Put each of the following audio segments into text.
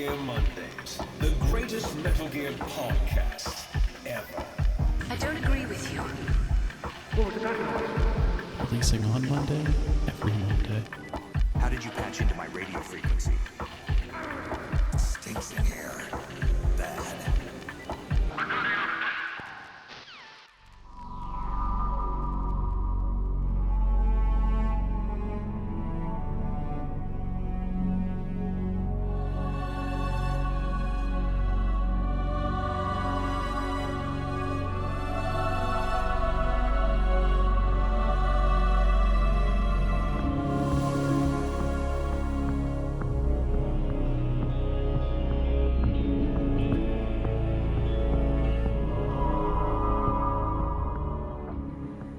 Gear Mondays, the greatest Metal Gear podcast ever. I don't agree with you. Releasing on Monday, every Monday. How did you patch into my radio frequency? Stinks in here. Bad.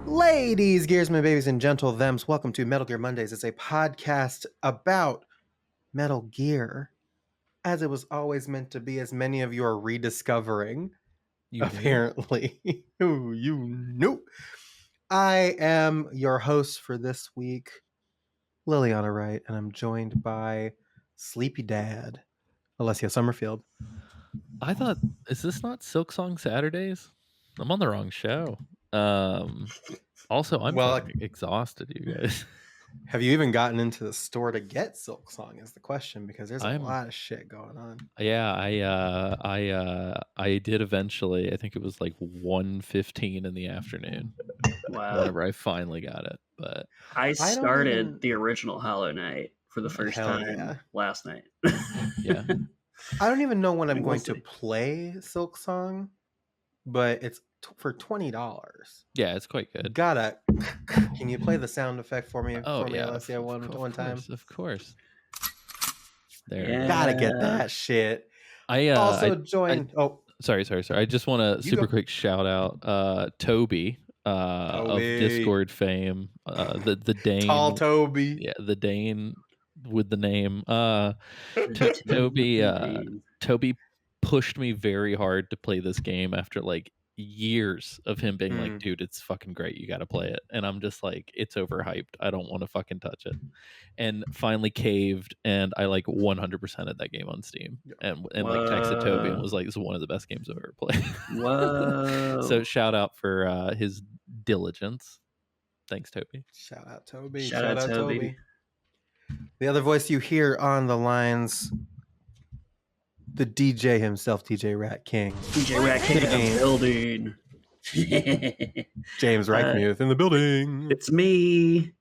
Ladies, gearsmen, babies, and gentle thems, welcome to Metal Gear Mondays. It's a podcast about Metal Gear, as it was always meant to be, as many of you are rediscovering, apparently. Ooh, you knew. I am your host for this week, Liliana Wright, and I'm joined by Sleepy Dad, Alessia Summerfield. I thought, is this not Silk Song Saturdays? I'm on the wrong show. Also, I'm fucking exhausted, you guys. Have you even gotten into the store to get Silk Song is the question, because there's a lot of shit going on. Yeah, I did eventually. I think it was like 1:15 in the afternoon. Wow. Whenever I finally got it. But I started the original Hollow Knight for the first time last night. Yeah. I don't even know when I'm going to play Silk Song, but it's for $20. Yeah, it's quite good. Can you play the sound effect for me? Alessia, one time. Of course. There. Yeah. Gotta get that shit. I joined. Sorry. I just want to quick shout out Toby of Discord fame. The Dane. Tall Toby. Yeah, the Dane with the name. Toby pushed me very hard to play this game after like years of him being like, dude, it's fucking great, you gotta play it. And I'm just like, it's overhyped, I don't want to fucking touch it. And finally caved, and I like 100%ed that game on Steam, and like texted Toby and was like, this is one of the best games I've ever played. Whoa. So shout out for his diligence. Thanks, Toby. Shout out Toby. Shout out Toby. The other voice you hear on the lines, the DJ himself, DJ Rat King. DJ Rat King in the building. James Reichmuth in the building. It's me.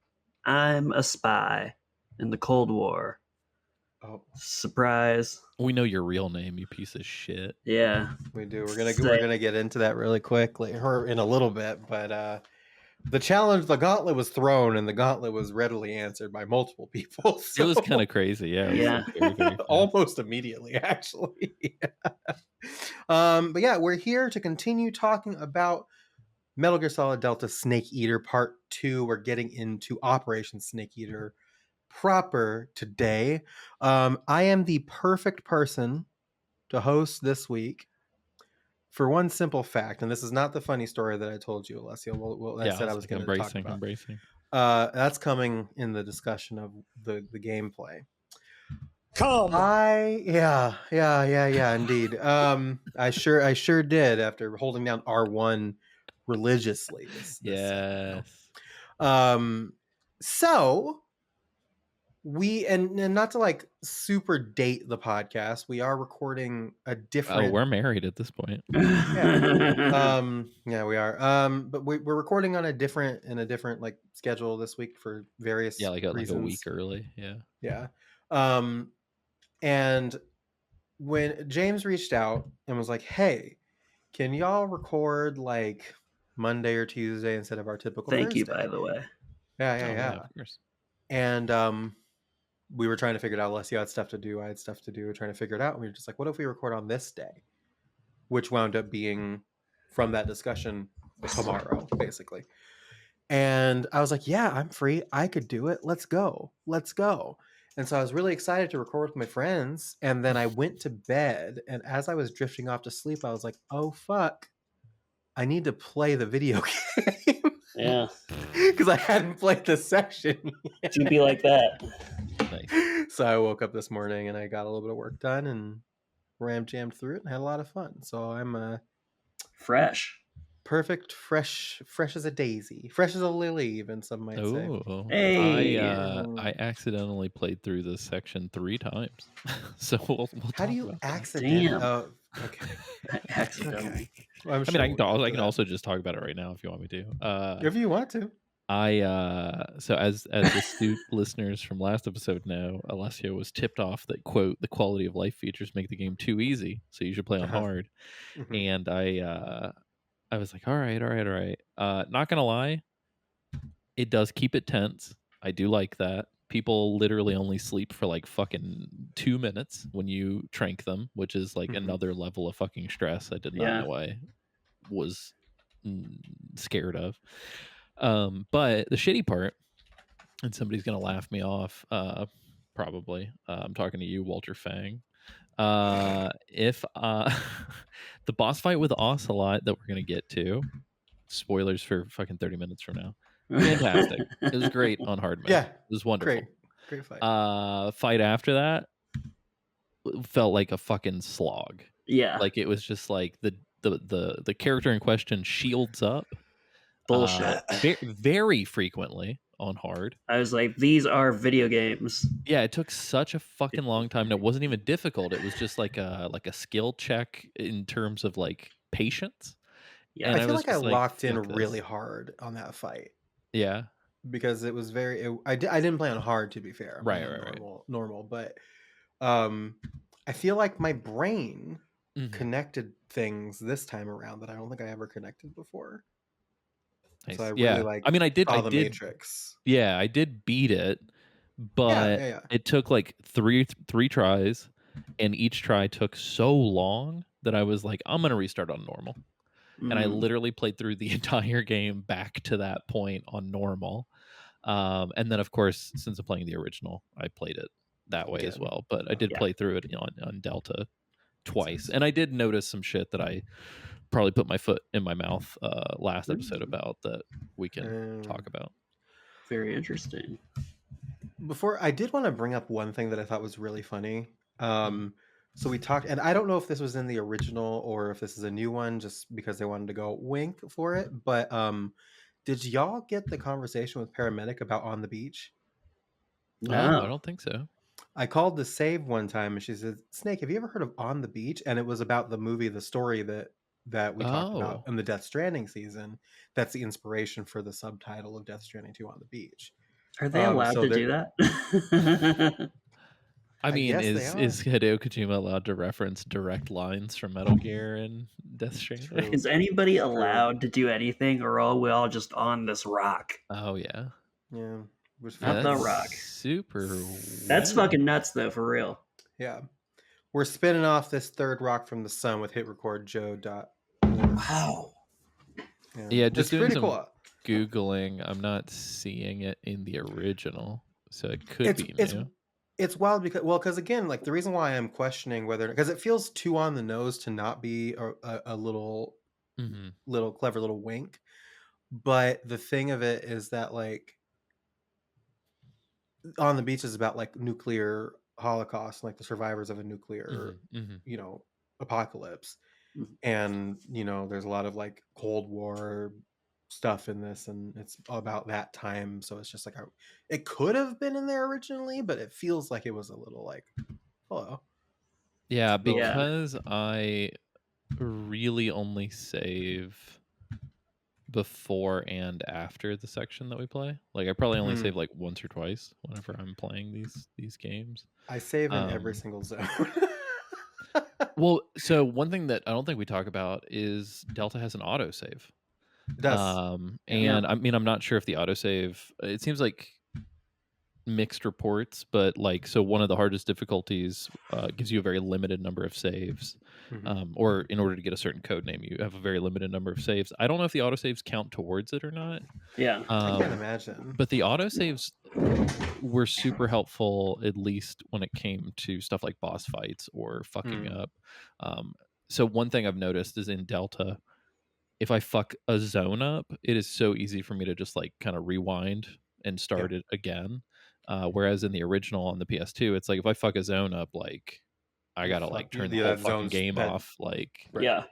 I'm a spy in the Cold War. Oh, surprise! We know your real name, you piece of shit. Yeah, we do. We're gonna get into that really quickly, or in a little bit. But the challenge, the gauntlet was thrown, and the gauntlet was readily answered by multiple people. So. It was kind of crazy, yeah. Very Almost immediately, actually. But yeah, we're here to continue talking about Metal Gear Solid Delta Snake Eater Part 2. We're getting into Operation Snake Eater proper today. I am the perfect person to host this week for one simple fact, and this is not the funny story that I told you, Alessia. I said I was going to talk about. Embracing. That's coming in the discussion of the gameplay. Yeah, indeed. I sure did after holding down R1 religiously. Yes. So we and not to like super date the podcast, we are recording a different. Oh, we're married at this point. Yeah. Yeah, we are. But we're recording on a different like schedule this week for various like a week early. Yeah. And when James reached out and was like, "Hey, can y'all record like Monday or Tuesday instead of our typical Thank Thursday?" you, by the way. Yeah. Of course. And we were trying to figure it out. Alessia had stuff to do. I had stuff to do. We're trying to figure it out. And we were just like, what if we record on this day? Which wound up being, from that discussion, tomorrow, basically. And I was like, yeah, I'm free. I could do it. Let's go. And so I was really excited to record with my friends. And then I went to bed. And as I was drifting off to sleep, I was like, oh, fuck. I need to play the video game. Yeah. Because I hadn't played this section yet. To be like that. Nice. So I woke up this morning and I got a little bit of work done and jammed through it and had a lot of fun. So I'm Fresh. perfect, fresh as a daisy, fresh as a lily, even some might say. Oh, Hey. I accidentally played through this section 3 times, so we'll How talk do you about that. accident? Damn. Oh, okay. Accidentally. Okay. Well, I'm I sure mean, we'll get I to can that. also just talk about it right now if you want me to. If you want to. So as the astute listeners from last episode know, Alessio was tipped off that, quote, the quality of life features make the game too easy, so you should play on Uh-huh. hard. Mhm. And I was like, all right. Not gonna lie, it does keep it tense. I do like that. People literally only sleep for like fucking 2 minutes when you trank them, which is like Mhm. another level of fucking stress I did not Yeah. know I was scared of. But the shitty part, and somebody's gonna laugh me off, probably. I'm talking to you, Walter Fang. If the boss fight with Ocelot that we're gonna get to, spoilers for fucking 30 minutes from now. Fantastic. It was great on hard mode. Yeah. It was wonderful. Great fight. Fight after that felt like a fucking slog. Yeah. Like it was just like the character in question shields up Bullshit. very frequently on hard. I was like, these are video games. Yeah, it took such a fucking long time. And it wasn't even difficult. It was just like a skill check in terms of like patience. Yeah. And I feel was like I just locked in "Fuck this." really hard on that fight Yeah. because it was I didn't play on hard, to be fair. I Right, played on right. normal, but I feel like my brain Mhm. connected things this time around that I don't think I ever connected before. Nice. So I Yeah. really like I mean, I did the Matrix. Yeah, I did beat it, but Yeah. it took like three tries, and each try took so long that I was like, I'm gonna restart on normal. And I Mm. literally played through the entire game back to that point on normal. And then, of course, since I'm playing the original, I played it that way as Again. well. But I did Yeah. play through it on Delta twice, and I did notice some shit that I probably put my foot in my mouth last episode about that we can talk about. Very interesting. Before, I did want to bring up one thing that I thought was really funny. So we talked, and I don't know if this was in the original or if this is a new one, just because they wanted to go wink for it. But did y'all get the conversation with Paramedic about On the Beach? No. I don't think so. I called the save one time, and she said, "Snake, have you ever heard of On the Beach?" And it was about the movie, the story that we talked about in the Death Stranding season. That's the inspiration for the subtitle of Death Stranding 2 On the Beach. Are they allowed so to do that? I mean, guess they is Hideo Kojima allowed to reference direct lines from Metal Gear and Death Stranding? True. Is anybody allowed to do anything, or are we all just on this rock? Oh yeah, Yeah. Which Not the that's rock. super. That's weird. fucking nuts, though, for real. Yeah. We're spinning off this third rock from the sun with hit record Joe. Wow. Yeah, It's just doing pretty some cool. Googling. I'm not seeing it in the original, so it could be new. It's wild because again, like the reason why I'm questioning whether, because it feels too on the nose to not be a little clever little wink, but the thing of it is that like On the Beach is about like nuclear holocaust, like the survivors of a nuclear apocalypse. And there's a lot of like Cold War stuff in this, and it's about that time, so it's just like it could have been in there originally, but it feels like it was a little like hello. Yeah, because I really only save before and after the section that we play. Like I probably only save like once or twice whenever I'm playing these games. I save in every single zone. Well, so one thing that I don't think we talk about is Delta has an autosave. It does. And I mean, I'm not sure if the autosave, it seems like mixed reports, but like, so one of the hardest difficulties gives you a very limited number of saves, or in order to get a certain code name, you have a very limited number of saves. I don't know if the autosaves count towards it or not. Yeah. I can't imagine. But the autosaves were super helpful, at least when it came to stuff like boss fights or fucking up. So one thing I've noticed is in Delta, if I fuck a zone up, it is so easy for me to just like kind of rewind and start it again. Whereas in the original on the PS2, it's like if I fuck a zone up, like I gotta like turn the whole fucking game off. Like, Right. Yeah.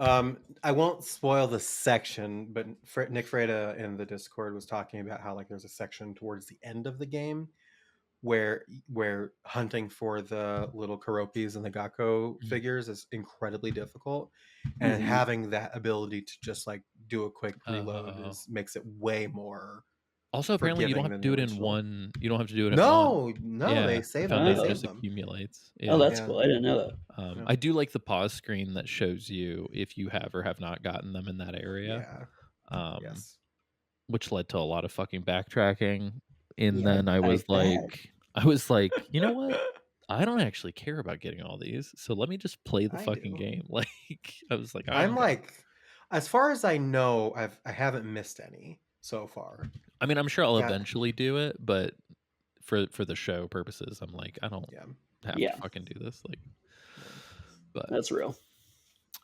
I won't spoil the section, but Nick Freda in the Discord was talking about how like there's a section towards the end of the game where hunting for the little Karopis and the Gakko figures is incredibly difficult, and having that ability to just like do a quick reload makes it way more. Also, apparently, you don't have to do it in one. You don't have to do it in one. No, they save them. They It save just them. accumulates. Oh, that's cool. I didn't know that. I do like the pause screen that shows you if you have or have not gotten them in that area. Yes. Which led to a lot of fucking backtracking. And then I was like, you know what? I don't actually care about getting all these, so let me just play the fucking game. Like, I was like, I'm like, as far as I know, I haven't missed any so far. I mean, I'm sure I'll eventually do it, but for the show purposes, I'm like, I don't have to fucking do this. Like, but that's real.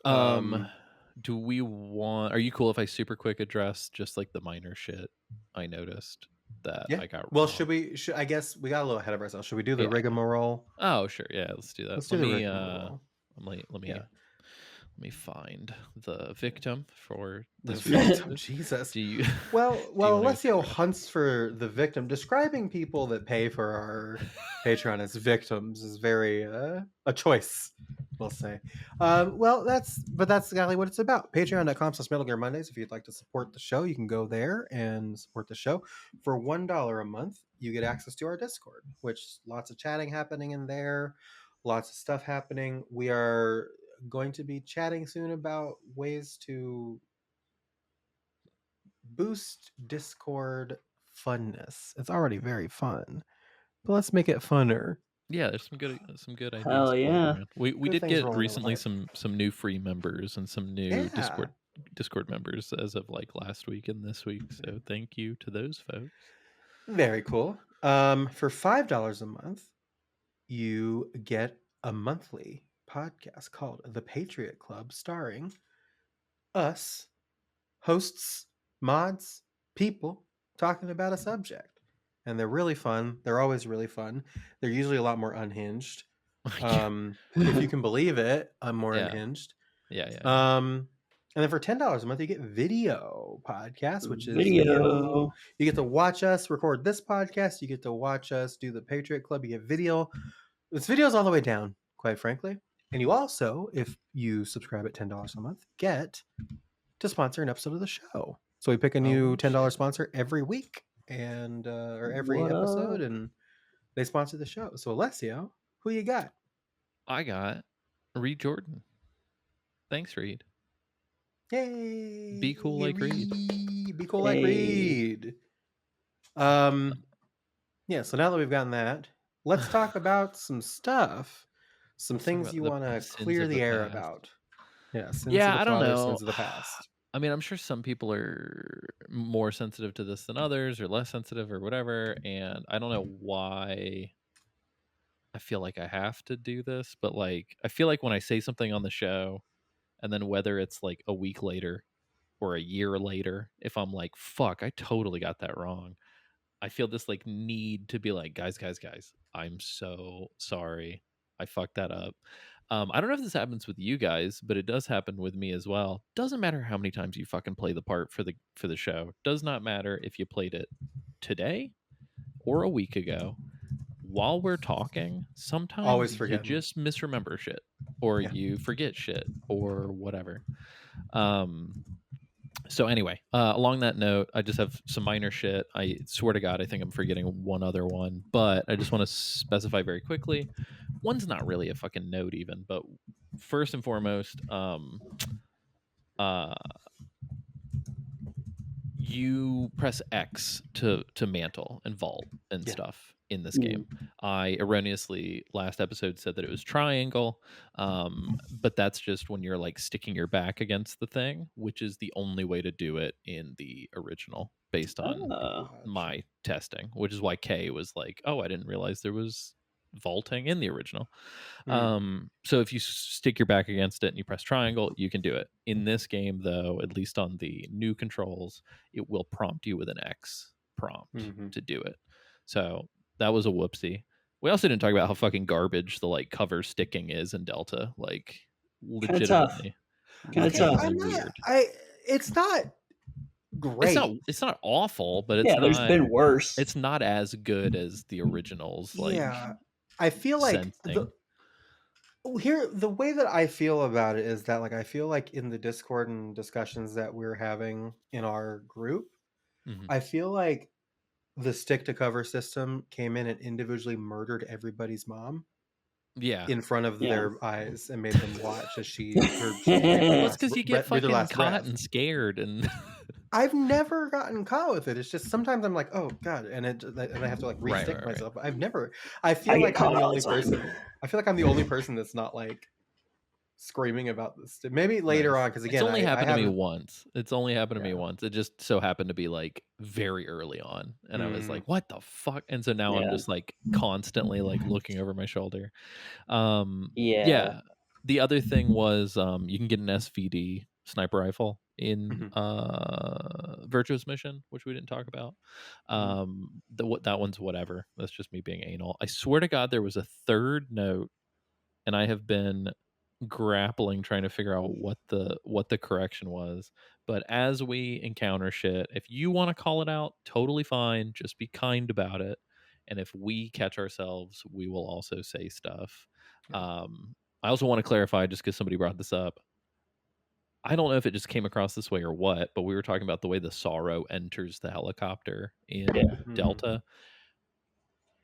Do we want? Are you cool if I super quick address just like the minor shit I noticed that I got? Well, should I guess we got a little ahead of ourselves. Should we do the rigmarole? Oh, sure. Yeah, let's do that. Let's do the rigmarole. Let me find the victim for this victim. Jesus. Do you? Well, Alessio hunts for the victim. Describing people that pay for our Patreon as victims is very a choice, we'll say. That's exactly what it's about. Patreon.com/Metal Gear Mondays. If you'd like to support the show, you can go there and support the show. For $1 a month, you get access to our Discord, which lots of chatting happening in there, lots of stuff happening. We are going to be chatting soon about ways to boost Discord funness. It's already very fun, but let's make it funner. Yeah, there's some good ideas. Hell yeah! We did get recently some new free members and some new Discord members as of like last week and this week. So thank you to those folks. Very cool. For $5 a month, you get a monthly podcast called The Patriot Club, starring us, hosts, mods, people talking about a subject. And they're really fun. They're always really fun. They're usually a lot more unhinged. If you can believe it, I'm more unhinged. Yeah. And then for $10 a month, you get video podcast, which is video. You get to watch us record this podcast. You get to watch us do the Patriot Club. You get video. This video's all the way down, quite frankly. And you also, if you subscribe at $10 a month, get to sponsor an episode of the show. So we pick a new $10 sponsor every week and or every episode, and they sponsor the show. So Alessio, who you got? I got Reed Jordan. Thanks, Reed. Yay! Be cool like Reed. Be cool like Reed. Yeah. So now that we've gotten that, let's talk about some stuff. Some things you want to clear the air about. Yeah. I don't know. Sins of the past. I mean, I'm sure some people are more sensitive to this than others, or less sensitive, or whatever. And I don't know why I feel like I have to do this, but like, I feel like when I say something on the show, and then whether it's like a week later or a year later, if I'm like, fuck, I totally got that wrong, I feel this like need to be like, guys, I'm so sorry. I fucked that up. I don't know if this happens with you guys, but it does happen with me as well. Doesn't matter how many times you fucking play the part for the show. Does not matter if you played it today or a week ago. While we're talking, sometimes you just misremember shit, or you forget shit, or whatever. So anyway, along that note, I just have some minor shit. I swear to God, I think I'm forgetting one other one, but I just want to specify very quickly. One's not really a fucking note even, but first and foremost, you press X to mantle and vault and stuff in this game. I erroneously last episode said that it was triangle, but that's just when you're like sticking your back against the thing, which is the only way to do it in the original based on my testing, which is why Kay was like, oh, I didn't realize there was vaulting in the original. So if you stick your back against it and you press triangle, you can do it. In this game, though, at least on the new controls, it will prompt you with an X prompt to do it. So that was a whoopsie. We also didn't talk about how fucking garbage the like cover sticking is in Delta. Like Kinda tough. legitimately. Kinda tough. I'm not, Weird. it's not great. It's not awful, but it's Yeah, not, there's been worse. it's not as good as the originals. Like I feel like sensing. the way that I feel about it is that like I feel like in the Discord and discussions that we're having in our group, Mhm. I feel like the stick to cover system came in and individually murdered everybody's mom Yeah. in front of Yeah. their eyes and made them watch as she Well, it's because you get fucking caught and scared, and I've never gotten caught with it. It's just sometimes I'm like, oh god, and I have to like Right, re-stick right. myself. I feel I get like I'm caught the all only the time. person. I feel like I'm the only person that's not like screaming about this. Maybe later Nice. on, because again, it's only happened to me haven't- once. It's only happened to me Yeah. once. It just so happened to be like very early on, and I was Mm. like, "What the fuck?" And so now I'm Yeah. just like constantly like looking over my shoulder. Yeah. The other thing was you can get an SVD sniper rifle in Virtuous Mission, which we didn't talk about. That one's whatever. That's just me being anal. I swear to God, there was a third note, and I have been grappling trying to figure out what the correction was. But as we encounter shit, if you want to call it out, totally fine. Just be kind about it. And if we catch ourselves, we will also say stuff. I also want to clarify, just because somebody brought this up, I don't know if it just came across this way or what, but we were talking about the way the Sorrow enters the helicopter in Delta.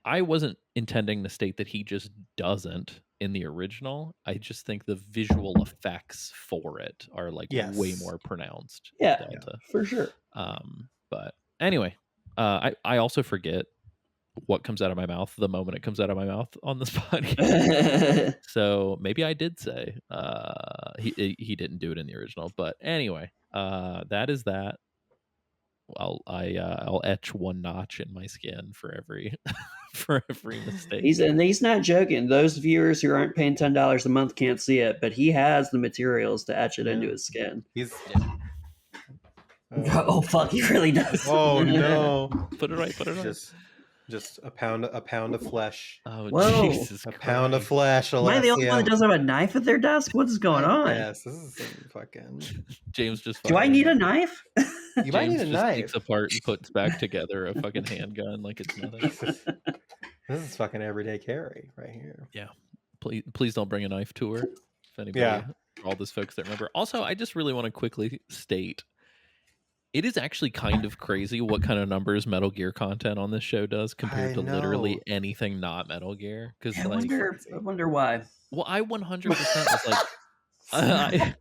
I wasn't intending to state that he just doesn't in the original. I just think the visual effects for it are like way more pronounced in Delta. For sure. But anyway, I also forget what comes out of my mouth the moment it comes out of my mouth on this podcast. So maybe I did say he didn't do it in the original. But anyway, that is that. I'll etch one notch in my skin for every for every mistake. He's not joking. Those viewers who aren't paying $10 a month can't see it, but he has the materials to etch it into his skin. Oh fuck, he really does. Oh no! Put it right. Just a pound of flesh. Oh, whoa! Jesus a Christ. Pound of flesh. Am I the only one that doesn't have a knife at their desk? What is going on? Yes, this is some fucking. James just. Do I need a knife? You might need a knife. Takes apart and puts back together a fucking handgun like it's nothing. This is fucking everyday carry right here. Yeah, please don't bring a knife to her. If anybody, all those folks that remember. Also, I just really want to quickly state. It is actually kind of crazy what kind of numbers Metal Gear content on this show does compared to literally anything not Metal Gear. Because I wonder why. Well, I 100% was like,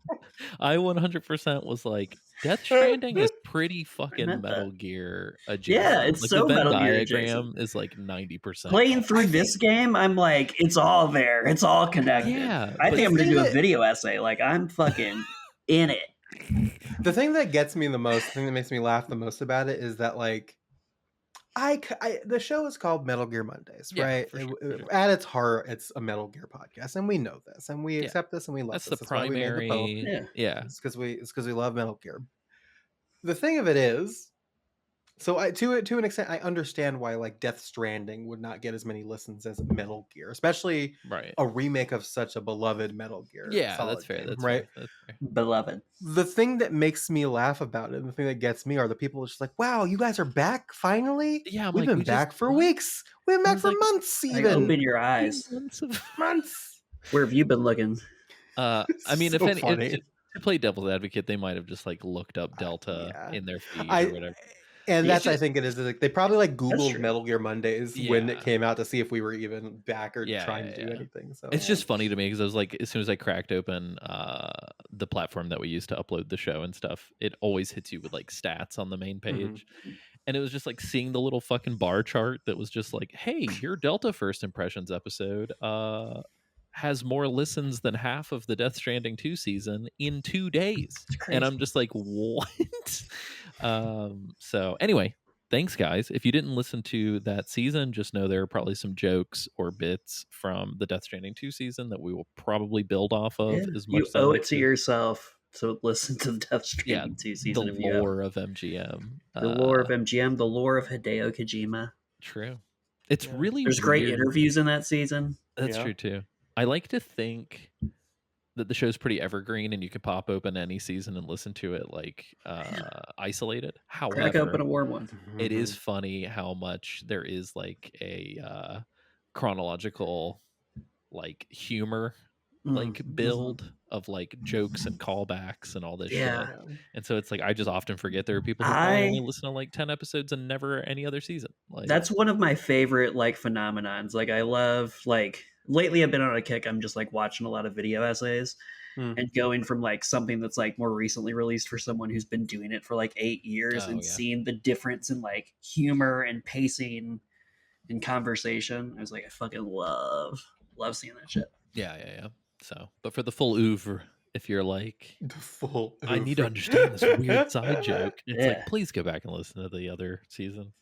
I 100% was like, Death Stranding is pretty fucking Metal Gear adjacent. Yeah, it's like so the Venn Metal Gear diagram is like 90%. Playing through this game, I'm like, it's all there. It's all connected. Yeah, I think I'm gonna do a video essay. Like I'm fucking in it. The thing that gets me the most, the thing that makes me laugh the most about it is that like the show is called Metal Gear Mondays, right? Sure. At its heart, it's a Metal Gear podcast, and we know this, and we accept this, and we love That's this. the primary. It's because we love Metal Gear. The thing of it is, so to an extent, I understand why like Death Stranding would not get as many listens as Metal Gear, especially a remake of such a beloved Metal Gear. Yeah, that's fair. Game, that's right. Fair. That's fair. Beloved. The thing that makes me laugh about it, and the thing that gets me, are the people just like, "Wow, you guys are back finally! Yeah, we've been back for weeks. We've been back for months, even. Open your eyes. Months. Where have you been looking? I mean, So if to play devil's advocate, they might have just like looked up Delta in their feed or whatever. And that's, I think it is like they probably like Googled Metal Gear Mondays when it came out to see if we were even back or trying to do anything. So it's just funny to me because I was like, as soon as I cracked open the platform that we use to upload the show and stuff, it always hits you with like stats on the main page. And it was just like seeing the little fucking bar chart that was just like, hey, your Delta First Impressions episode has more listens than half of the Death Stranding 2 season in 2 days. And I'm just like, what? So anyway, thanks guys. If you didn't listen to that season, just know there are probably some jokes or bits from the Death Stranding 2 season that we will probably build off of. As much you owe it to yourself to listen to the Death Stranding 2 season. The lore of MGM. The lore of MGM, the lore of Hideo Kojima. True. It's Yeah. really There's great weird. interviews in that season. That's Yeah. true too. I like to think that the show's pretty evergreen and you could pop open any season and listen to it like isolated. Crack open However, a warm one. it is funny how much there is like a chronological like humor like build of like jokes and callbacks and all this Yeah. shit. And so it's like I just often forget there are people who probably only listen to like 10 episodes and never any other season. Like That's one of my favorite like phenomenons. Like I love like lately I've been on a kick. I'm just like watching a lot of video essays and going from like something that's like more recently released for someone who's been doing it for like 8 years and seeing the difference in like humor and pacing and conversation. I was like, I fucking love seeing that shit. yeah. So, but for the full oeuvre, if you're like, The full I need to oeuvre. understand this weird side joke, it's Yeah. like, please go back and listen to the other seasons.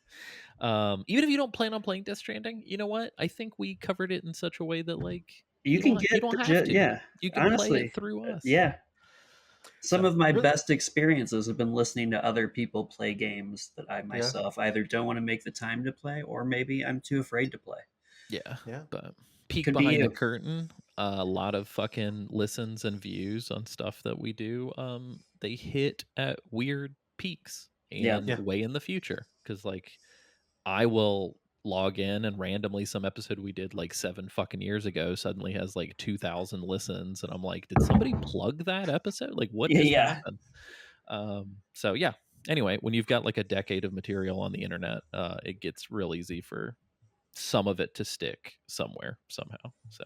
Even if you don't plan on playing Death Stranding, you know what? I think we covered it in such a way that like You can don't- get you don't the have to. yeah. You can play Honestly, it through us. Yeah. Some So, of my really- best experiences have been listening to other people play games that I myself either don't want to make the time to play or maybe I'm too afraid to play. Yeah. Yeah. But peek Could be behind the you. curtain, a lot of fucking listens and views on stuff that we do. They hit at weird peaks and Yeah. way in the future. Cause like I will log in and randomly some episode we did like 7 fucking years ago suddenly has like 2,000 listens. And I'm like, did somebody plug that episode? Like what just happened? So yeah. Anyway, when you've got like a decade of material on the internet, it gets real easy for some of it to stick somewhere somehow. So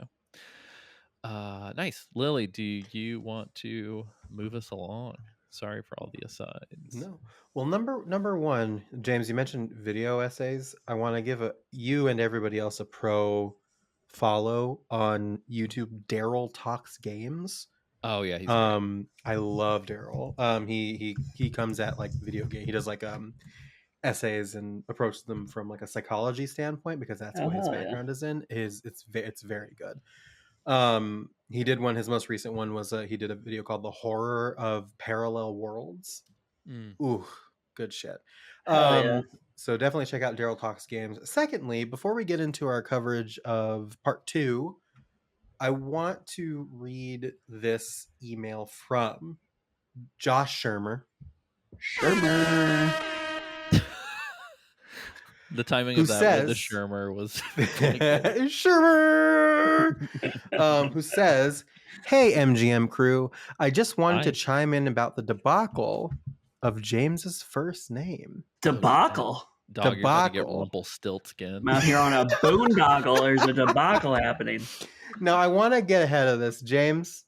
nice. Lily, do you want to move us along? Sorry for all the asides. No. Well, number one, James, you mentioned video essays. I want to give you and everybody else a pro follow on YouTube. Daryl Talks Games. Oh yeah, he's I love Daryl. He comes at like video game. He does like essays and approaches them from like a psychology standpoint because that's what his background is in. It's very good. He did one. His most recent one was he did a video called "The Horror of Parallel Worlds." Ooh, good shit. So definitely check out Daryl Talks Games. Secondly, before we get into our coverage of part 2, I want to read this email from Josh Shermer. The timing Who of that with the says- Shermer was Shermer, who says, "Hey MGM crew, I just wanted to Hi. chime in about the debacle of James's first name." Debacle. Dog, you're about to get Debacle. Rumpelstiltskin. I'm out here on a boondoggle. There's a debacle happening. Now I want to get ahead of this, James.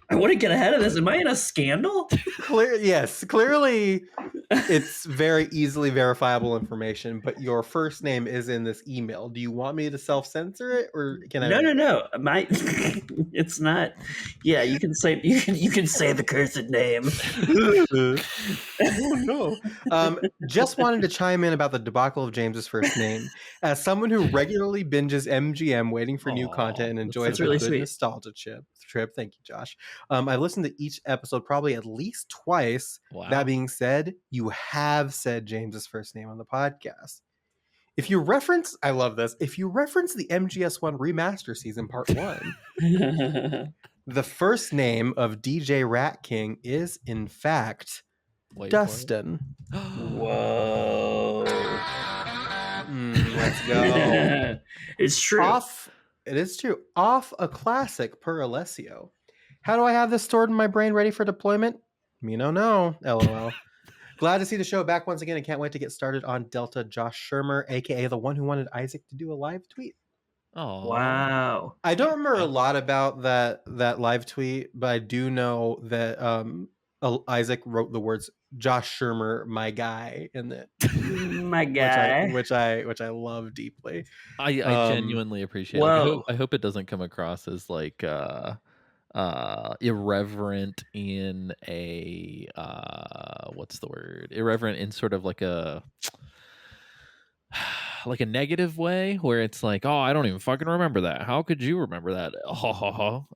I want to get ahead of this. Am I in a scandal? Clearly, it's very easily verifiable information. But your first name is in this email. Do you want me to self-censor it, or can I? No. My, it's not. Yeah, you can say you can say the cursed name. Oh no! Just wanted to chime in about the debacle of James's first name. As someone who regularly binges MGM, waiting for new Aw, content and enjoys that's a really good sweet. nostalgia trip. Thank you, Josh. I've listened to each episode probably at least twice. Wow. That being said, you have said James's first name on the podcast. If you reference, I love this. If you reference the MGS1 remaster season part 1, the first name of DJ Rat King is in fact Wait for it. Dustin. Whoa. Let's go. It's true. It is true. Off a classic per Alessio. How do I have this stored in my brain ready for deployment? Me no. LOL. Glad to see the show back once again and can't wait to get started on Delta. Josh Shermer, aka the one who wanted Isaac to do a live tweet. Oh Wow. I don't remember a lot about that live tweet, but I do know that Isaac wrote the words "Josh Shermer, my guy" in it, My guy. which I love deeply. I genuinely appreciate it. Whoa. I hope it doesn't come across as like irreverent in a what's the word? Irreverent in sort of like a like a negative way where it's like, oh, I don't even fucking remember that. How could you remember that?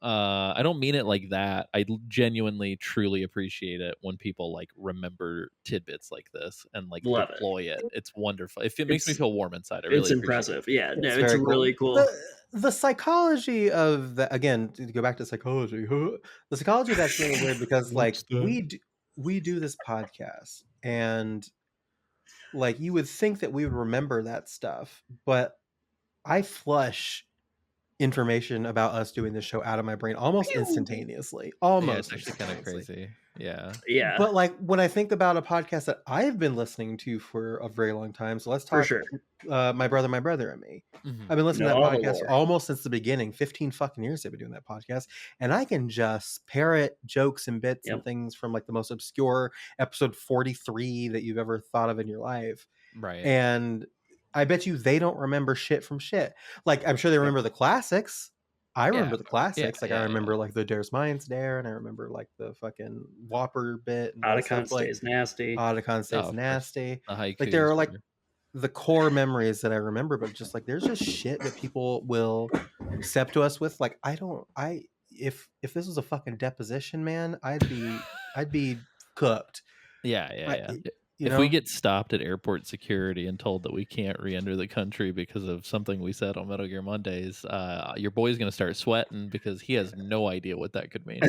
I don't mean it like that. I genuinely, truly appreciate it when people like remember tidbits like this and like Love it. deploy it. It's wonderful. If it makes me feel warm inside, I It's really appreciate impressive. Yeah, no, it's very really cool. The psychology of that, again, to go back to psychology, the psychology of that's really weird because like we do this podcast and like you would think that we would remember that stuff, but I flush information about us doing this show out of my brain almost instantaneously. Yeah, it's actually kind of crazy. Yeah. But like when I think about a podcast that I've been listening to for a very long time, so let's For talk sure. My Brother and Me. Mhm. I've been listening to Know that all the podcast lore. almost since the beginning. 15 fucking years they've been doing that podcast. And I can just parrot jokes and bits and Yep. things from like the most obscure episode 43 that you've ever thought of in your life. Right. And I bet you they don't remember shit from shit. Like I'm sure they remember the classics. I remember the classics. Like I remember like the Dare's Minds Dare, and I remember like the fucking Whopper bit and Otacon stuff like stays nasty. Otacon Stays of course. Nasty. The haikus, Like there are like or- the core memories that I remember, but just like there's just shit that people will accept to us with. Like if this was a fucking deposition, man, I'd be cooked. Yeah. You If know? we get stopped at airport security and told that we can't re-enter the country because of something we said on Metal Gear Mondays, your boy's gonna start sweating because he has no idea what that could mean.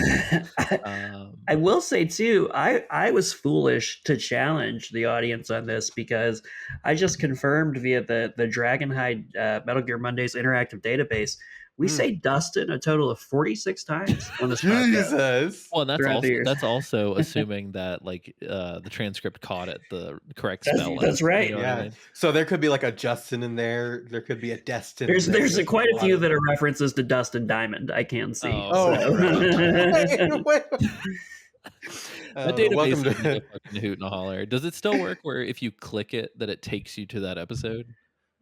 I will say too, I was foolish to challenge the audience on this because I just confirmed via the Dragonhide Metal Gear Mondays interactive database. We say Dustin a total of 46 times on this podcast. Jesus. Well, and Throughout the years. that's also assuming that like the transcript caught it the correct spelling. That's right. You know what I mean? So there could be like a Justin in there. There could be a Destin. There's quite a few that are references to Dustin Diamond. I can see. Oh, so. Wait. That database welcome is to a fucking hoot and a holler. Does it still work where if you click it that it takes you to that episode?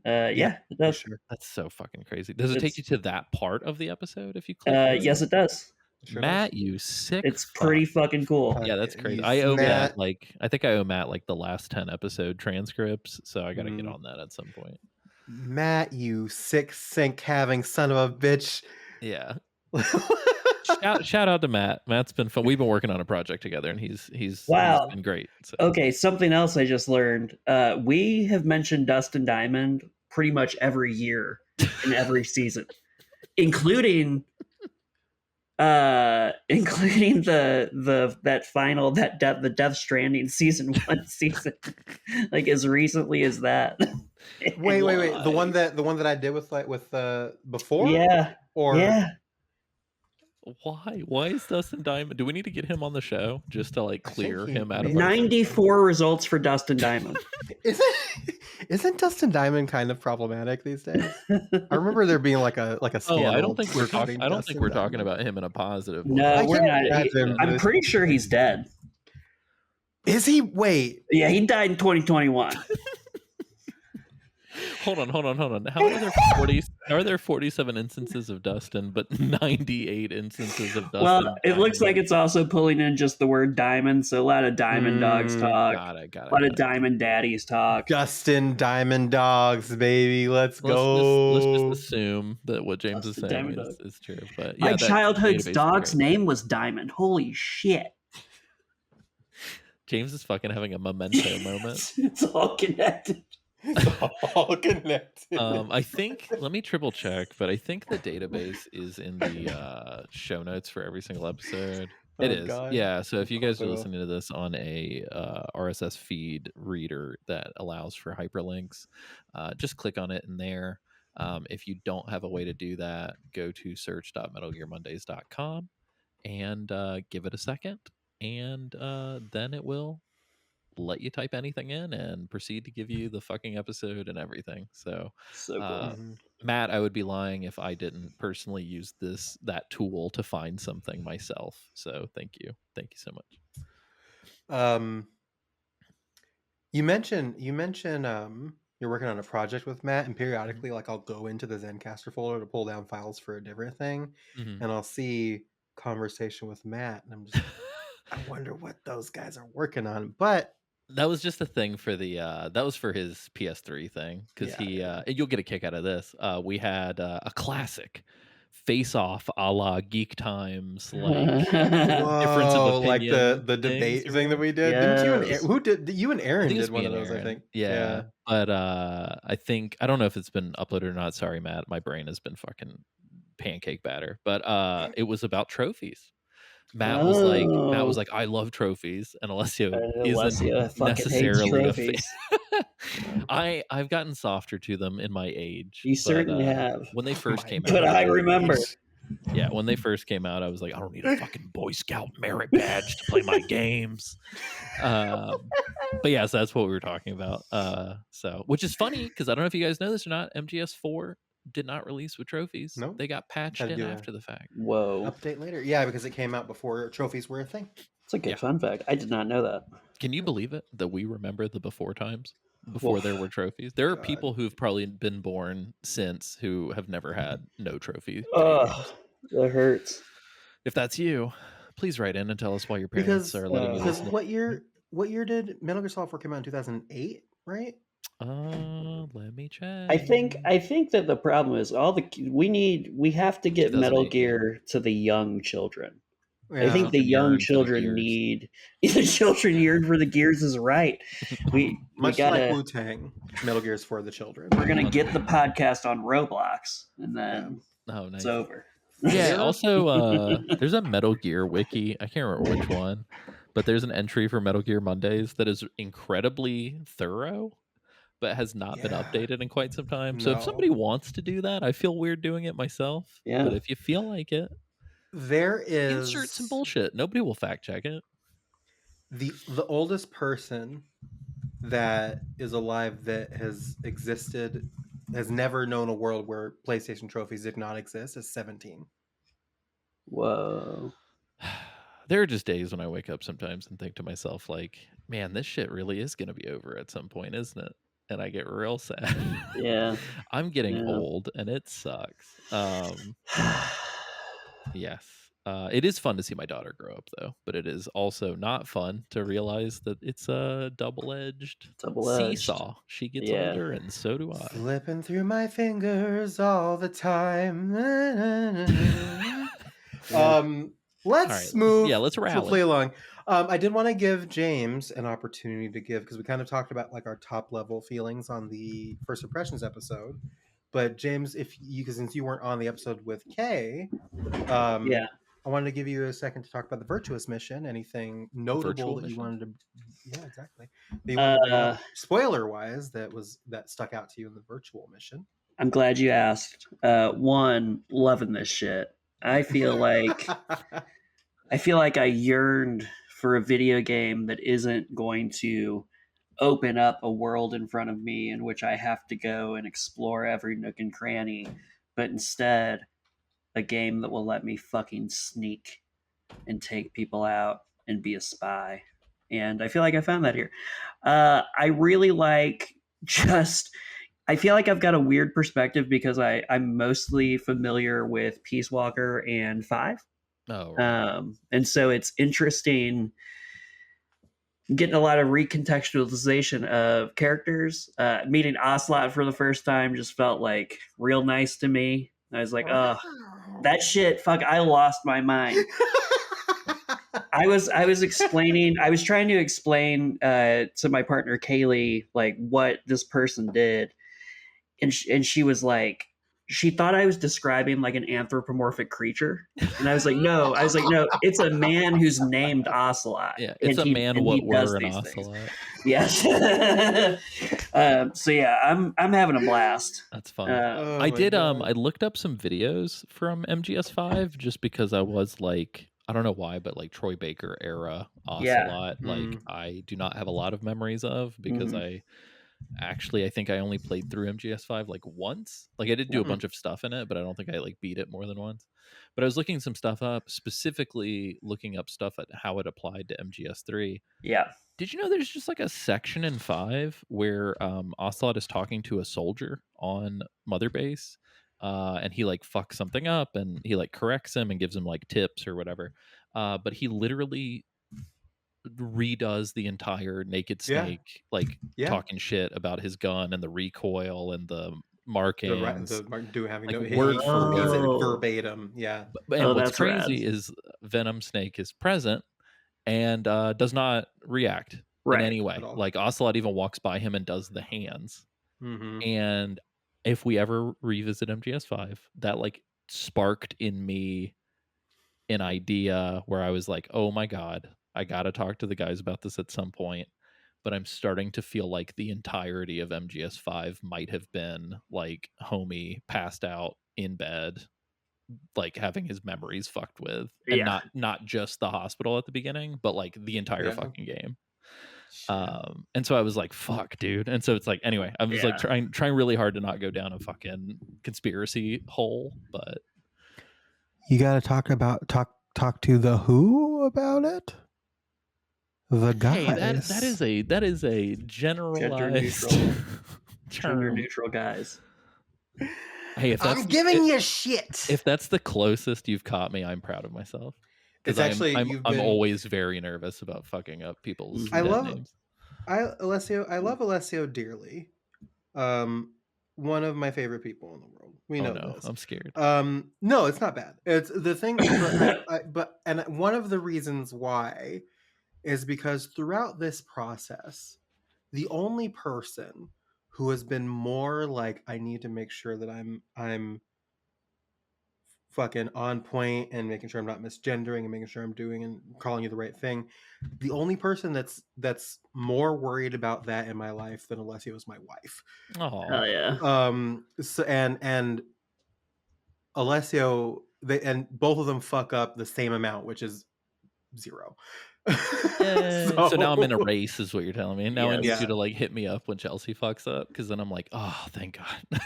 Yeah, it does. Sure. That's so fucking crazy. Does it take you to that part of the episode if you click? Yes, it does. Sure Matt, you sick. It's fuck. pretty fucking cool. Yeah, that's crazy. You I owe Matt Matt. like I think I owe Matt like the last 10 episode transcripts, so I got to get Mm. on that at some point. Matt, you sick sink having son of a bitch. Yeah. Shout out to Matt. Matt's been fun. We've been working on a project together, and he's Wow. been great. So. Okay, something else I just learned. We have mentioned Dustin Diamond pretty much every year in every season, including the Death Stranding season 1 season, like as recently as that. Wait. The one that I did with before? Yeah. Or Yeah. Why is Dustin Diamond? Do we need to get him on the show just to like clear he him out of may- our 94 results for Dustin Diamond. isn't Dustin Diamond kind of problematic these days? I remember there being like a Oh, scandal. I don't think we're regarding talking. I don't think Dustin we're talking Diamond. about him in a positive. No, I we're can't not. imagine I'm this- pretty sure he's dead. Is he? Wait. Yeah, he died in 2021. Hold on. How are there 47 instances of Dustin, but 98 instances of Dustin? Well, it looks Diamond? like it's also pulling in just the word diamond, so a lot of diamond dogs talk, Got it. a lot of diamond daddies talk. Dustin Diamond Dogs, baby. Let's Let's go. just assume that what James Dustin is saying Diamond is true. But My yeah, that childhood's database is dog's great. name was Diamond. Holy shit. James is fucking having a memento moment. It's all connected. All connected. I think let me triple check, but I think the database is in the show notes for every single episode. It Oh, is, God. yeah. So if you guys are Also- listening to this on a RSS feed reader that allows for hyperlinks, just click on it in there. If you don't have a way to do that, go to search.metalgearmondays.com and give it a second, and then it will let you type anything in and proceed to give you the fucking episode and everything. So So cool. Mhm. Matt, I would be lying if I didn't personally use that tool to find something myself. So thank you so much. You mentioned you're working on a project with Matt, and periodically like I'll go into the Zencaster folder to pull down files for a different thing, Mhm. and I'll see conversation with Matt, and I'm just I wonder what those guys are working on. But That was just a thing for the that was for his PS3 thing because and you'll get a kick out of this. We had a classic face off a la Geek Times, like difference of Whoa, like opinion the things debate or thing that whatever. we did. Didn't you and Yes. who did you and I Aaron think it's did me one of and those? I Aaron. think. Yeah. But I don't know if it's been uploaded or not. Sorry, Matt. My brain has been fucking pancake batter. But it was about trophies. Matt was Oh, like, I love trophies, and Alessio isn't Alessia fucking hates necessarily a fan. trophies. I've gotten softer to them in my age. You But certainly have. when they first My came But out, I remember. yeah, when they first came out, I was like, I don't need a fucking Boy Scout merit badge to play my games. But yeah, so that's what we were talking about. So which is funny because I don't know if you guys know this or not. MGS4 did not release with trophies. No? They got patched Had to in do a after the fact. Whoa. update later. Yeah, because it came out before trophies were a thing. It's a good Yeah. fun fact. I did not know that. Can you believe it that we remember the before times before there were trophies? There are God. people who've probably been born since who have never had no trophy video Oh, games. that hurts. If that's you, please write in and tell us why your parents are letting you Because listen. what year did Metal Gear Solid 4 come out in 2008, right? Let me check. I think that the problem is we have to get Metal 2008, yeah. Gear to the young children. I think the Children young yearn for the children gears. need the children yearn for the gears is right. We Much gotta like Wu-Tang, Metal Gear's for the children. we're gonna get the podcast on Roblox and then Oh, nice. it's over. Yeah. Also, there's a Metal Gear wiki. I can't remember which one, but there's an entry for Metal Gear Mondays that is incredibly thorough, but has not been Yeah. updated in quite some time. So if No. somebody wants to do that, I feel weird doing it myself. Yeah. But if you feel like it, There is insert some bullshit. Nobody will fact check it. the oldest person that is alive that has existed, has never known a world where PlayStation trophies did not exist, is 17. Whoa. There are just days when I wake up sometimes and think to myself, like, man, this shit really is going to be over at some point, isn't it? And I get real sad. Yeah. I'm getting Yeah. old and it sucks. Yes. It is fun to see my daughter grow up, though, but it is also not fun to realize that it's a double-edged seesaw. She gets Yeah. older, and so do I. Slipping through my fingers all the time. Let's move. Yeah, let's rally. Play along. I did want to give James an opportunity to give, because we kind of talked about like our top level feelings on the first impressions episode. But James, if you, because since you weren't on the episode with Kay, Yeah. I wanted to give you a second to talk about the Virtuous mission. Anything notable Virtual that you mission? wanted to? Yeah, exactly. That you wanted to bring up, spoiler-wise, that stuck out to you in the virtual mission. I'm glad you asked. One, loving this shit. I feel like I yearned for a video game that isn't going to open up a world in front of me in which I have to go and explore every nook and cranny, but instead a game that will let me fucking sneak and take people out and be a spy. And I feel like I found that here. I really like I feel like I've got a weird perspective because I'm mostly familiar with Peace Walker and 5. Oh, right. And so it's interesting getting a lot of recontextualization of characters. Meeting Ocelot for the first time just felt like real nice to me. I was like, oh, that shit, fuck, I lost my mind. I was trying to explain to my partner Kaylee like what this person did, and she was like, she thought I was describing like an anthropomorphic creature, and I was like, no, it's a man who's named Ocelot. Yeah, it's a man what were an Ocelot. Yes. So yeah, I'm having a blast. That's fun. I did I looked up some videos from MGS5 just because I was like, I don't know why, but like Troy Baker era Ocelot, like I do not have a lot of memories of because I think I only played through MGS5 like once. Like I did do a bunch of stuff in it, but I don't think I like beat it more than once. But I was looking some stuff up, specifically looking up stuff at how it applied to MGS3. Yeah. Did you know there's just like a section in 5 where Ocelot is talking to a soldier on Mother Base, and he like fucks something up and he like corrects him and gives him like tips or whatever. But he literally redoes the entire Naked Yeah. Snake, like Yeah. talking shit about his gun and the recoil and the markings, Having like, no, word he for reads it word. verbatim. Yeah. and what's that's rad. crazy is Venom Snake is present and does not react in Right. any way. At all. Like Ocelot even walks by him and does the hands. Mm-hmm. And if we ever revisit MGS5, that like sparked in me an idea where I was like, oh my God, I gotta talk to the guys about this at some point. But I'm starting to feel like the entirety of MGS5 might have been like homie passed out in bed, like having his memories fucked with, and Yeah. not just the hospital at the beginning, but like the entire Yeah. fucking game. Shit. And so I was like, fuck, dude. And so it's like, anyway, I was like trying really hard to not go down a fucking conspiracy hole, but You gotta talk to the Who about it. The guys. Hey, that is a generalized Gender term. neutral guys. Hey, if that's I'm giving you shit. if that's the closest you've caught me, I'm proud of myself. It's Because actually I'm you've been. always very nervous about fucking up people's I dead love- names. I love Alessio dearly. One of my favorite people in the world. We know no, this. I'm scared. No, it's not bad. It's the thing, but one of the reasons why is because throughout this process, the only person who has been more like, I need to make sure that I'm fucking on point and making sure I'm not misgendering and making sure I'm doing and calling you the right thing. The only person that's more worried about that in my life than Alessio is my wife. Oh, yeah. So and Alessio, and both of them fuck up the same amount, which is 0. so now I'm in a race, is what you're telling me. Now I need Yes. you to like hit me up when Chelsea fucks up, because then I'm like, oh, thank God.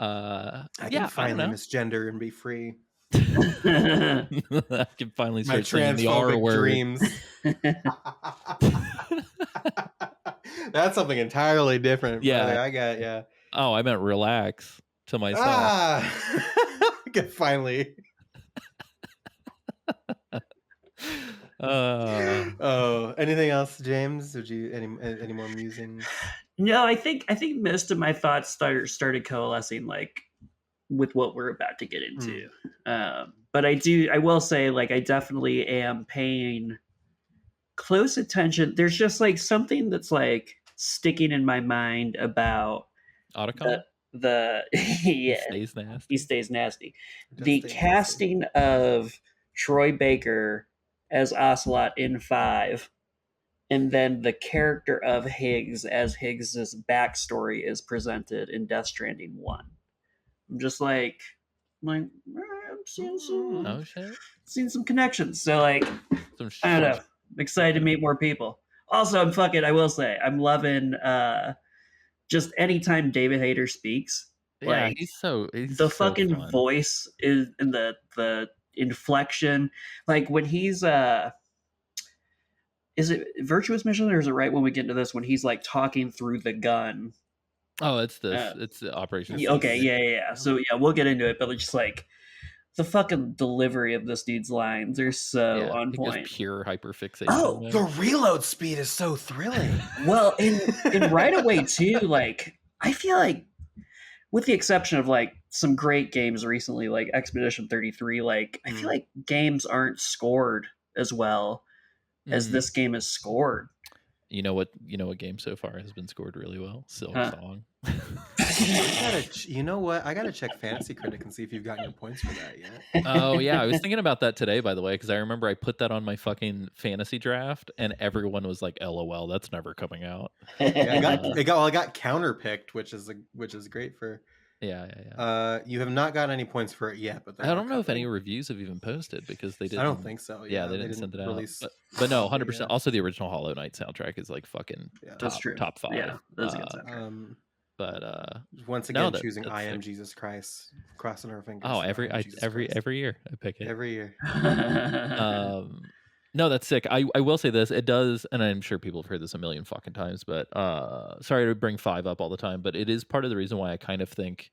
I can finally misgender and be free. I can finally My start saying the R transphobic word. dreams. That's something entirely different. Yeah. brother. I got Oh, I meant relax to myself. I can finally. Oh, anything else, James? Would you any more musings? No, I think most of my thoughts started coalescing like with what we're about to get into. But I will say, like, I definitely am paying close attention. There's just like something that's like sticking in my mind about Otacon? the He stays nasty. He stays nasty. Just The stay casting of Troy Baker as Ocelot in 5, and then the character of Higgs as Higgs's backstory is presented in Death Stranding 1. I'm just like I'm seeing Oh shit. some connections. So like, Some I don't know. shit. I'm excited to meet more people. Also, I will say, I'm loving just anytime David Hayter speaks. Yeah, Like, he's the so fucking fun. voice is in the inflection. Like when he's is it Virtuous Mission, or is it right when we get into this when he's like talking through the gun? Oh, it's this. It's the Operation. Okay, Cease. yeah. So yeah, we'll get into it, but it's just like the fucking delivery of this dude's lines are so on It goes point. pure hyperfixation. Oh, man. the reload speed is so thrilling. Well, in Right Away too, like I feel like, with the exception of like some great games recently, like Expedition 33, like I feel like games aren't scored as well as this game is scored. You know what game so far has been scored really well? Silk Song. You know what? I gotta check Fantasy Critic and see if you've gotten your points for that yet. Oh yeah, I was thinking about that today, by the way, because I remember I put that on my fucking fantasy draft, and everyone was like, "LOL, that's never coming out." Yeah, it got counterpicked, which is great for. Yeah. You have not got any points for it yet, but I don't know if any reviews have even posted because they didn't. I don't think so. Yeah, they didn't send it out. But no, 100%. Also, the original Hollow Knight soundtrack is like fucking top 5. Yeah, that's a good soundtrack. But once again, choosing I Am Jesus Christ, crossing our fingers. Oh, every year I pick it. Every year. No, that's sick. I will say this. It does, and I'm sure people have heard this a million fucking times, but sorry to bring 5 up all the time, but it is part of the reason why I kind of think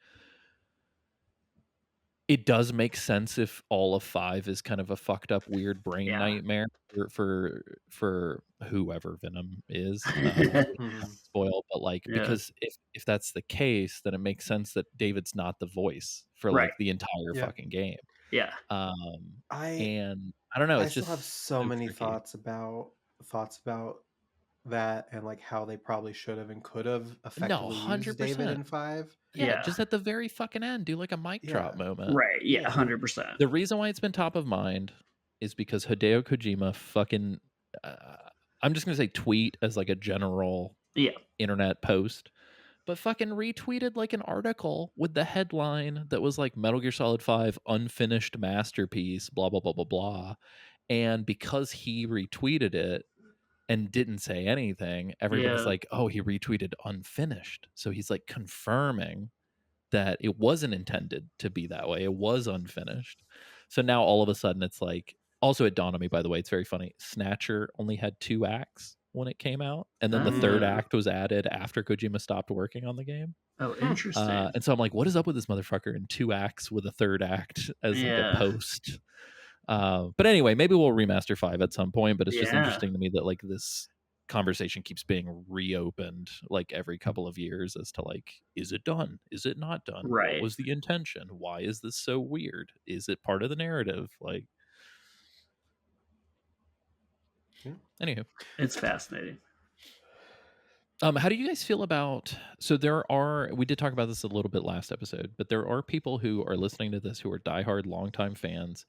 It does make sense if all of 5 is kind of a fucked up, weird brain Yeah. nightmare for whoever Venom is. Mhm. Spoil, but like Yeah. because if that's the case, then it makes sense that David's not the voice for Right. like the entire Yeah. fucking game. Yeah. I And I don't know. I It's still just have so so many tricky. thoughts about that and like how they probably should have and could have No, effectively used David 100%. in 5. Yeah, Yeah. just at the very fucking end, do like a mic drop Yeah. moment. Right. Yeah. Yeah. 100%. The reason why it's been top of mind is because Hideo Kojima fucking I'm just gonna say tweet as like a general Yeah. internet post, but fucking retweeted like an article with the headline that was like Metal Gear Solid 5 unfinished masterpiece, blah blah blah blah blah. And because he retweeted it and didn't say anything, everybody's Yeah. like, oh, he retweeted unfinished. So he's like confirming that it wasn't intended to be that way. It was unfinished. So now all of a sudden it's like, also it dawned on me, by the way, it's very funny. Snatcher only had 2 acts when it came out. And then the third Ah. act was added after Kojima stopped working on the game. Oh, interesting. And so I'm like, what is up with this motherfucker in 2 acts with a third act as like a Yeah. post? But anyway, maybe we'll remaster 5 at some point, but it's just Yeah. interesting to me that like this conversation keeps being reopened like every couple of years as to like, is it done? Is it not done? What Right. was the intention? Why is this so weird? Is it part of the narrative? Like, anywho, It's fascinating. how do you guys feel about? So we did talk about this a little bit last episode, but there are people who are listening to this who are diehard longtime fans.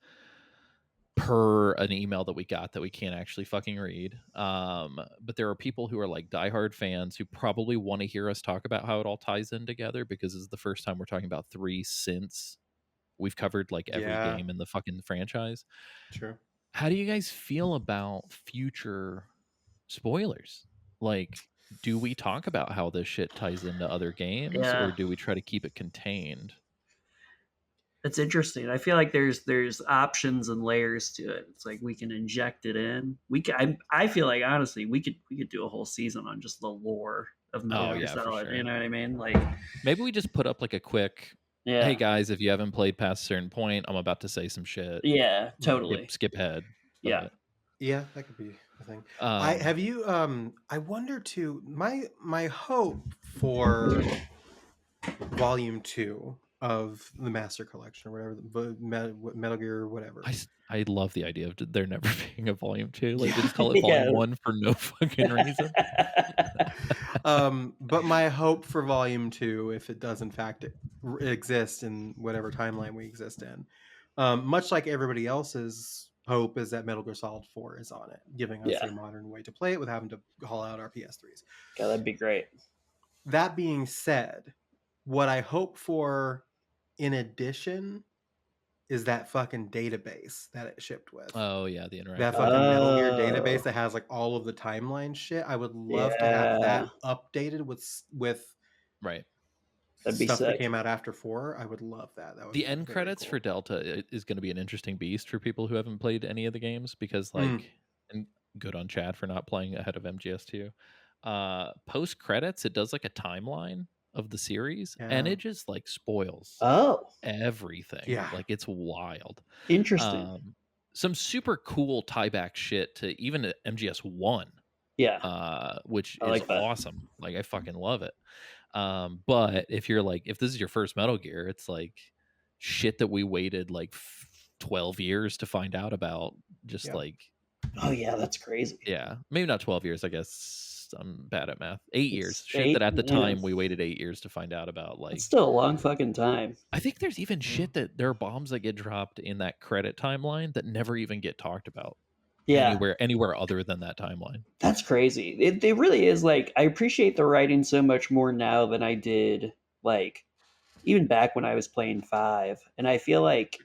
Per an email that we got that we can't actually fucking read. But there are people who are like diehard fans who probably want to hear us talk about how it all ties in together because this is the first time we're talking about 3 since we've covered like every Yeah. game in the fucking franchise. True. How do you guys feel about future spoilers? Like, do we talk about how this shit ties into other games Yeah. or do we try to keep it contained? It's interesting. I feel like there's options and layers to it. It's like we can inject it in. I feel like honestly we could do a whole season on just the lore of Metal Gear yeah, for Solid. sure. You know what I mean? Like Maybe we just put up like a quick, yeah. hey guys, if you haven't played past a certain point, I'm about to say some shit. Yeah, totally. Skip ahead. Yeah. But, Yeah, that could be a thing. I wonder too, my hope for volume 2 of the Master Collection or whatever, Metal Gear, whatever. I love the idea of there never being a volume 2. Like, they just call it Yeah. volume 1 for no fucking reason. But my hope for volume 2, if it does in fact exist in whatever timeline we exist in, much like everybody else's hope, is that Metal Gear Solid 4 is on it, giving us a modern way to play it with having to haul out our PS3s. Yeah, that'd be great. That being said, what I hope for in addition is that fucking database that it shipped with. Oh yeah, the interactive. That fucking Metal Gear database that has like all of the timeline shit. I would love to have that updated with right. That'd be stuff that sick. came out after 4. I would love that. That would The be end very credits cool. for Delta is going to be an interesting beast for people who haven't played any of the games because like and good on Chad for not playing ahead of MGS2. Post credits, it does like a timeline of the series and it just like spoils everything. Yeah. Like it's wild. Interesting. Some super cool tieback shit to even MGS1. Yeah. Which I is like that. awesome. Like I fucking love it. But if you're like, if this is your first Metal Gear, it's like shit that we waited like 12 years to find out about. Just like, oh yeah, that's crazy. Yeah, maybe not 12 years. I guess I'm bad at math. 8 years. Shit 8, that at the time we waited 8 years to find out about. Like, it's still a long fucking time. I think there's even shit that there are bombs that get dropped in that credit timeline that never even get talked about. Yeah, anywhere other than that timeline. That's crazy. It really is. Like, I appreciate the writing so much more now than I did like even back when I was playing 5, and I feel like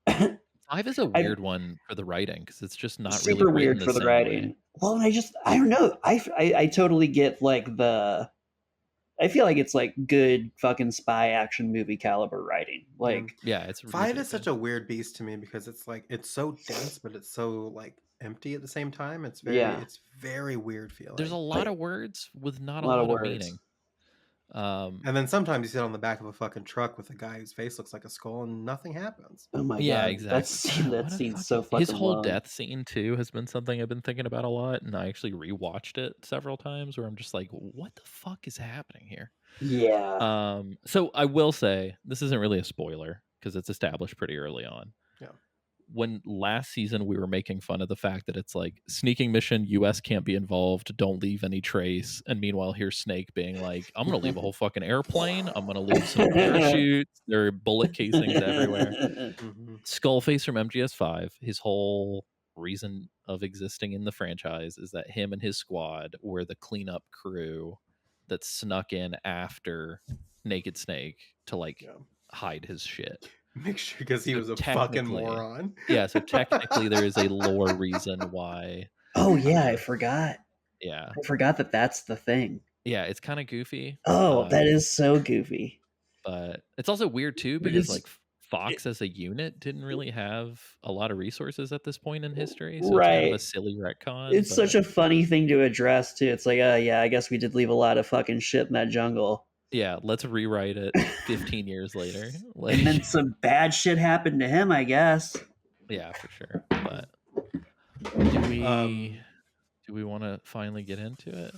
5 is a weird one for the writing because it's just not super really weird for the writing. Way. Well, and I don't know. I totally get like I feel like it's like good fucking spy action movie caliber writing. Like, yeah, it's 5 is such a weird beast to me because it's like it's so dense, but it's so like empty at the same time. It's very it's very weird feeling. There's a lot of words with not a lot of meaning. And then sometimes you sit on the back of a fucking truck with a guy whose face looks like a skull and nothing happens. Oh my Yeah, god, exactly. God, that what a scene's so fucking his fucking whole long. death scene too has been something I've been thinking about a lot, and I actually rewatched it several times where I'm just like, what the fuck is happening here? Yeah. So I will say this isn't really a spoiler because it's established pretty early on. Yeah. When last season we were making fun of the fact that it's like sneaking mission, US can't be involved, don't leave any trace, and meanwhile here's Snake being like, I'm gonna leave a whole fucking airplane, I'm gonna leave some parachutes, there are bullet casings everywhere. Mm-hmm. Skullface from MGS5, his whole reason of existing in the franchise is that him and his squad were the cleanup crew that snuck in after Naked Snake to like Yeah. hide his shit. Make sure, because he So was a fucking technically- moron. Yeah, so technically there is a lore reason why. Oh yeah, I forgot. Yeah. I forgot that that's the thing. Yeah, it's kind of goofy. Oh, that is so goofy. But it's also weird too But because it's- like Fox as a unit didn't really have a lot of resources at this point in history, so it's kind Right. of a silly retcon. It's such a funny thing to address too. It's like, yeah, I guess we did leave a lot of fucking shit in that jungle. Yeah, let's rewrite it 15 years later. Like, And then some bad shit happened to him, I guess. yeah, for sure. But do we want to finally get into it?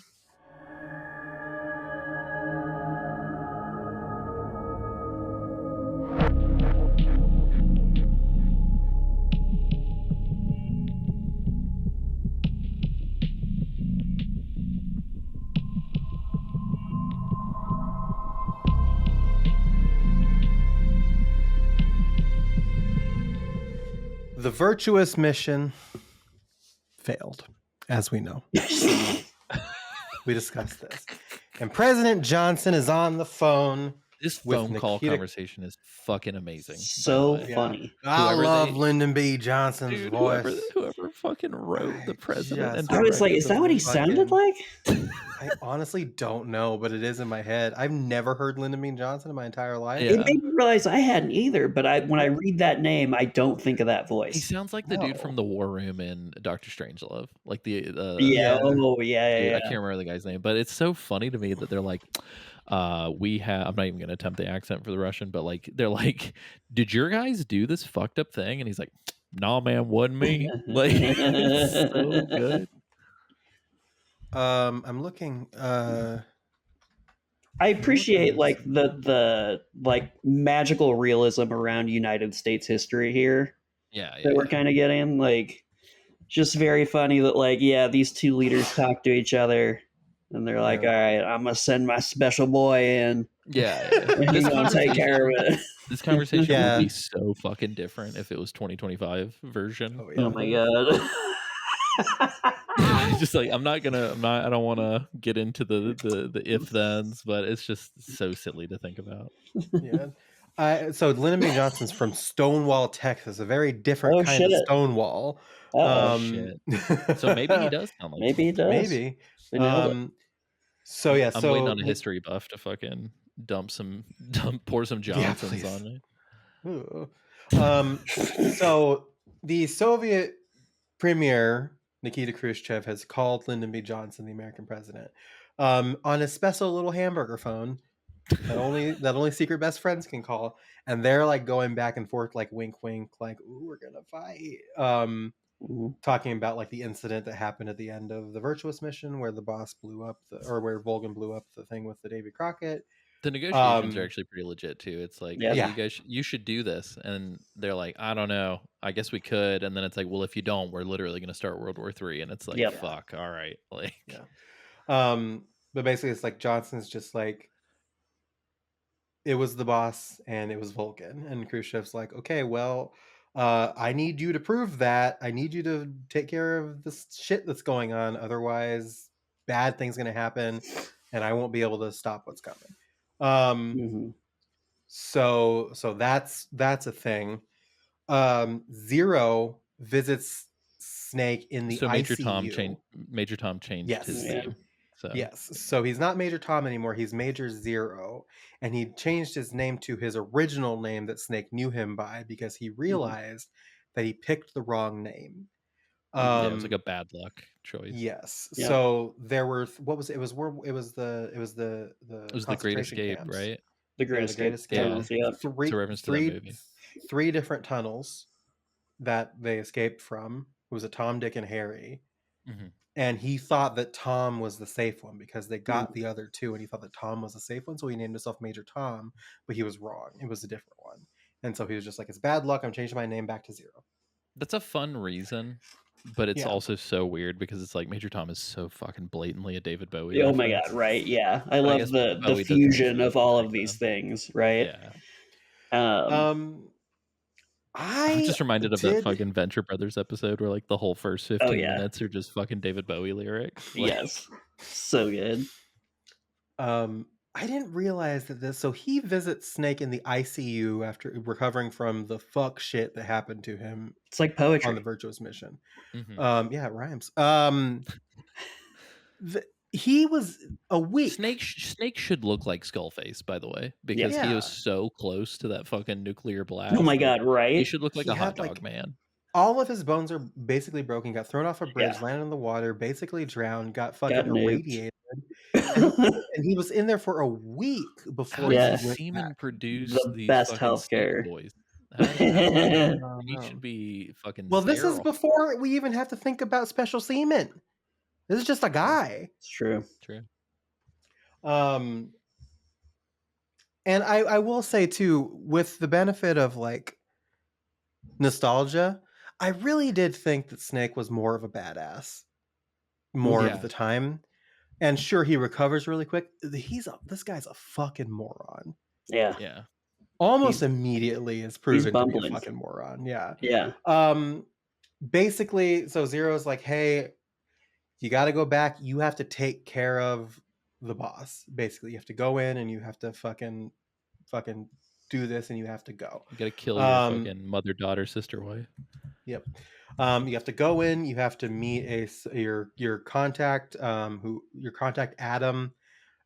The virtuous mission failed, as we know. We discussed this. And President Johnson is on the phone. This With phone call Nikita- conversation is fucking amazing. So by the way. funny. I Whoever love they- Lyndon B. Johnson's Dude, voice. whoever fucking wrote the president. Yes. and I was like, directed is the that what he fucking- sounded like? I honestly don't know, but it is in my head. I've never heard Lyndon B. Johnson in my entire life. Yeah. It made me realize I hadn't either, but when I read that name, I don't think of that He voice. sounds like the dude No. from the War Room in Doctor Strangelove, like the Yeah. Yeah. Oh, yeah, dude, yeah. I can't remember the guy's name, but it's so funny to me that they're like, we have. I'm not even gonna attempt the accent for the Russian, but like they're like, did your guys do this fucked up thing? And he's like, nah, man, wasn't me. Like, it's so good. I'm looking. I appreciate like the like magical realism around United States history here Yeah, yeah. that we're yeah. kind of getting. Like, just very funny that like, yeah, these two leaders talk to each other, and they're like, Yeah. all right, I'm gonna send my special boy in, Yeah, yeah, yeah. and he's gonna take care of it. This conversation Yeah. would be so fucking different if it was 2025 version. Oh, yeah. Oh my god. It's just like I don't want to get into the if thens, but it's just so silly to think about. Yeah. So Lyndon B. Johnson's from Stonewall, Texas, a very different Oh, kind of shit. Stonewall. Uh-oh. shit. So maybe he does sound like Maybe he does. Maybe. We nailed it. So yeah, I'm waiting on a history buff to fucking pour some Johnsons please. on me. Ooh. So the Soviet premier Nikita Khrushchev has called Lyndon B. Johnson, the American president, on a special little hamburger phone that only secret best friends can call, and they're like going back and forth, like wink, wink, like ooh, we're gonna fight. Mhm. Talking about like the incident that happened at the end of the Virtuous mission, where the boss blew up where Volgan blew up the thing with the Davy Crockett. The negotiations are Um, actually pretty legit too. It's like, Yeah. hey, Yeah. you guys, you should do this, and they're like, I don't know, I guess we could, and then it's like, well, if you don't, we're literally going to start World War III, and it's like, Yep. fuck, all right, like, Yeah. But basically, it's like Johnson's just like, it was the boss and it was Vulcan, and Khrushchev's like, okay, well, I need you to prove that. I need you to take care of this shit that's going on. Otherwise, bad things gonna happen, and I won't be able to stop what's coming. Mhm. So that's a thing. Zero visits Snake in the so ICU. Major Tom changed Yes. his Yeah. name. So Yes. So he's not Major Tom anymore. He's Major Zero. And he changed his name to his original name that Snake knew him by because he realized that he picked the wrong name. Yeah, it was like a bad luck choice. Yes. Yeah. So there were what was it? It was the It was the Great concentration Escape, camps. right? The Yeah, Great the Escape Great Escape. tunnels, yeah. It's a reference to that movie. Three different tunnels that they escaped from. It was a Tom, Dick, and Harry. Mhm. And he thought that Tom was the safe one because they got the other two, and he thought that Tom was the safe one, so he named himself Major Tom, but he was wrong. It was a different one. And so he was just like, it's bad luck. I'm changing my name back to Zero. That's a fun reason, but it's Yeah. also so weird because it's like Major Tom is so fucking blatantly a David Bowie. Oh my reference. god, right? Yeah, I But I love guess the Bowie doesn't fusion usually of all like of these that. things, right? Yeah. I'm just reminded of that fucking Venture Brothers episode where like the whole first 15 yeah. minutes are just fucking David Bowie lyrics. Like, Yes, so good. I didn't realize that this. So he visits Snake in the ICU after recovering from the fuck shit that happened to him It's like poetry. on the Virtuous mission. mhm. Yeah, it rhymes. He was a week. Snake should look like Skullface, by the way, because he was so close to that fucking nuclear blast. Oh my god, right? He should look like He a had, hot dog like, man. All of his bones are basically broken. Got thrown off a bridge, Yeah. landed in the water, basically drowned. Got fucking Got nuked. irradiated, and he was in there for a week before How he does went semen back. produce The these best fucking snake healthcare. boys? How does that happen? Oh, He no. should be fucking Well, this is sterile. before we even have to think about special semen. This is just a guy. It's true. True. And I will say too, with the benefit of like nostalgia, I really did think that Snake was more of a badass more Yeah. of the time. And sure, he recovers really quick. This guy's a fucking moron. Yeah. Yeah. Almost immediately is proven to be a bumbling. fucking moron. Yeah. Yeah. Basically, so Zero's like, hey, you got to go back. You have to take care of the boss. Basically, you have to go in and you have to fucking do this, and you have to go. You gotta kill your fucking mother, daughter, sister, wife. Yep. You have to go in. You have to meet your contact. Your contact Adam.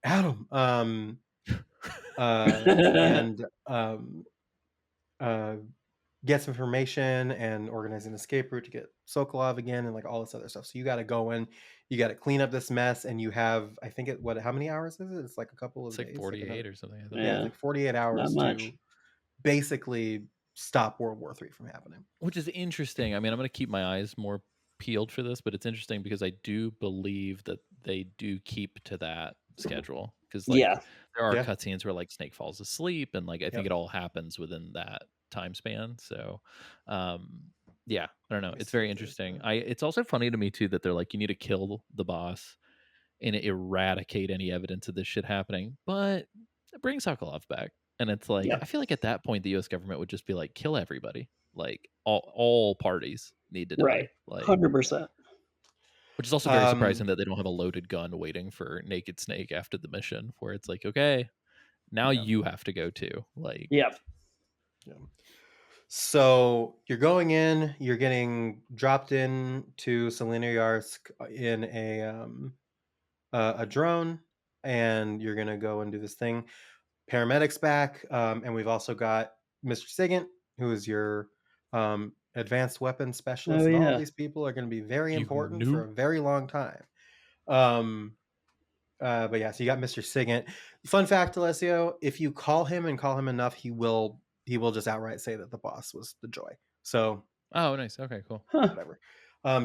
And get some information and organize an escape route to get Sokolov again and like all this other stuff. So you got to go in. You got to clean up this mess, and you have, I think how many hours is it? It's like a couple of It's days. like 48 or something. I think. Yeah, it's like 48 hours Not to much. basically stop World War III from happening. Which is interesting. I mean, I'm going to keep my eyes more peeled for this, but it's interesting because I do believe that they do keep to that schedule. Because like there are cutscenes where like Snake falls asleep, and like I think it all happens within that time span. So yeah, I don't know. It's very interesting. It's also funny to me too that they're like, you need to kill the boss and eradicate any evidence of this shit happening, but bring Sokolov back. And it's like, I feel like at that point the US government would just be like, kill everybody. Like all parties need to die. Right. Like 100%. which is also very surprising that they don't have a loaded gun waiting for Naked Snake after the mission, where it's like, okay, now you have to go too. Like, yeah. So you're going in, you're getting dropped in to Selenoyarsk in a drone, and you're gonna go and do this thing. Paramedics back, and we've also got Mr. Sigint, who is your advanced weapons specialist. And all of these people are going to be very important for a very long time. But yeah, so you got Mr. Sigint. Fun fact, Alessio, if you call him and call him enough, he will just outright say that the boss was the Joy. So oh, nice. Okay, cool. Whatever.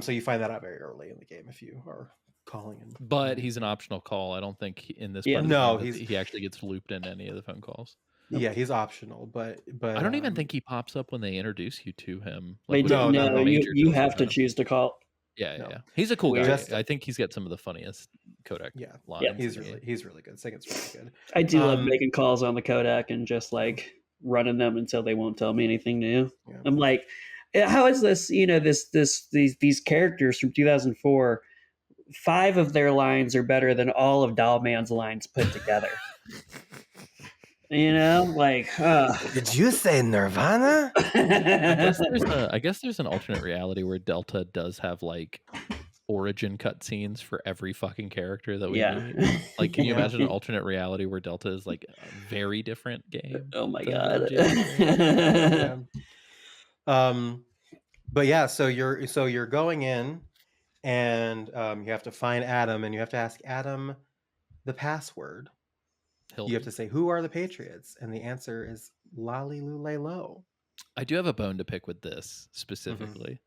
So you find that out very early in the game if you are calling him. But he's an optional call. I don't think in this Yeah, part no, of the game he actually gets looped in any of the phone calls. Yeah, he's optional, but I don't even think he pops up when they introduce you to him. Like, you have to choose to call. Yeah. He's a cool guy. Just- I think he's got some of the funniest Kodak lines. Yeah, he's really good. Sigint's really good. I do love making calls on the Kodak and just like running them until they won't tell me anything new. Yeah. I'm like, how is this? You know, these characters from 2004. 5 of their lines are better than all of Dollman's lines put together. You know, like, did you say Nirvana? I guess there's an alternate reality where Delta does have like origin cutscenes for every fucking character that we meet. Like, can you imagine an alternate reality where Delta is like a very different game? Oh my god. But yeah, so you're going in, and you have to find Adam, and you have to ask Adam the password. You have Hildy. to say, "Who are the Patriots?" And the answer is "Lolly Lule Lo." I do have a bone to pick with this specifically,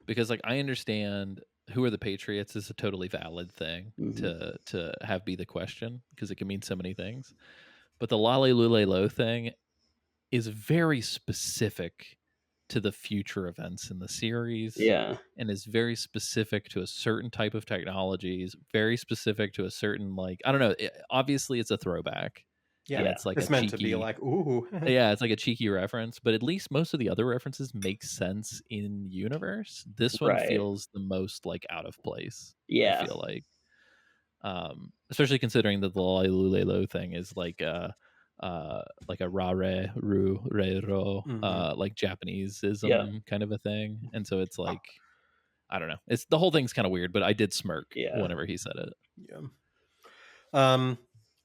because like I understand who are the Patriots is a totally valid thing to have be the question, because it can mean so many things. But the Lale Lule Lo thing is very specific to the future events in the series. Yeah. And is very specific to a certain type of technologies, very specific to a certain, like, I don't know, obviously it's a throwback. Yeah, And it's like it's a meant cheeky, to be like, ooh. yeah, it's like a cheeky reference, but at least most of the other references make sense in universe. This one Right. feels the most like out of place. Yeah. I feel especially considering that the Lulelo thing is like a rare ru re ro like Japaneseism kind of a thing, and so it's like, I don't know, it's the whole thing's kind of weird, but I did smirk whenever he said it. Yeah.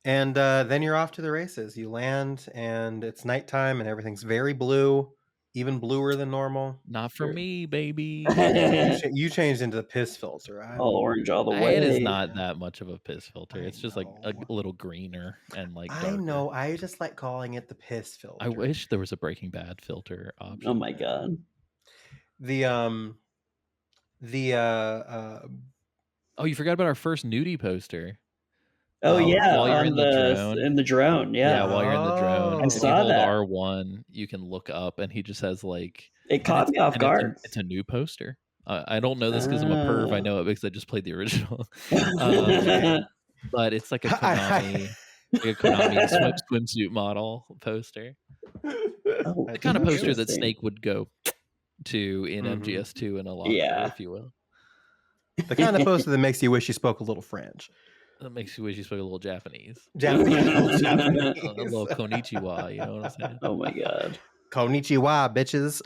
And then you're off to the races. You land, and it's nighttime, and everything's very blue, even bluer than normal. Not for me, baby. You changed into the piss filter. All orange all the way. It is not that much of a piss filter. It's just like a little greener and like darker. I know. I just like calling it the piss filter. I wish there was a Breaking Bad filter option. Oh my god. Oh, you forgot about our first nudie poster. Oh yeah, while you're in the drone. Yeah, while you're in the drone, I saw that. R1, you can look up, and he just has like, it caught me off guard. It's a new poster. I don't know this because I'm a perv. I know it because I just played the original. But it's like a Konami, swimsuit model poster. The kind of poster that Snake would go to in MGS2 in a locker, if you will. The kind of poster that makes you wish you spoke a little French. That makes you wish you spoke a little Japanese. A little konnichiwa, you know what I'm saying? Oh my god. Konnichiwa, bitches.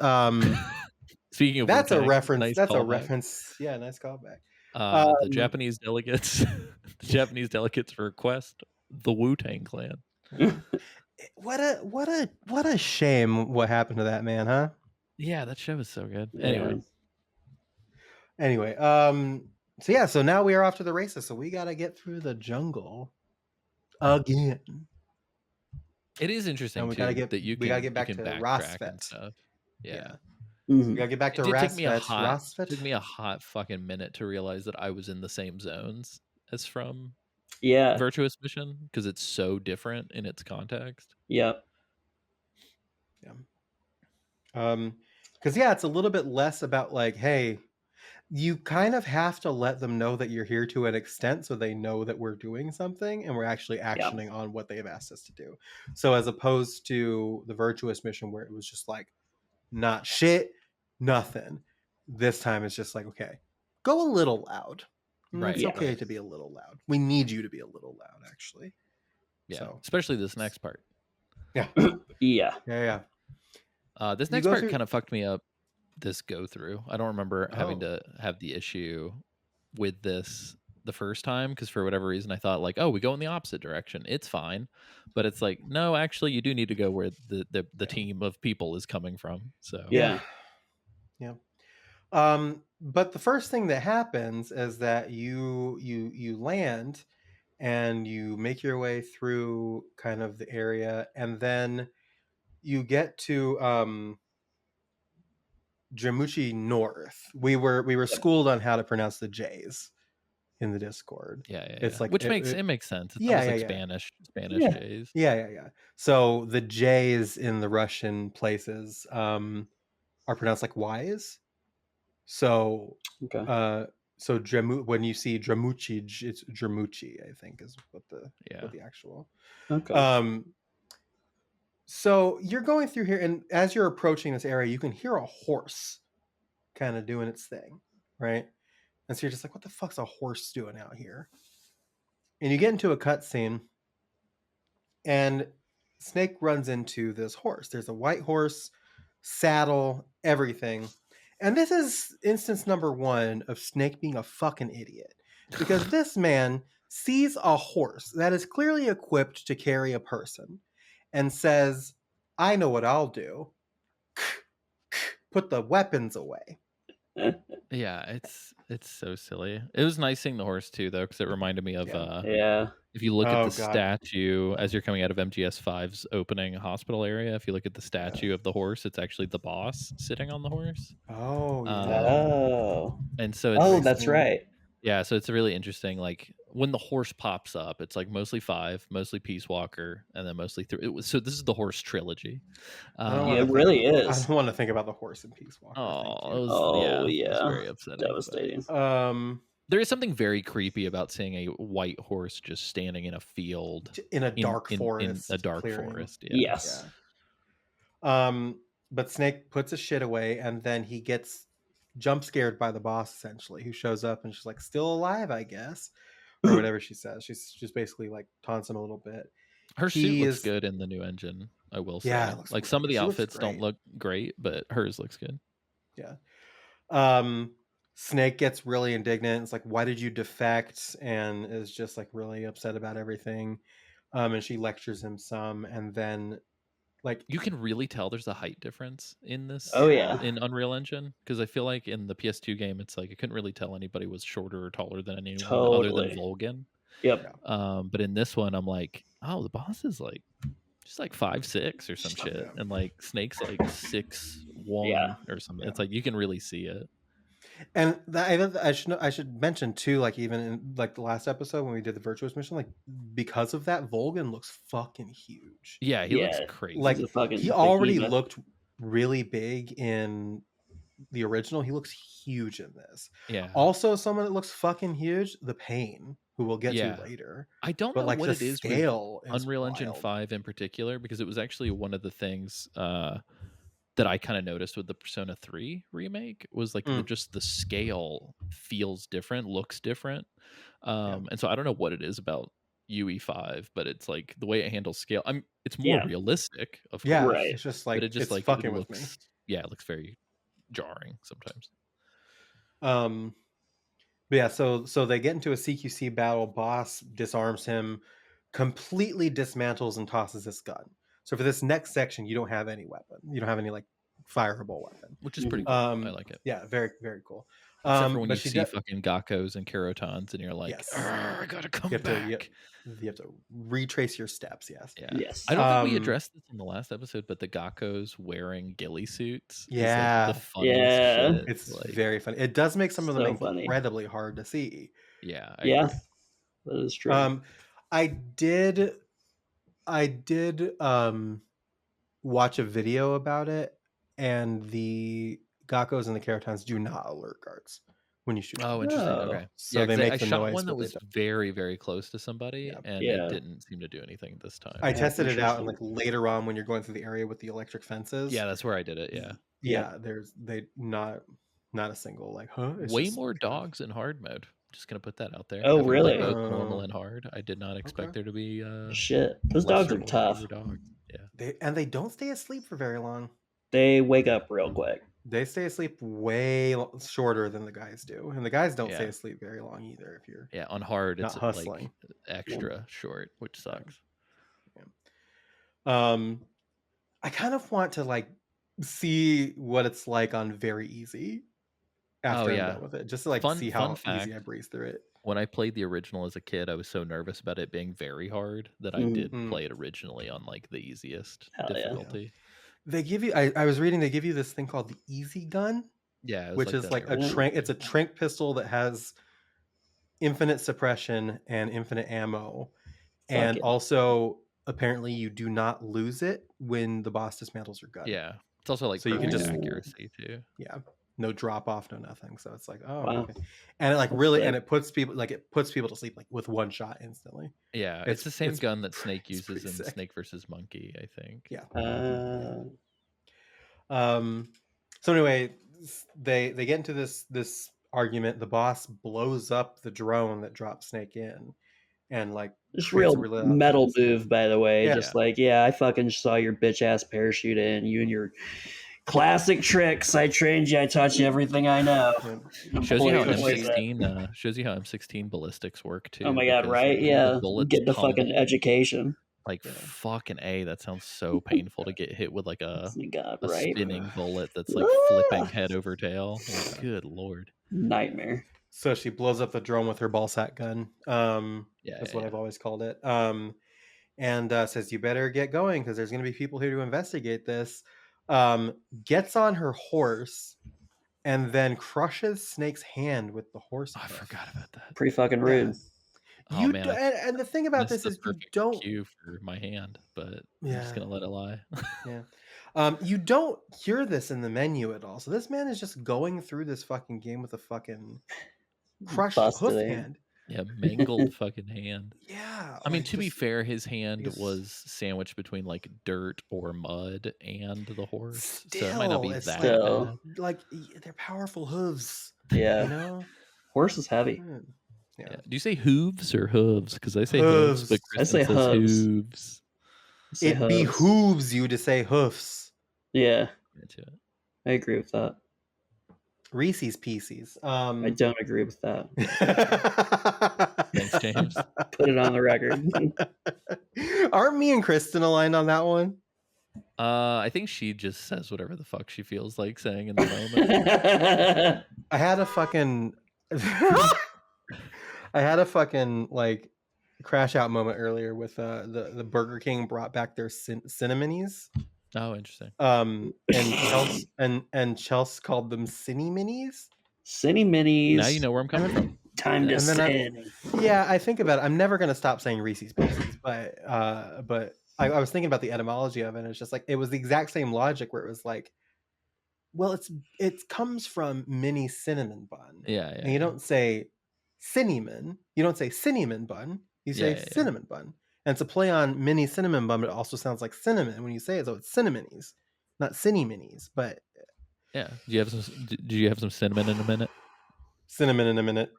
Speaking of that's a reference. Nice that's callback. A reference. Yeah, nice callback. The Japanese delegates, request the Wu-Tang Clan. What a shame what happened to that man, huh? Yeah, that show was so good. Yeah. Anyway, so now we are off to the races. So we got to get through the jungle again. It is interesting and we gotta get back to Rosfet stuff. Yeah. We gotta get back to Rosfet. It took me a hot fucking minute to realize that I was in the same zones as from Virtuous Mission, because it's so different in its context. Yep. Yeah. Because it's a little bit less about like, hey, you kind of have to let them know that you're here to an extent so they know that we're doing something and we're actually actioning on what they've asked us to do. So as opposed to the Virtuous Mission where it was just like, not shit, nothing. This time it's just like, okay, go a little loud. Right. It's okay to be a little loud. We need you to be a little loud, actually. Yeah. So, especially this next part. Yeah. Yeah. This next part kind of fucked me up. This go through. I don't remember having to have the issue with this the first time, because for whatever reason I thought like, oh, we go in the opposite direction, it's fine. But it's like, no, actually you do need to go where the team of people is coming from. So yeah. But the first thing that happens is that you land and you make your way through kind of the area, and then you get to Dramuchi North. We were schooled on how to pronounce the J's in the Discord. It's like which makes sense. It's almost like Spanish J's. Yeah. So the J's in the Russian places are pronounced like Y's. So so when you see Dramuchi, it's Dramuchi, I think is what the actual. So you're going through here, and as you're approaching this area, you can hear a horse kind of doing its thing, right? And so you're just like, what the fuck's a horse doing out here? And you get into a cutscene, and Snake runs into this horse. There's a white horse, saddle, everything. And this is instance number 1 of Snake being a fucking idiot. Because this man sees a horse that is clearly equipped to carry a person and says, I know what I'll do. Put the weapons away. Yeah, it's so silly. It was nice seeing the horse too, though, because it reminded me of Yeah. if you look at Oh, the God. statue as you're coming out of MGS5's opening hospital area, if you look at the statue of the horse, it's actually the boss sitting on the horse. Oh, yeah. Oh. And so Oh, it's that's right. yeah, so it's really interesting. Like when the horse pops up, it's like mostly 5, mostly Peace Walker, and then mostly 3. So this is the horse trilogy. I don't Yeah, wanna it think really about- I is. don't want to think about the horse in Peace Walker. Oh, Thank it you. was, Oh, it was yeah. very upsetting. but- Devastating. There is something very creepy about seeing a white horse just standing in a field In a dark in forest. a dark clearing. forest. Yeah. Yes. But Snake puts his shit away, and then he gets jump scared by the boss, essentially, who shows up and she's like, "Still alive, I guess," or whatever she says. She's just basically like taunts him a little bit. Her suit He looks is- good in the new engine, I will say. Yeah, it looks like some of great. the She looks outfits don't great. look great, but hers looks good. Yeah. Snake gets really indignant. It's like, "Why did you defect?" And is just like really upset about everything. And she lectures him some, and then like You can really tell there's a height difference in this. Oh, yeah. In Unreal Engine, because I feel like in the PS2 game, it's like I couldn't really tell anybody was shorter or taller than anyone other Totally. than Volgan. Yep. But in this one, I'm like, oh, the boss is like just like 5'6" or some shit, Yeah. and like Snake's like 6'1" Yeah. or something. Yeah. It's like you can really see it. And I should mention too, like even in like the last episode when we did the virtuous mission, like because of that, Volgan looks fucking huge. Yeah, he looks Yeah, crazy. Like a fucking he already behemoth. looked really big in the original. He looks huge in this. yeah, Also, someone that looks fucking huge, the Pain, who we'll get Yeah. to later. I don't But know like what the it is with scale is Unreal Engine wild. 5 in particular, because it was actually one of the things that I kind of noticed with the Persona 3 remake was like just the scale feels different, looks different. And so I don't know what it is about UE5, but it's like the way it handles scale. It's more Yeah. realistic, of course. Yeah, Right. it's just like But it just it's like fucking it with looks, me. yeah, it looks very jarring sometimes. But yeah, so they get into a CQC battle. Boss disarms him, completely dismantles and tosses his gun. So for this next section, you don't have any weapon. You don't have any like fireable weapon, Which is pretty cool. I like it. Yeah, very very cool. Except for when but you she see do- fucking Gakkos and Kirotons, and you're like, Yes. I gotta come you have back. to you have to retrace your steps. Yes. Yeah. Yes. I don't think we Um, addressed this in the last episode, but the Gakkos wearing ghillie suits. is, Yeah. Like the funniest Yeah. shit. It's like, very funny. It does make some of them So funny. incredibly hard to see. yeah. Yeah. agree. That is true. I did watch a video about it, and the Gakkos and the Kerotons do not alert guards when you shoot. Oh, them. interesting. Oh. Okay. So Yeah, they 'cause make I the shot noise, one but that they was don't. very, very close to somebody, Yeah. and Yeah. it didn't seem to do anything this time. I tested it out, and interesting. like later on when you're going through the area with the electric fences. Yeah, that's where I did it. Yeah. yeah. There's not a single like It's Way just more kind of- dogs in hard mode. Just gonna put that out there. Oh, Having played really? both normal Oh. and hard. I did not expect Okay. there to be Shit. Those dogs lesser are tough. behavior dogs. Yeah. They don't stay asleep for very long. They wake up real quick. They stay asleep way shorter than the guys do, and the guys don't stay Yeah. asleep very long either. If you're Yeah, on hard not it's hustling. like extra short, which sucks. I kind of want to like see what it's like on very easy after I'm yeah. done with it, just to like Fun- see how fun easy I fact. breeze through it. When I played the original as a kid, I was so nervous about it being very hard that I did play it originally on like the easiest Hell yeah. difficulty. They give you. I was reading. They give you this thing called the Easy Gun, Yeah, it was which is that like a era. trank. It's a trank pistol that has infinite suppression and infinite ammo, and it. also apparently you do not lose it when the boss dismantles your gun. Yeah, it's also like So you can perfect just- accuracy too. Yeah, no drop off, no nothing. So it's like, oh, Wow. okay. And it like really, sick. and it puts people to sleep like with one shot instantly. Yeah, It's- it's the same it's- gun that Snake it's uses pretty in sick. Snake versus Monkey, I think. Yeah. Uh, So anyway, they get into this argument. The boss blows up the drone that drops Snake in, and like just creates real a really loud metal noise. move, by the way. Yeah. Just like, yeah, I fucking saw your bitch ass parachute in. You and your classic tricks. I trained you. I taught you everything I know. Yeah. Shows you how an Boy, boy, M16 shows you how M16 ballistics work too. Oh my god, because, right? the Yeah. bullets Get the fucking tumble. education. Like Yeah. fucking A, that sounds so painful to get hit with like a Oh my God, a right? spinning bullet that's like flipping head over tail. Like, good lord. Nightmare. So she blows up the drone with her ball sack gun. Yeah, That's yeah, what yeah. I've always called it. And says, "You better get going because there's going to be people here to investigate this." Gets on her horse and then crushes Snake's hand with the horse. Oh, I hoof. forgot about that. Pretty fucking rude. Yes. Oh man, I And the thing about missed this the is you perfect don't. cue for my hand, but I'm Yeah. just gonna let it lie. Yeah. You don't hear this in the menu at all. So this man is just going through this fucking game with a fucking crushed Busted hoof hand. hand. Yeah, mangled fucking hand. Yeah. I mean, like, to be just- fair, his hand it's- was sandwiched between like dirt or mud and the horse, so it Still, might not be it's that Still. bad. like they're powerful hooves. Yeah. You know? Horse is heavy. Yeah. Yeah. Do you say hooves or hooves? Because I say hooves, but Hooves. I Kristen say says hooves. hooves. Say It hooves. behooves you to say hoofs. Yeah, Into it. I agree with that. Reese's Pieces. I don't agree with that. Thanks, James. Put it on the record. Aren't me and Kristen aligned on that one? I think she just says whatever the fuck she feels like saying in the moment. I had a fucking like crash out moment earlier with the Burger King brought back their cinnamonies. Oh, interesting. And Chelsea and Chelsea called them Cinny Minis. Cinny minis. Now you know where I'm coming from. Time to And then sin. Yeah, I think about it. I'm never gonna stop saying Reese's Pieces, but I was thinking about the etymology of it. And it's just like it was the exact same logic where it was like, well, it comes from mini cinnamon bun. Yeah, And you don't say cinnamon. You don't say cinnamon bun. You say Yeah. cinnamon bun. And it's a play on mini cinnamon bun, but it also sounds like cinnamon when you say it. So it's cinnamonies, not cinny minis, but Yeah. Do you have some cinnamon in a minute? cinnamon in a minute.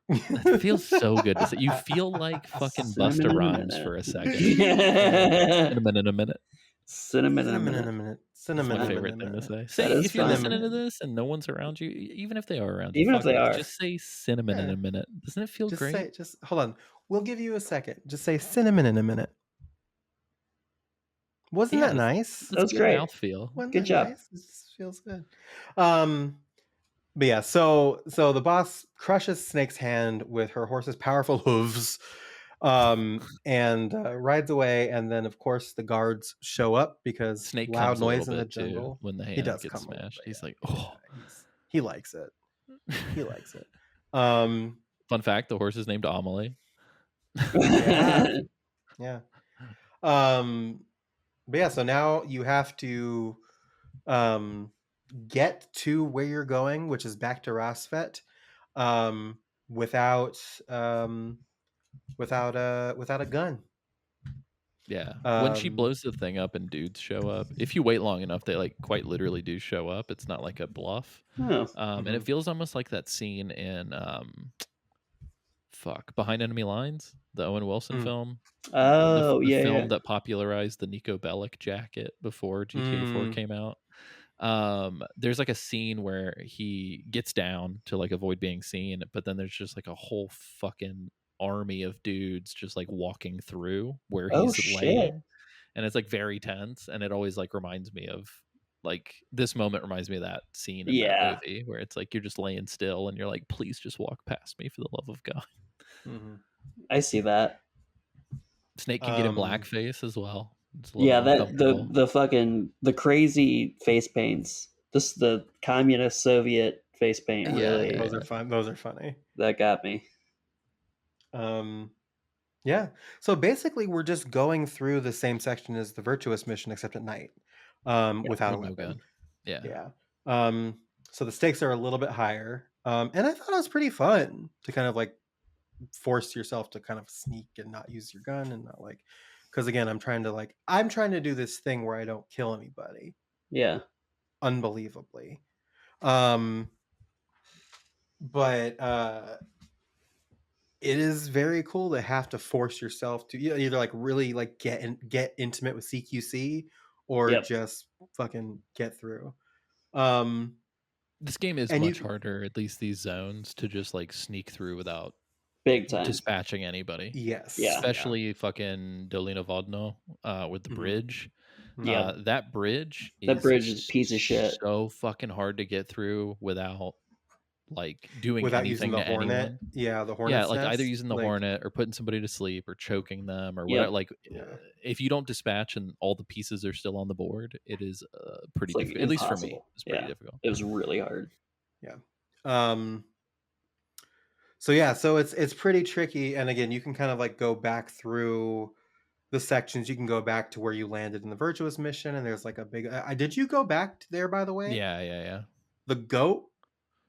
That feels so good to say. You feel like fucking Cinnamon Busta in a Rhymes minute. for a second. Cinnamon Cinnamon in a minute. in a Cinnamon in minute. a minute. That's Cinnamon my in a favorite thing to minute. say. Say is if you're fun. listening to this and no one's around you, even if they are around you, Even if fuck they it, are. just say cinnamon in Yeah. a minute. Doesn't it feel great? Just hold on. We'll give you a second. Just say cinnamon in a minute. Wasn't Yeah, that nice? That was a good great. mouthfeel. Wasn't Good that job. nice? It just feels good. But yeah, so the boss crushes Snake's hand with her horse's powerful hooves, and rides away. And then, of course, the guards show up because Snake loud comes a noise little in the bit too jungle. when the He hand does gets come a little smashed. bit, He's yeah. like, oh. He likes it. He likes it. Fun fact: the horse is named Amelie. Yeah. Yeah. But yeah, so now you have to get to where you're going, which is back to Rasfet, without a gun. Yeah. When she blows the thing up and dudes show up, if you wait long enough, they like quite literally do show up. It's not like a bluff. Oh. And it feels almost like that scene in Behind Enemy Lines, the Owen Wilson film. Oh, the yeah, film yeah. that popularized the Nico Bellic jacket before GTA 4 came out. There's like a scene where he gets down to like avoid being seen, but then there's just like a whole fucking army of dudes just like walking through where Oh, he's shit. laying, and it's like very tense, and it always like reminds me of like this moment reminds me of that scene in that movie where it's like you're just laying still and you're like, please just walk past me for the love of God. I see that. Snake can get in blackface as well. It's a Yeah, little that uncomfortable. the fucking the crazy face paints. Just the communist Soviet face paint. Yeah, Really, yeah. Those are fun. Those are funny. that got me. Yeah. So basically, we're just going through the same section as the Virtuous mission, except at night, without a With no weapon. gun. Yeah. Yeah. So the stakes are a little bit higher, and I thought it was pretty fun to kind of like force yourself to kind of sneak and not use your gun and not like, because again, I'm trying to do this thing where I don't kill anybody. Yeah. Unbelievably. But it is very cool to have to force yourself to either like really like get intimate with CQC or just fucking get through. This game is and much harder, at least these zones, to just like sneak through without Big time. dispatching anybody. Yes. Yeah. Especially fucking Dolina Vodno with the Mhm. bridge. Yeah. That bridge That bridge is a piece of shit. so fucking hard to get through without like doing Without anything using the to Hornet. anyone. Yeah, the Hornet. Yeah, like either using the Hornet or putting somebody to sleep or choking them or whatever. Like if you don't dispatch and all the pieces are still on the board, it is pretty It's like difficult. At least for me, impossible. it's pretty difficult. It was really hard. Yeah. So yeah, so it's pretty tricky. And again, you can kind of like go back through the sections. You can go back to where you landed in the Virtuous mission, and there's like a big. Did you go back to there, by the way? Yeah. The goat.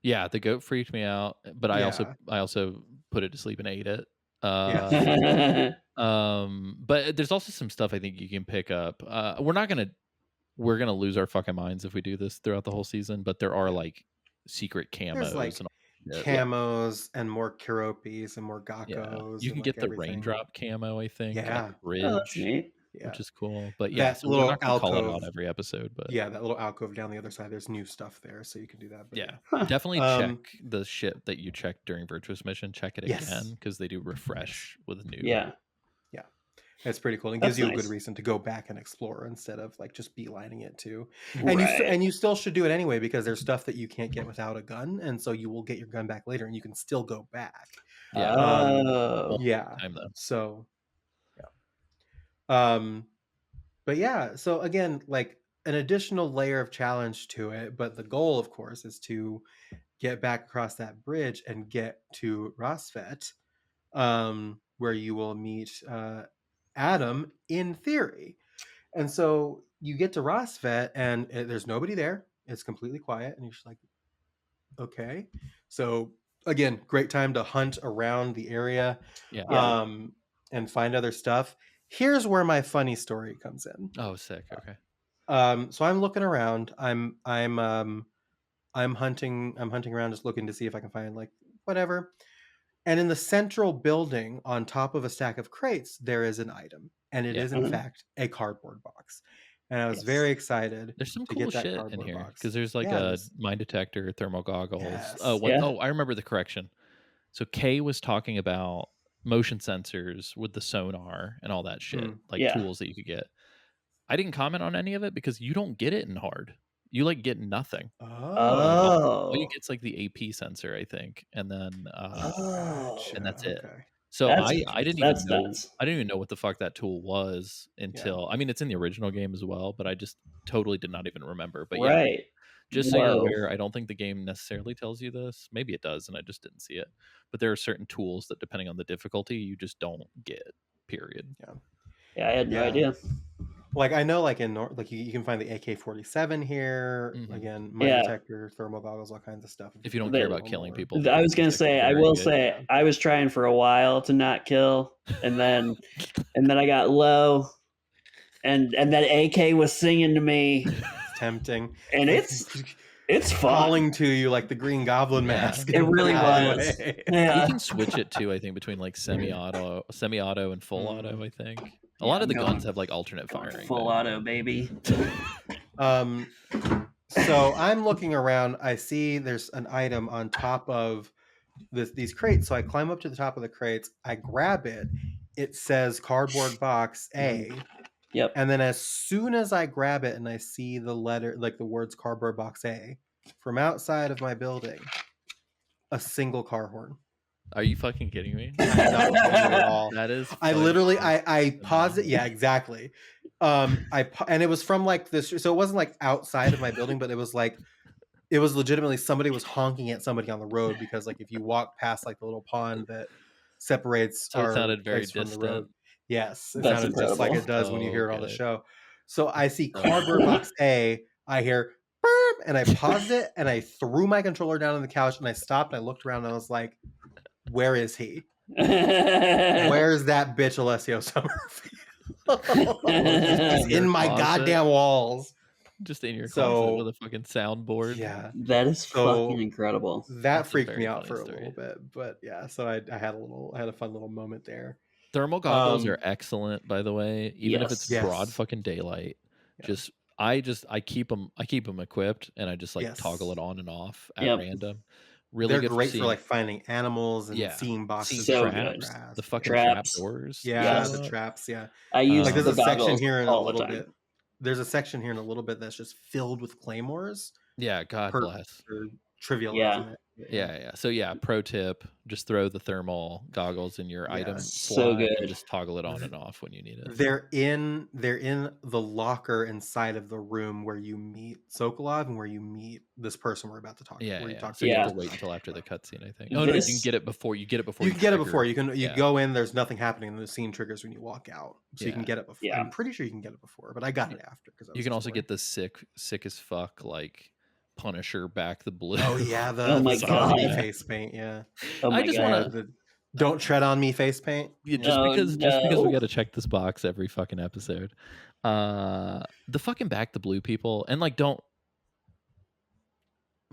Yeah, the goat freaked me out, but I Yeah. also put it to sleep and ate it. Yeah. But there's also some stuff I think you can pick up. We're gonna lose our fucking minds if we do this throughout the whole season, but there are like secret camos There's like and all that. camos and more Keropis and more Yeah, Gakkos. you and can like get the everything. raindrop camo, I think, Yeah. at the bridge, Oh, that's neat. Yeah. which is cool. But yeah, That so we're little not gonna call it out alcove. every episode, but Yeah, that little alcove down the other side. There's new stuff there, so you can do that. But yeah, Huh. definitely Um, check the shit that you checked during Virtuous Mission. Check it Yes. again because they do refresh with new. Yeah. It's pretty cool. It That's gives you a nice. good reason to go back and explore instead of like just beelining it too. Right. And you still should do it anyway because there's stuff that you can't get without a gun, and so you will get your gun back later, and you can still go back. Yeah. Oh. Yeah. Time though. So, yeah. But yeah. So again, like an additional layer of challenge to it, but the goal, of course, is to get back across that bridge and get to Rosfet, where you will meet Adam in theory. And so you get to Rosfet and there's nobody there. It's completely quiet. And you're just like, okay. So again, great time to hunt around the area Yeah. and find other stuff. Here's where my funny story comes in. Oh, sick. Okay. So I'm looking around. I'm hunting around, just looking to see if I can find like whatever. And in the central building, on top of a stack of crates, there is an item, and it is in Mhm. fact a cardboard box. And I was Yes. very excited. There's some to cool get that shit in cardboard here box. because there's like Yeah, a there's- mine detector, thermal goggles. Yes. Yeah. Oh, I remember the correction. So Kay was talking about motion sensors with the sonar and all that shit, like Yeah. tools that you could get. I didn't comment on any of it because you don't get it in hard. You like get nothing. Oh, All you Oh. get's like the AP sensor, I think, and then Oh. and that's it. Okay. So That's- I didn't even That's know nuts. I didn't even know what the fuck that tool was until I mean it's in the original game as well, but I just totally did not even remember. But yeah, Right. just so you're Whoa. aware, I don't think the game necessarily tells you this. Maybe it does, and I just didn't see it. But there are certain tools that, depending on the difficulty, you just don't get. Period. Yeah, I had no Yeah. idea. Like I know, like like you can find the AK-47 here. Mhm. Again, mine Yeah. detector, thermal goggles, all kinds of stuff. If you don't They- care about killing people, I was gonna it's say, I very will good. say, I was trying for a while to not kill, and then I got low, and that AK was singing to me, It's tempting. and it's fun. calling to you like the Green Goblin Yeah. mask. It really was. You Yeah. can switch it too. I think between like semi-auto, and full auto. I think a lot of the I'm guns going- have like alternate firing. Full now. auto, baby. So I'm looking around. I see there's an item on top of these crates. So I climb up to the top of the crates. I grab it. It says cardboard box A. Yep. And then as soon as I grab it and I see the letter, like the words cardboard box A, from outside of my building, a single car horn. Are you fucking kidding me? I'm not kidding you at all. That is. I funny. literally, I paused it. Yeah, exactly. And it was from like this, so it wasn't like outside of my building, but it was legitimately somebody was honking at somebody on the road because like if you walk past like the little pond that separates So it our sounded very place from the distant. road. Yes, it That's sounded just like it incredible. does when you hear it on the Okay. show. So I see cardboard box A. I hear burp, and I paused it and I threw my controller down on the couch and I stopped. And I looked around and I was like, "Where is he? Where's that bitch Alessio Summerfield? He's Your in my closet? goddamn walls." Just in your So- closet with a fucking soundboard. Yeah, That is So- fucking incredible. that That's a freaked very me out funny for a story. little bit, but yeah. So I had a fun little moment there. Thermal goggles Um, are excellent, by the way. Even if it's Yes. broad Yes. fucking daylight, Yeah. I keep them equipped, and I just like Yes. toggle it on and off at Yep. random. Really They're good great for for like finding animals and Yeah. seeing boxes. seeing So of good. grass. the fucking Yeah. trap Traps. doors. Yeah, Yes. the traps. Yeah, I use like there's the a section goggles here in a all the little time. bit. There's a section here in a little bit that's just filled with claymores. Yeah, God per, bless. for trivializing Yeah. it. Yeah. So yeah, pro tip: just throw the thermal goggles in your Yeah. item So slot good. and just toggle it on and off when you need it. They're in the locker inside of the room where you meet Sokolov and where you meet this person we're about to talk to. Yeah, Where you yeah. talk So you have Yeah. to wait until after the cutscene, I think. Oh no, you can This- get it before. You get it before. You can get it before. trigger. You Yeah. go in. There's nothing happening, and the scene triggers when you walk out. So you can Yeah. get it before. Yeah. I'm pretty sure you can get it before, but I got it after because You can also get the sick as fuck like Punisher back the blue. Oh yeah, the, Oh the my zombie God. face paint. Yeah. Oh my I just god. want to The don't tread on me face paint. just Oh, because we no. got to check this box every fucking episode. The fucking back the blue people and like don't.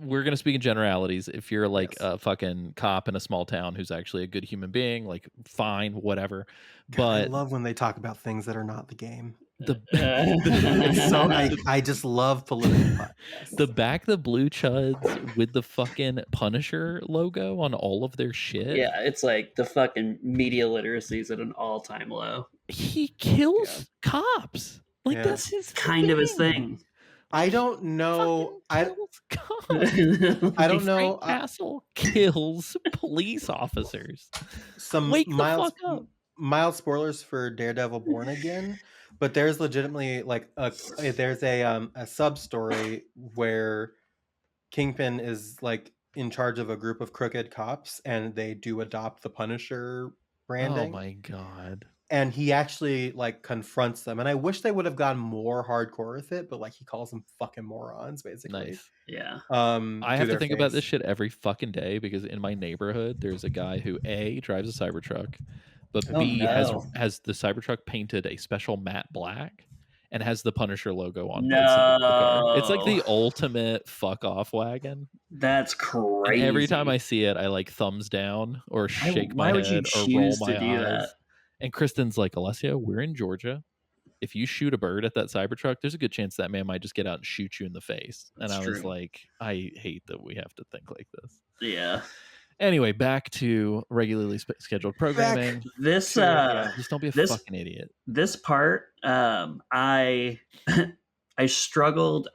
We're gonna speak in generalities. If you're like Yes. a fucking cop in a small town who's actually a good human being, like fine, whatever. God, But I love when they talk about things that are not the game. the It's so I just love political podcasts. the back the blue chuds with the fucking Punisher logo on all of their shit. Yeah, it's like the fucking media literacy is at an all-time low. He kills cops. Like Yeah. that's his Kind of his thing. I don't know. Fucking kills cops. I don't know. Frank Castle kills police officers. Some Wake the mild fuck up. mild spoilers for Daredevil Born Again, but there's legitimately like there's a sub story where Kingpin is like in charge of a group of crooked cops, and they do adopt the Punisher branding. Oh my god. And he actually like confronts them, and I wish they would have gone more hardcore with it, but like he calls them fucking morons basically. Nice. Yeah. I have to their think about this face. shit every fucking day because in my neighborhood there's a guy who A drives a Cybertruck, but Oh, B no. has the Cybertruck painted a special matte black and has the Punisher logo on both sides of the car. It's like the No. ultimate fuck off wagon. That's crazy. And every time I see it, I like thumbs down or shake my why would you head or roll choose my to do eyes. that? And Kristen's like, Alessia, we're in Georgia. If you shoot a bird at that Cybertruck, there's a good chance that man might just get out and shoot you in the face. That's and I was true. like, I hate that we have to think like this. Yeah. Anyway, back to regularly scheduled programming. This Just don't be a this- fucking idiot. this part, I I struggled.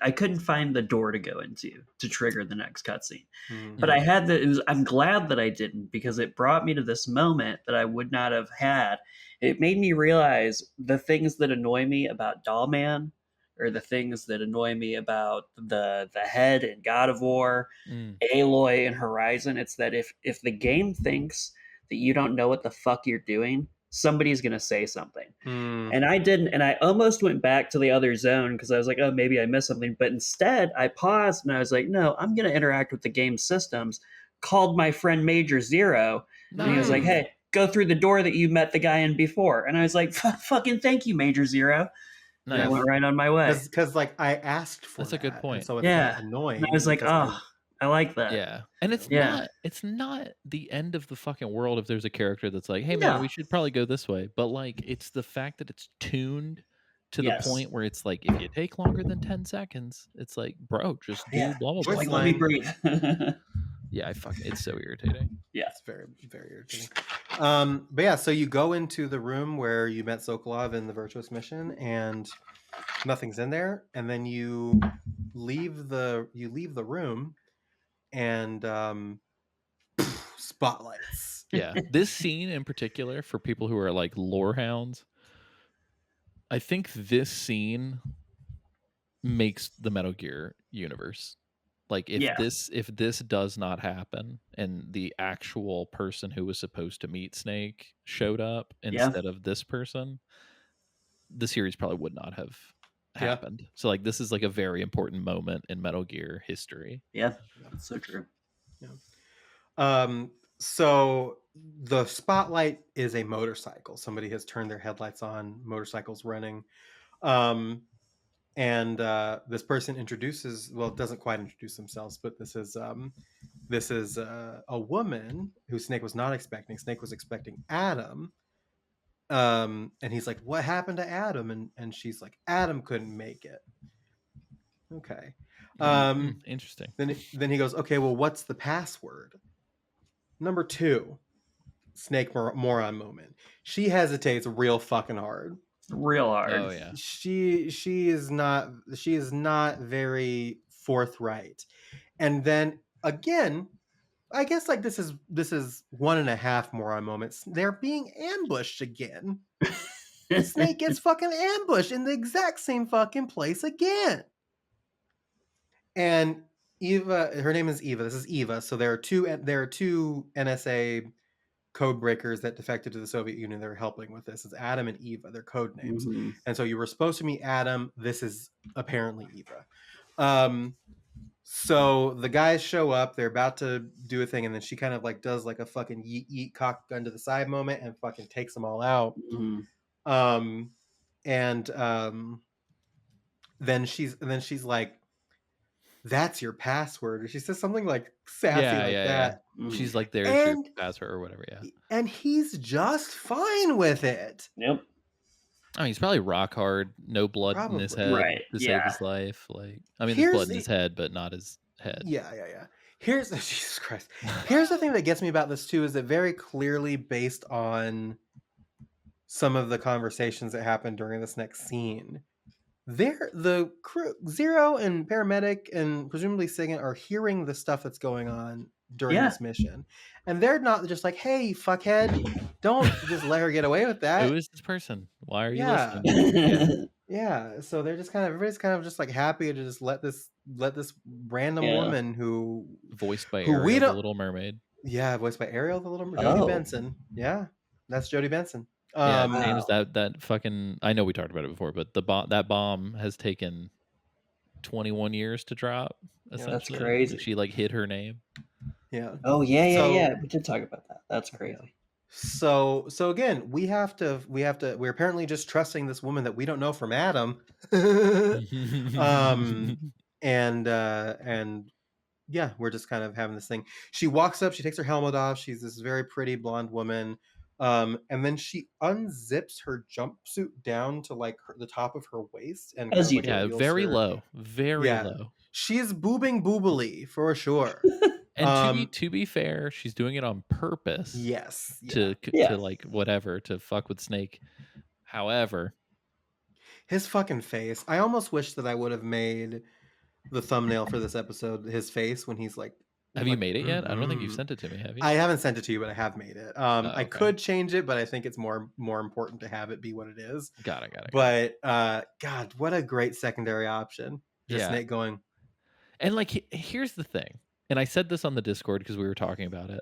I couldn't find the door to go into to trigger the next cutscene. Mhm. But I had I'm glad that I didn't, because it brought me to this moment that I would not have had. It made me realize the things that annoy me about Dollman, or the things that annoy me about the head in God of War, Mm. Aloy and Horizon. It's that if the game thinks that you don't know what the fuck you're doing, somebody's gonna say something. Mm. And I didn't, and I almost went back to the other zone because I was like, oh, maybe I missed something. But instead, I paused and I was like, no, I'm going to interact with the game systems. Called my friend Major Zero, and he was like, hey, go through the door that you met the guy in before. And I was like, fucking thank you, Major Zero. And I Nice. went right on my way. Because like I asked for That's a good that, point. and so it's Yeah. not annoying. And I was like, because oh, I like that. Yeah. And it's Yeah. not the end of the fucking world if there's a character that's like, hey man, No. we should probably go this way. But like it's the fact that it's tuned to Yes. the point where it's like if you take longer than 10 seconds, it's like, bro, just do Yeah. blah blah blah. Where's Like, let me line- breathe. Yeah, it's so irritating. It's very, very irritating. But yeah, so you go into the room where you met Sokolov in the Virtuous Mission, and nothing's in there, and then you leave the room, and spotlights. Yeah. This scene in particular, for people who are like lore hounds, I think this scene makes the Metal Gear universe. Like if Yeah. this does not happen and the actual person who was supposed to meet Snake showed up Yeah. instead of this person, the series probably would not have Yeah. happened. So like this is like a very important moment in Metal Gear history. Yeah, that's so true. So the spotlight is a motorcycle. Somebody has turned their headlights on, motorcycle's running. And this person doesn't quite introduce themselves, but this is a woman who Snake was not expecting. Snake was expecting Adam. And he's like, what happened to Adam? And she's like, Adam couldn't make it. Okay. Interesting. Then he goes, okay, well, what's the password? Number 2, Snake moron moment. She hesitates real fucking hard. Real hard. Oh yeah. She is not very forthright. And then again, I guess like this is 1.5 moron moments. They're being ambushed again. Snake gets fucking ambushed in the exact same fucking place again. And Eva, her name is Eva. This is Eva. So there are two NSA code breakers that defected to the Soviet Union. They're helping with this. It's Adam and Eva. They're code names. Mhm. And so you were supposed to meet Adam. This is apparently Eva. So the guys show up. They're about to do a thing, and then she kind of like does like a fucking yeet cock gun to the side moment and fucking takes them all out. Mhm. Then she's like, "That's your password," or she says something like sassy that. Mhm. She's like, "There's your password" or whatever. Yeah. And he's just fine with it. Yep. I mean, he's probably rock hard, no blood in his Probably. head Right, to yeah. save his life. Like, I mean, Here's there's blood in the- his head, but not his head. Yeah. Here's Jesus Christ. Here's the thing that gets me about this too is that very clearly based on some of the conversations that happened during this next scene, the crew, Zero and paramedic and presumably Sigint are hearing the stuff that's going on during Yeah. this mission, and they're not just like, "Hey, fuckhead, don't just let her get away with that." Who is this person? Why are you Yeah. listening? Yeah, so they're just everybody's kind of just like happy to just let this random Yeah. woman who Voiced by Who we Ariel, the don't- Little Mermaid. voiced by Ariel, the little Oh. Jodie Benson. Yeah, that's Jodie Benson. Yeah, Wow. names that fucking. I know we talked about it before, but that bomb has taken 21 years to drop. Yeah, that's Essentially, crazy. She like hid her name. Yeah. Oh yeah. So- We did talk about that. That's crazy. So again, we're apparently just trusting this woman that we don't know from Adam. And yeah, we're just kind of having this thing. She walks up, she takes her helmet off. She's this very pretty blonde woman. And then she unzips her jumpsuit down to like the top of her waist and As kind of, you like, do. Yeah, reveals very her- low, very Yeah. low. She's boobing boobily for sure. And to be fair, she's doing it on purpose. Yes. Yeah. To like whatever to fuck with Snake. However, His fucking face. I almost wish that I would have made the thumbnail for this episode his face when he's like. have you like, made it yet? I don't think you've "Mhm." sent it to me. Have you? I haven't sent it to you, but I have made it. I okay. could change it, but I think it's more important to have it be what it is. Got it. But God, what a great secondary option. Just Yeah. Snake going. And like, here's the thing, and I said this on the Discord because we were talking about it.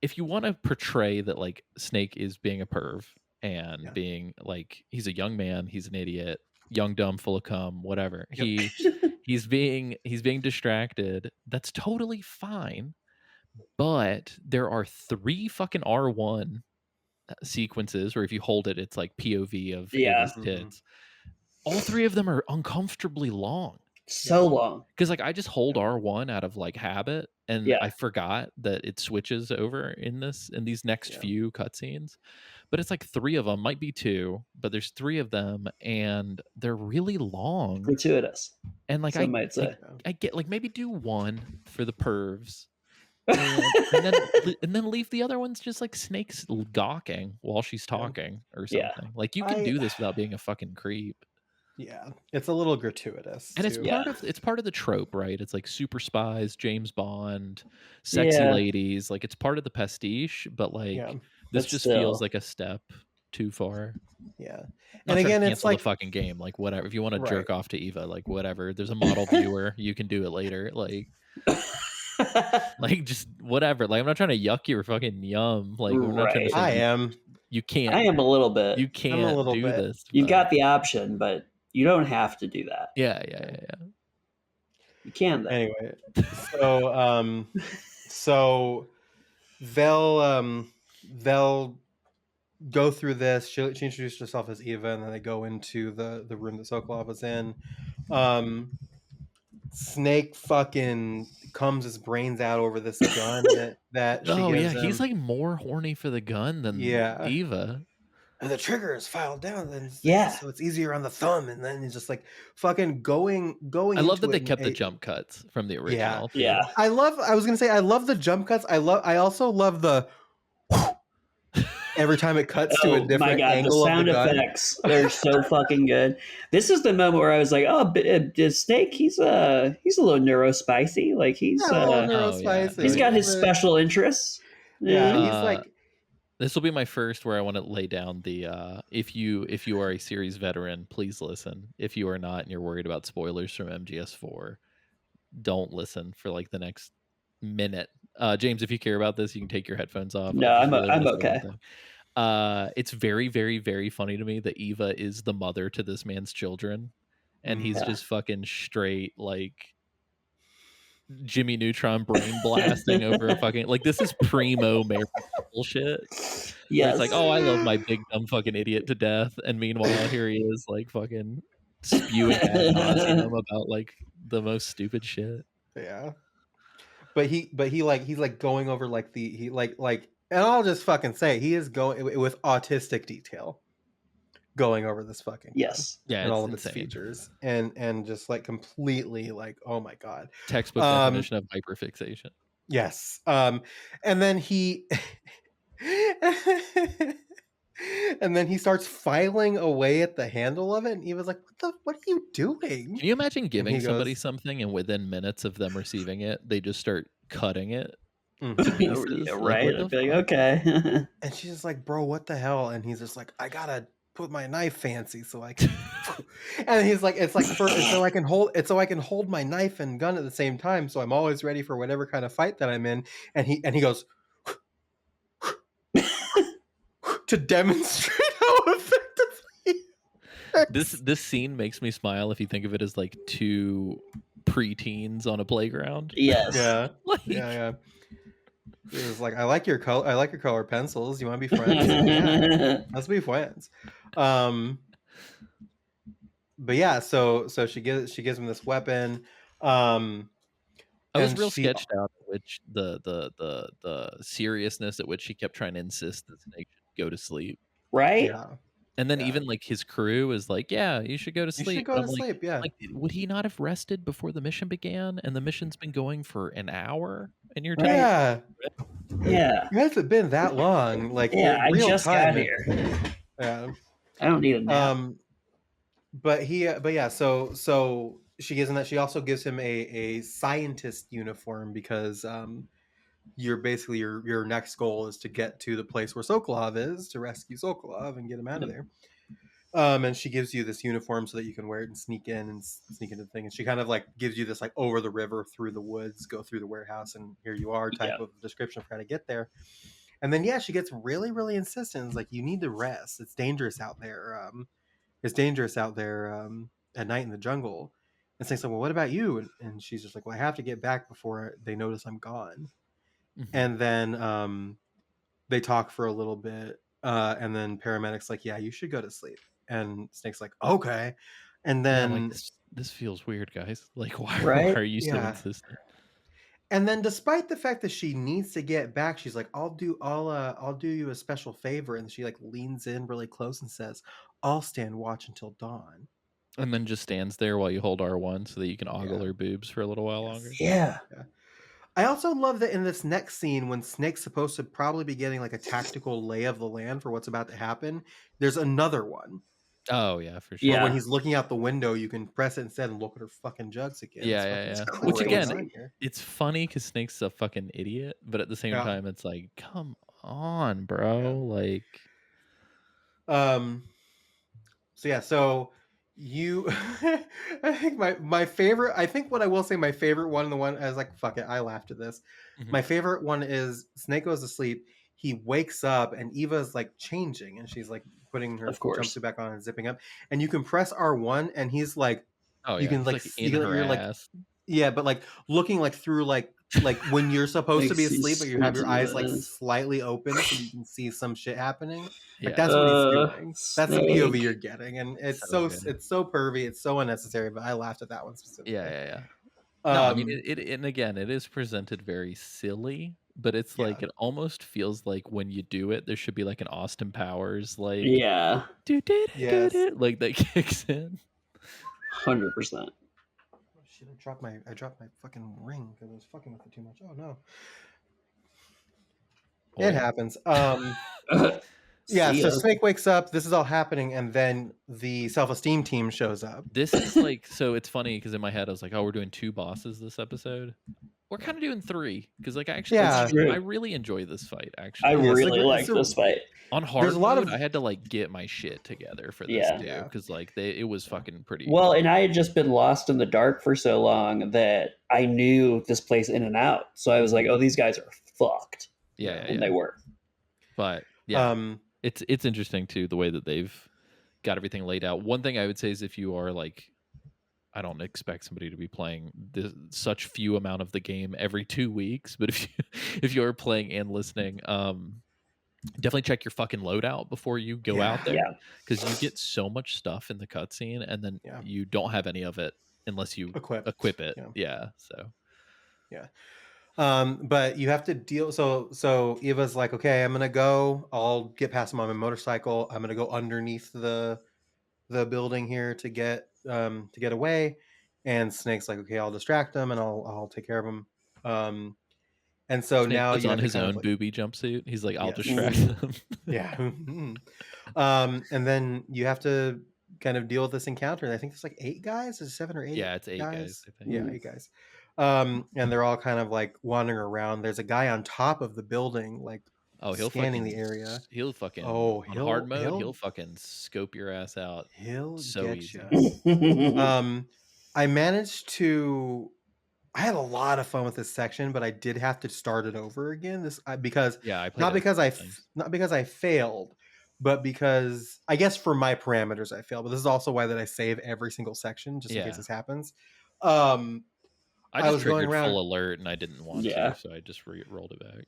If you want to portray that like Snake is being a perv and Yeah. being like he's a young man, he's an idiot, young, dumb, full of cum, whatever. Yep. He's being distracted. That's totally fine. But there are 3 fucking R1 sequences where if you hold it, it's like POV of Yeah. Ava's tits. All 3 of them are uncomfortably long. So long. Because like I just hold R1 out of like habit, and Yeah. I forgot that it switches over in these next Yeah. few cutscenes. But it's like 3 of them, might be 2, but there's 3 of them, and they're really long. Gratuitous. And like Some might say. I get like maybe do 1 for the pervs, and then leave the other ones just like Snake's gawking while she's talking or Yeah. something. Like you can do this without being a fucking creep. Yeah, it's a little gratuitous. And it's too. part of the trope, right? It's like super spies, James Bond, sexy Yeah. ladies. Like it's part of the pastiche, but like Yeah. this But just still. feels like a step too far. Yeah. Not And trying to again, it's cancel like the fucking game. Like whatever. If you want to Right. jerk off to Eva, like whatever. There's a model viewer. You can do it later. Like just whatever. Like I'm not trying to yuck your fucking yum. Like I'm not trying Right. to say I am. you can't. I am a little bit. You can't little do bit. this. You've but- got the option, but you don't have to do that. Yeah. You can though. Anyway, so they'll go through this. She introduced herself as Eva, and then they go into the room that Sokolov was in. Snake fucking comes his brains out over this gun that she Oh gives yeah, he's him. like more horny for the gun than Yeah. Eva. the trigger is filed down, then Yeah. so it's easier on the thumb, and then he's just like fucking going. I love into that they it kept the in jump cuts from the original. too. Yeah. I was gonna say I love the jump cuts. I also love the every time it cuts to a Oh my different god, the angle of the sound gun. effects are so fucking good. This is the moment where I was like, "Oh, Snake, he's a little neurospicy. Like he's Yeah, a little Oh, yeah. neurospicy. he's Oh, got yeah. his special interests." Yeah, Yeah. he's like This will be my first where I want to lay down the if you are a series veteran, please listen. If you are not and you're worried about spoilers from MGS4, don't listen for like the next minute. James, if you care about this, you can take your headphones off. No, I I'm really want to say one okay. thing. It's very, very, very funny to me that Eva is the mother to this man's children, and he's Yeah. just fucking straight like Jimmy Neutron brain blasting over a fucking like this is primo married couple shit. Where it's Yes. like, oh, I love my big dumb fucking idiot to death, and meanwhile here he is like fucking spewing ad nauseum about like the most stupid shit. yeah. But he's like going over like and I'll just fucking say he is going with autistic detail going over this fucking gun Yes. Yeah, and it's all of its insane. features and just like completely like, oh my god. Textbook definition of hyperfixation. Yes. And then he and then he starts filing away at the handle of it, and he was like, what are you doing? Can you imagine giving he somebody goes- something and within minutes of them receiving it, they just start cutting it Mhm. to pieces? Yeah, Like, right. what the I'd be like, fuck? okay. And she's just like, bro, what the hell? And he's just like, I gotta put my knife fancy so I can and he's like, it's so I can hold my knife and gun at the same time, so I'm always ready for whatever kind of fight that I'm in. And he goes to demonstrate how effectively This scene makes me smile if you think of it as like two preteens on a playground. Yes. yeah. Like, Yeah. It was like, I like your color pencils. You want to be friends? Yeah, let's be friends. But yeah, so she gives him this weapon. I was and real she- sketched out at which the seriousness at which she kept trying to insist that Snake should go to sleep. Right? Yeah, And then Yeah. even like his crew is like, yeah, you should go to you sleep. should go But to I'm like, sleep. Yeah, like, would he not have rested before the mission began? And the mission's been going for an hour, and you're Right. yeah. Yeah. It hasn't been that long. Like Yeah, I real just time, got here. Yeah. I don't need a nap. But yeah, so she gives him that. She also gives him a scientist uniform because you're basically your next goal is to get to the place where Sokolov is to rescue Sokolov and get him out of there. And she gives you this uniform so that you can wear it and sneak into the thing. And she kind of like gives you this like over the river, through the woods, go through the warehouse, and here you are type of description for how to get there. And then yeah, she gets really, really insistent. It's like, you need to rest. It's dangerous out there. At night in the jungle. And saying, so, well, what about you? And she's just like, well, I have to get back before they notice I'm gone. Mhm. And then they talk for a little bit. And then paramedics like, yeah, you should go to sleep. And Snake's like, okay. And Yeah, then I'm like, this feels weird, guys. Like, why Right? are you so Yeah. insistent? And then, despite the fact that she needs to get back, she's like, I'll do you a special favor. And she like leans in really close and says, I'll stand watch until dawn. And then just stands there while you hold R1 so that you can ogle Yeah. her boobs for a little while Yes. longer. Yeah. I also love that in this next scene, when Snake's supposed to probably be getting like a tactical lay of the land for what's about to happen, there's another one. Oh yeah, for sure. Yeah. When he's looking out the window, you can press it instead and look at her fucking jugs again. Yeah, It's yeah, fucking yeah. Which crazy. again, it's funny because Snake's a fucking idiot, but at the same Yeah. time, it's like, come on, bro. Like, So yeah, so you I think my favorite, I think what I will say my favorite one, the one I was like, fuck it, I laughed at this. Mhm. My favorite one is Snake goes to sleep, he wakes up and Eva's like changing and she's like putting her Of course. jumpsuit back on and zipping up, and you can press R1 and he's like, oh you yeah, can he's, like in her you're like, ass. yeah, but like looking like through like when you're supposed to Like, be see asleep, but you have your squints eyes like in the- slightly open so you can see some shit happening. Yeah. Like that's what he's doing. That's the POV Snake. you're getting, and it's So so good. it's so pervy, it's so unnecessary. But I laughed at that one specifically. Yeah. No, I mean, Um, it and again, it is presented very silly, but it's Yeah. like it almost feels like when you do it, there should be like an Austin Powers like Yeah, Yes. like that kicks in. 100%. Oh, shit! I dropped my fucking ring because I was fucking with it too much. Oh no. It Boy. happens. Yeah, See so ya. Snake wakes up, this is all happening, and then the self-esteem team shows up. This is like, so it's funny because in my head I was like, oh, we're doing 2 bosses this episode. We're kind of doing 3 because like actually Yeah. That's true. I really enjoy this fight I actually. Yes, really like it's a- this fight. On hard There's a lot mode, of- I had to like get my shit together for this Yeah. too Yeah. because like it was fucking pretty. Well, and I had just been lost in the dark for so long that I knew this place in and out. So I was like, oh, these guys are fucked. yeah, And they were. But yeah, Um, it's interesting too the way that they've got everything laid out. One thing I would say is if you are like, I don't expect somebody to be playing such few amount of the game every 2 weeks, but if you are playing and listening, definitely check your fucking loadout before you go Yeah. out there Yeah. because you get so much stuff in the cutscene and then Yeah. you don't have any of it unless you Equipped. it. Yeah. So but you have to deal. So Eva's like, okay, I'm gonna go. I'll get past him on my motorcycle. I'm gonna go underneath the building here to get away. And Snake's like, okay, I'll distract him and I'll take care of him. And so Snake now puts you on have to his kind of own like- booby jumpsuit. He's like, I'll Yes. distract them. Yeah. And then you have to kind of deal with this encounter. I think there's like 8 guys. Is it 7 or 8? Yeah, it's 8 guys, I think. Yeah, 8 guys. And they're all kind of like wandering around. There's a guy on top of the building, like Oh, he'll scanning fucking the area. He'll fucking Oh, on hard mode. he'll- He'll fucking scope your ass out. He'll So get easy. ya. I managed to. I had a lot of fun with this section, but I did have to start it over again. Because Yeah, I played not it a because couple times. not because I failed, but because I guess for my parameters I failed. But this is also why that I save every single section just in Yeah. case this happens. I I just was going triggered around- full alert and I didn't want Yeah. to, so I just rolled it back.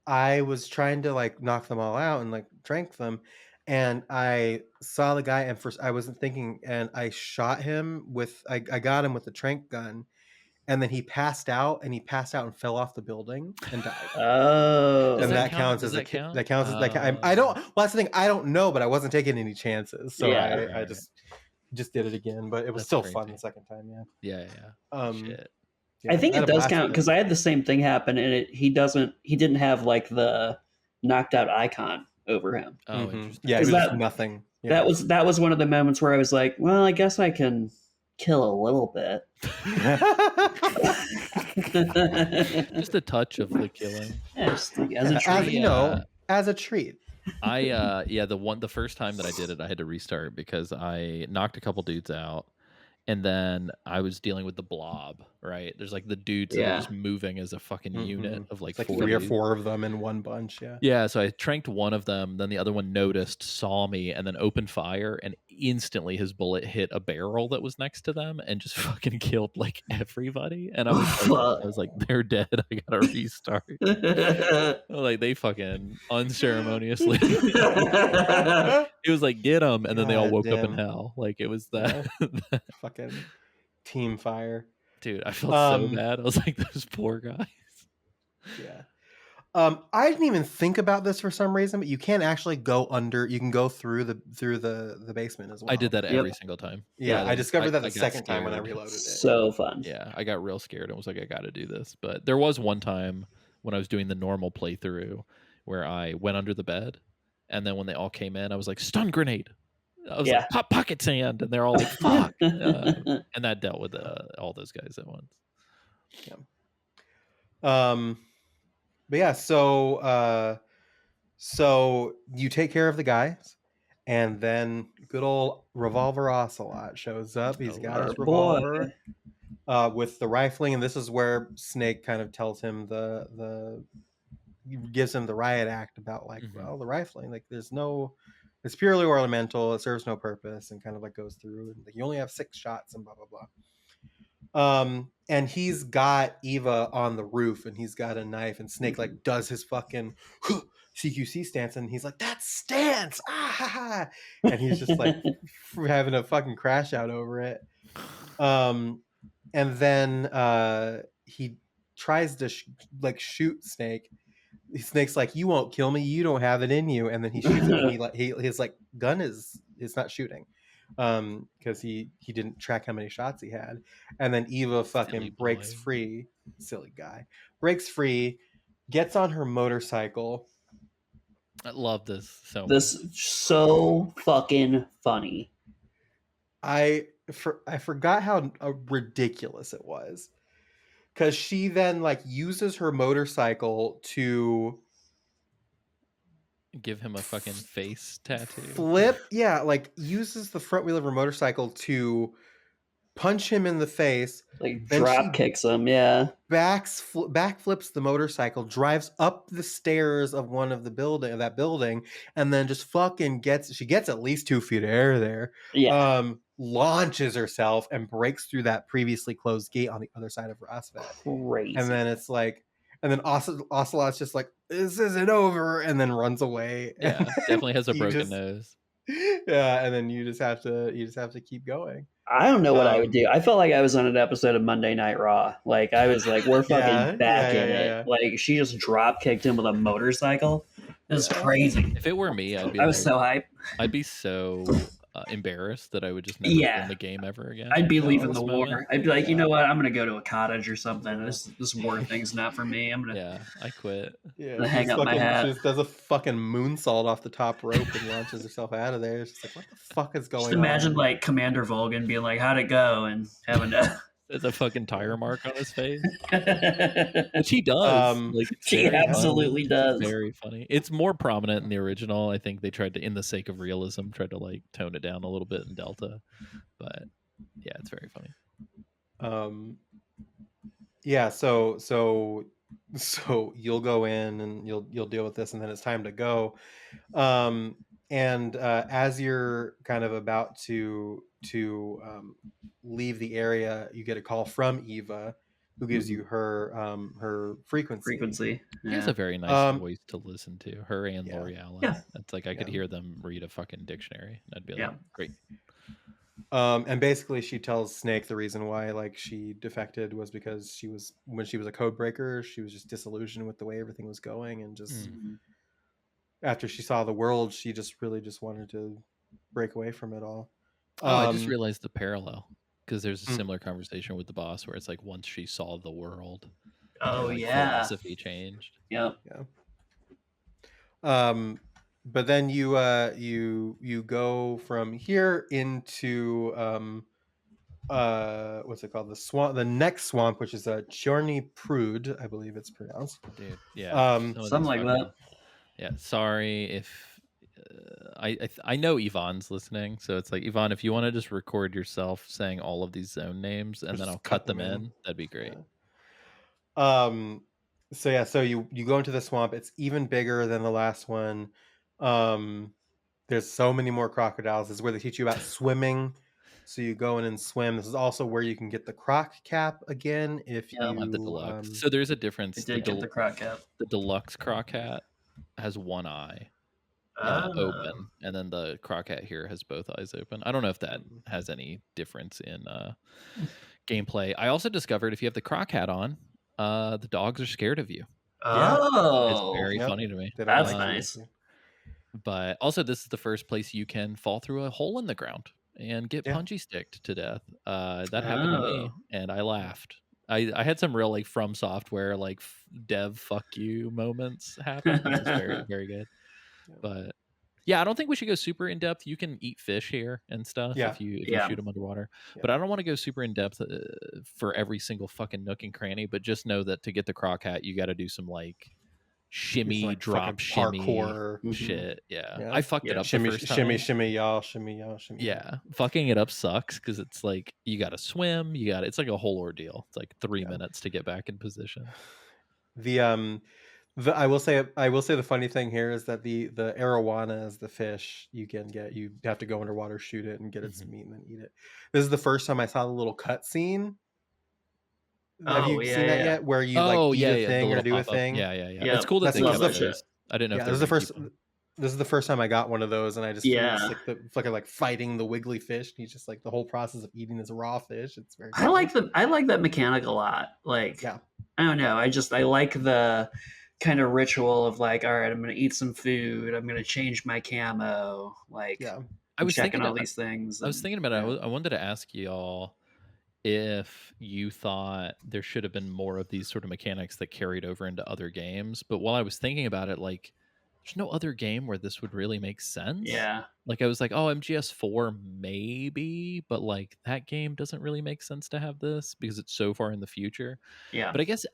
I was trying to like knock them all out and like trank them, and I saw the guy, and first I wasn't thinking, and I shot him with I got him with the trank gun, and then he passed out and fell off the building and died. Oh. Does And that that count? counts Does as that a ki- count? that counts as like I don't. Well, that's the thing. I don't know, but I wasn't taking any chances, so Yeah. I just did it again. But it was That's still crazy. fun the second time. Yeah. Yeah. Shit. Yeah, I think had it a does blast count with it. because I had the same thing happen, and he didn't have like the knocked out icon over him. Oh, Mhm. interesting. Yeah, it Is was that- just nothing. Yeah. That was one of the moments where I was like, well, I guess I can kill a little bit. Just a touch of the killing. Yeah, just like, as a as treat. you know, as a treat. The first time that I did it, I had to restart because I knocked a couple dudes out, and then I was dealing with the blob. Right, there's like the dudes that Yeah. are just moving as a fucking unit of like, It's like 40. 3 or 4 of them in one bunch. Yeah. Yeah, so I tranked one of them, then the other one noticed, saw me, and then opened fire, and instantly his bullet hit a barrel that was next to them and just fucking killed like everybody. And I was like, they're dead. I gotta restart. Like they fucking unceremoniously. It was like, get them, and then they all God woke up in damn. hell. Like it was that. Fucking team fire. Dude, I felt so Um, bad. I was like, those poor guys. Yeah. I didn't even think about this for some reason, but you can actually go under. You can go through the basement as well. I did that Yep. every single time. Yeah, I discovered that the got second time when I scared. reloaded it. So fun. Yeah, I got real scared and was like, I got to do this. But there was one time when I was doing the normal playthrough where I went under the bed, and then when they all came in, I was like, stun grenade. I was Yeah. like, pop pocket sand, and they're all like, fuck. And that dealt with all those guys at once. But yeah, so you take care of the guys, and then good old revolver ocelot shows up. He's got his Our boy. revolver with the rifling, and this is where Snake kind of tells him gives him the riot act about like, Mhm. well, the rifling, like it's purely ornamental, it serves no purpose, and kind of like goes through and like you only have 6 shots and blah blah blah. And he's got Eva on the roof, and he's got a knife, and Snake like does his fucking CQC stance, and he's like, that stance, ah ha ha, and he's just like having a fucking crash out over it. And then tries to shoot Snake. Snake's like, you won't kill me, you don't have it in you, and then he shoots him, and his like gun is not shooting, because he didn't track how many shots he had, and then Eva fucking Silly breaks boy. free, silly guy, breaks free, gets on her motorcycle. I love this so much. This so fucking funny. I forgot how ridiculous it was, because she then like uses her motorcycle to Give him a fucking face tattoo. flip, yeah, like uses the front wheel of her motorcycle to punch him in the face, Like then drop she kicks him, yeah. backflips the motorcycle, drives up the stairs of that building, and then just fucking gets at least 2 feet of air there. Yeah. Launches herself and breaks through that previously closed gate on the other side of Rosvet. Crazy. And then it's like, and then Ocelot's just like, this isn't over, and then runs away. Yeah, definitely has a You broken just- nose. Yeah, and then you just have to keep going. I don't know what I would do. I felt like I was on an episode of Monday Night Raw. Like I was like, we're fucking back in it. Yeah. Like she just drop kicked him with a motorcycle. It was crazy. If it were me, I'd be I was so hyped. I'd be so embarrassed that I would just never Yeah. win the game ever again. I'd be at leaving this the moment. war. I'd be like, you know what? I'm gonna go to a cottage or something. This war thing's not for me. I'm gonna. Yeah, I quit. Yeah, Gonna hang she up my hat. She just does a fucking moonsault off the top rope and launches herself out of there. It's just like, what the fuck is going Just imagine on? like Commander Volgan being like, "How'd it go?" and having to. There's a fucking tire mark on his face, which he does. Like it's She very funny. absolutely does. Very funny. It's more prominent in the original. I think they tried to, in the sake of realism, tried to like tone it down a little bit in Delta. But yeah, it's very funny. Yeah, so you'll go in and you'll deal with this, and then it's time to go. And as you're kind of about to leave the area, you get a call from Eva, who gives you her frequency. He has Yeah. a very nice voice to listen to. Her and Yeah. L'Oreal. Yeah. It's like I could Yeah. hear them read a fucking dictionary. I'd be like, Yeah. great. And basically she tells Snake the reason why like she defected was because when she was a code breaker, she was just disillusioned with the way everything was going, and just after she saw the world, she just really just wanted to break away from it all. Oh, I just realized the parallel, because there's a Mm. similar conversation with the boss where it's like once she saw the world, Oh her, like, yeah. philosophy changed. Yep. But then you go from here into what's it called, the next swamp, which is a Chorny Prude, I believe it's pronounced. Dude, yeah, Um, some of Something these like fucking- that. Yeah, sorry if I know Yvonne's listening, so it's like, Yvonne, if you want to just record yourself saying all of these zone names and then Just I'll cut them in, that'd be great. So you go into the swamp. It's even bigger than the last one. There's so many more crocodiles. This is where they teach you about swimming. So you go in and swim. This is also where you can get the croc cap again if Yeah. you Not the deluxe. So there's a difference. It did get the croc cap. The deluxe croc hat has one eye Oh. open, and then the croc hat here has both eyes open. I don't know if that has any difference in gameplay. I also discovered if you have the croc hat on, the dogs are scared of you. Oh. It's very Yep. funny to me. They don't That's like you. nice. But also, this is the first place you can fall through a hole in the ground and get Yeah. punchy sticked to death. That happened to me, Oh. and I laughed. I had some real like From Software like dev fuck you moments happen. It was very very good. But yeah, I don't think we should go super in depth. You can eat fish here and stuff Yeah. if you Yeah. shoot them underwater. Yeah. But I don't want to go super in depth for every single fucking nook and cranny. But just know that to get the croc hat, you got to do some like shimmy, Some, like, drop, fucking shimmy parkour. shit. Yeah. Yeah. I fucked it Yeah. up Shimmy, the first time. shimmy, y'all, shimmy, y'all, shimmy. y'all. Yeah, fucking it up sucks because it's like you got to swim. It's like a whole ordeal. It's like 3 Yeah. minutes to get back in position. I will say the funny thing here is that the arowana is the fish you can get. You have to go underwater, shoot it, and get its meat, and then eat it. This is the first time I saw the little cut scene. Have Oh, you yeah, seen that yeah. yet? Where you Oh, like eat a thing the or little do a pop-up. thing? Yeah. Yeah, It's cool that that's they what kept I love those. I didn't know. Yeah, if this is they the were gonna first. keep them. This is the first time I got one of those, and I just Yeah. like the fucking like fighting the wiggly fish. And he's just like the whole process of eating this raw fish. It's very. I like that mechanic a lot. Like, Yeah. I don't know. I like the kind of ritual of like, all right, I'm gonna eat some food. I'm gonna change my camo. Like, Yeah. I was checking thinking all these things. I was and- thinking about it. yeah. I wanted to ask y'all if you thought there should have been more of these sort of mechanics that carried over into other games. But while I was thinking about it, like, there's no other game where this would really make sense. Yeah. Like, I was like, oh, MGS4 maybe, but like that game doesn't really make sense to have this because it's so far in the future. Yeah. But I guess